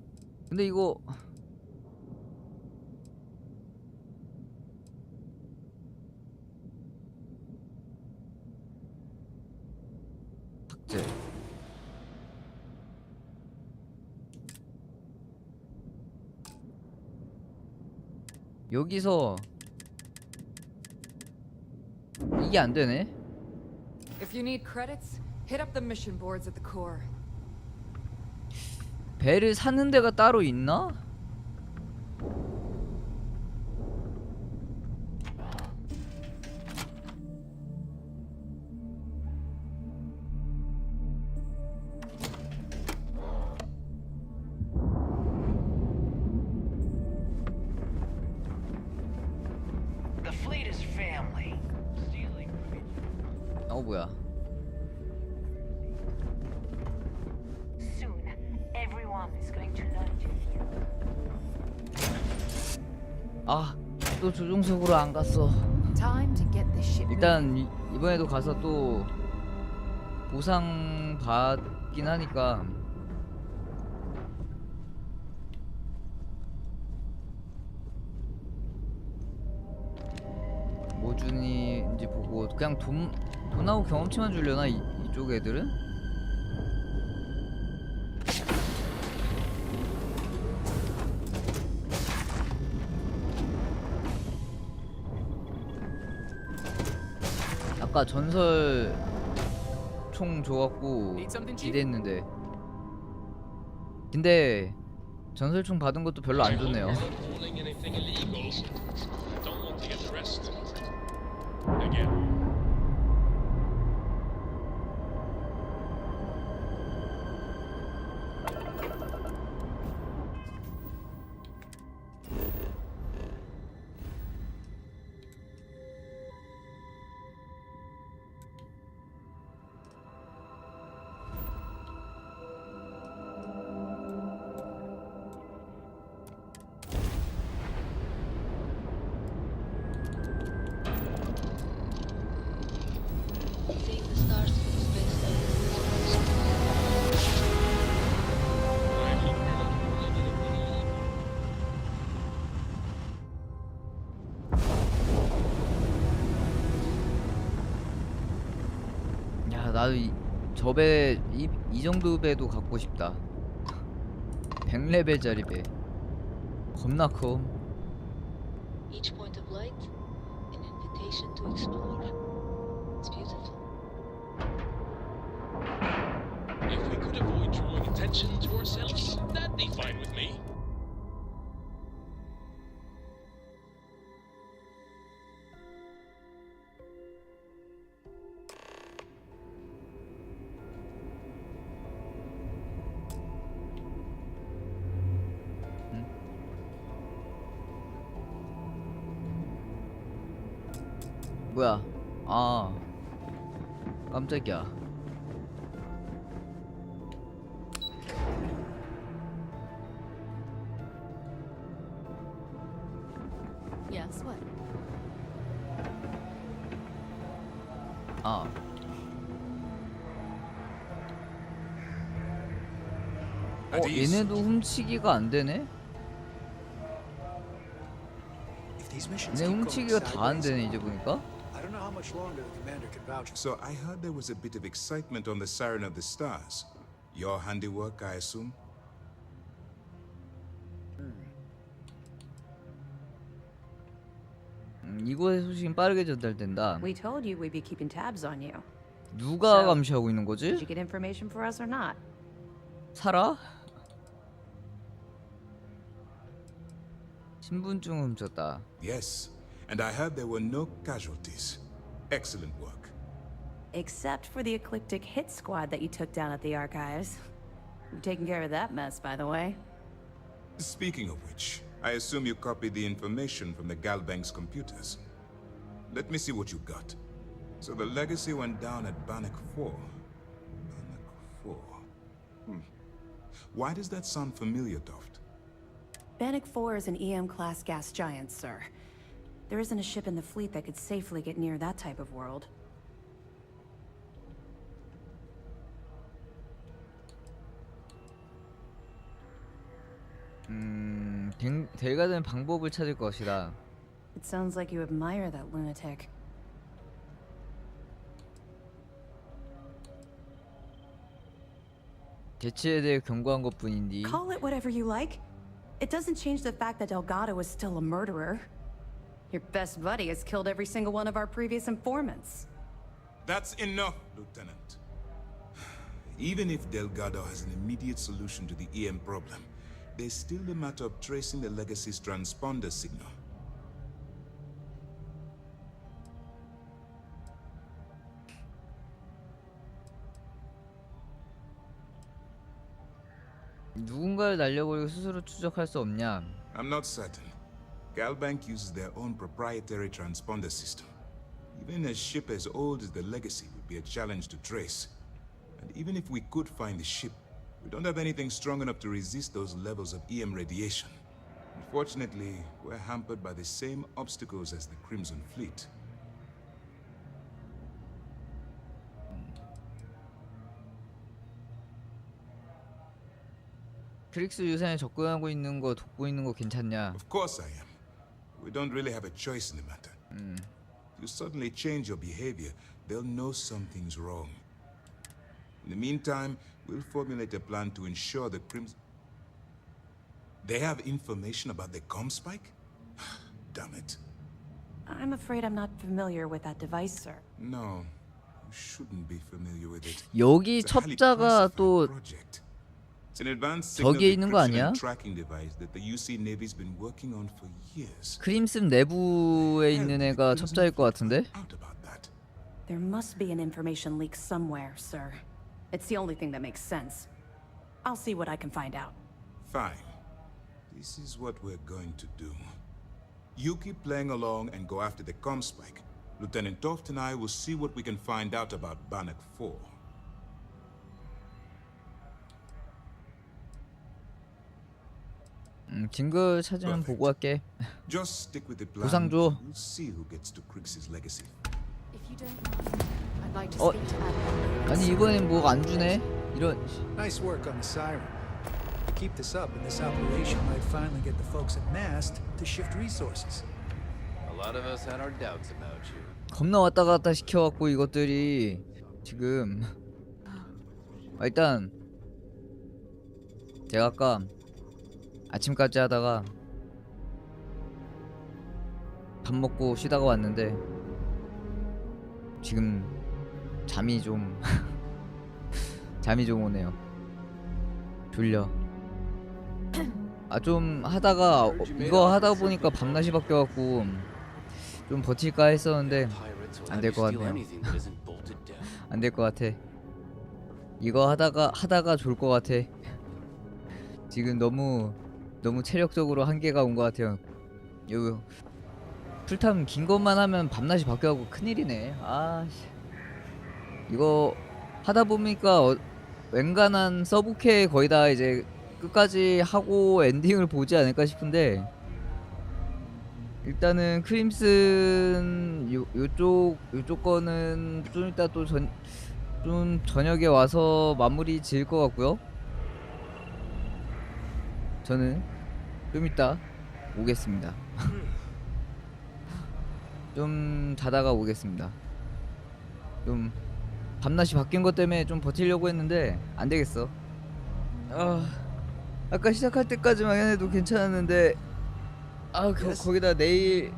근데 이거 삭제 여기서 이게 안 되네. If you need credits, hit up the mission boards at the core. 배를 사는 데가 따로 있나? The fleet is family. Stealing. 뭐야? Soon, everyone is going to learn to fear. 아, 또 조종석으로 안 갔어. Time to get this ship 일단 이번에도 가서 또 보상 받긴 하니까 뭐 주는지 보고 그냥 돈하고 경험치만 주려나 이쪽 애들은? 아까 전설 총 줘갖고 기대했는데 근데 전설 총 받은 것도 별로 안 좋네요. 야, 나도 저 배 이 정도 배도 갖고 싶다. 100레벨짜리 배. 겁나 커. Each point of light, an invitation to explore. It's beautiful. If we could avoid drawing attention to ourselves, that'd be fine with me. 뭐야? 아, 깜짝이야. Yes, what? 아, 얘네도 훔치기가 안 되네? 얘네 훔치기가 다 안 되네 이제 보니까. I don't know how much longer the commander can vouch. So I heard there was a bit of excitement on the Siren of the Stars. Your handiwork, I assume? 이거의 소식은 빠르게 전달된다. We told you we'd be keeping tabs on you. 누가 감시하고 있는 거지? Did you get information for us or not? 사라? 신분증 훔쳤다. Yes, and I heard there were no casualties. Excellent work. Except for the eclectic hit squad that you took down at the archives. You've taken care of that mess, by the way. Speaking of which, I assume you copied the information from the Galbank's computers. Let me see what you got. So the legacy went down at Bannock 4. Bannock 4. Why does that sound familiar, Toft? Bannock 4 is an EM-class gas giant, sir. There isn't a ship in the fleet that could safely get near that type of world. 데려가는 방법을 찾을 것이다. It sounds like you admire that lunatic. 대치에 대해 경고한 것뿐인데. Call it whatever you like. It doesn't change the fact that Delgado is still a murderer. Your best buddy has killed every single one of our previous informants. That's enough, Lieutenant. Even if Delgado has an immediate solution to the EM problem, there's still the matter of tracing the Legacy's transponder signal. 누군가를 날려버리고 스스로 추적할 수 없냐? I'm not certain. Galbank uses their own proprietary transponder system. Even a ship as old as the Legacy would be a challenge to trace. And even if we could find the ship, we don't have anything strong enough to resist those levels of EM radiation. Unfortunately, we're hampered by the same obstacles as the Crimson Fleet. 크릭스 유산에 접근하고 있는 거 돕고 있는 거 괜찮냐? Of course I am. We don't really have a choice in the matter. If you suddenly change your behavior, they'll know something's wrong. In the meantime, we'll formulate a plan to ensure the Crimson... They have information about the Comspike? Damn it. I'm afraid I'm not familiar with that device, sir. No, you shouldn't be familiar with it. 여기 It's a highly 첩자가 classified 또 project. It's an advanced signal 저기에 있는 거 decryption 아니야? and tracking device that the UC Navy's been working on for years. 크림슨 내부에 있는 애가 첩자일 것 같은데? There must be an information leak somewhere, sir. It's the only thing that makes sense. I'll see what I can find out. Fine. This is what we're going to do. You keep playing along and go after the Comspike. Lieutenant Toft and I will see what we can find out about Bannock 4. 증거 찾으면 보고할게. Just stick with the plan. 보상 줘. We'll see who gets to Crix's legacy. If you don't mind, I'd like to speak to Admiral. 아니 이번엔 뭐 안 주네? 이런. Nice work on the Siren. Keep this up, and this operation might finally get the folks at Mast to shift resources. A lot of us had our doubts about you. 겁나 왔다 갔다 시켜갖고 이것들이 지금 일단 제가 아까 아침까지 하다가 밥 먹고 쉬다가 왔는데 지금 잠이 좀 잠이 좀 오네요. 졸려. 좀 하다가 이거 하다 보니까 밤낮이 바뀌어갖고 좀 버틸까 했었는데 안 될 것 같네요. 안 될 것 같아. 이거 하다가 졸 것 같아. 지금 너무 체력적으로 한계가 온 것 같아요. 풀타임 긴 것만 하면 밤낮이 바뀌어가고 큰일이네. 아씨, 이거 하다 보니까 웬간한 서브캐 거의 다 이제 끝까지 하고 엔딩을 보지 않을까 싶은데, 일단은 크림슨 요쪽 거는 좀 이따 또 좀 저녁에 와서 마무리 지을 것 같고요. 저는 좀 이따 오겠습니다. 좀 자다가 오겠습니다. 좀 밤낮이 바뀐 것 때문에 좀 버티려고 했는데 안 되겠어. 아까 시작할 때까지만 해도 괜찮았는데, 거기다 내일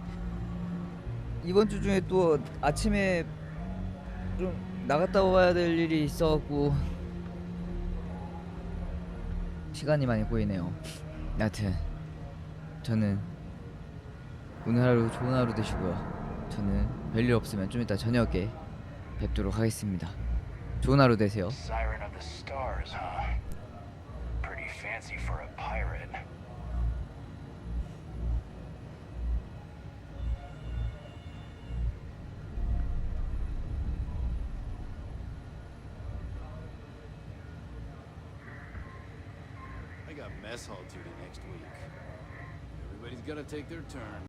이번 주 중에 또 아침에 좀 나갔다 와야 될 일이 있어갖고 시간이 많이 꼬이네요. 여하튼 저는 오늘 하루 좋은 하루 되시고요. 저는 별일 없으면 좀 이따 저녁에 뵙도록 하겠습니다. 좋은 하루 되세요. Siren of the stars, huh? Pretty fancy for a pirate. I got mess hall duty next week. Everybody's gotta take their turn.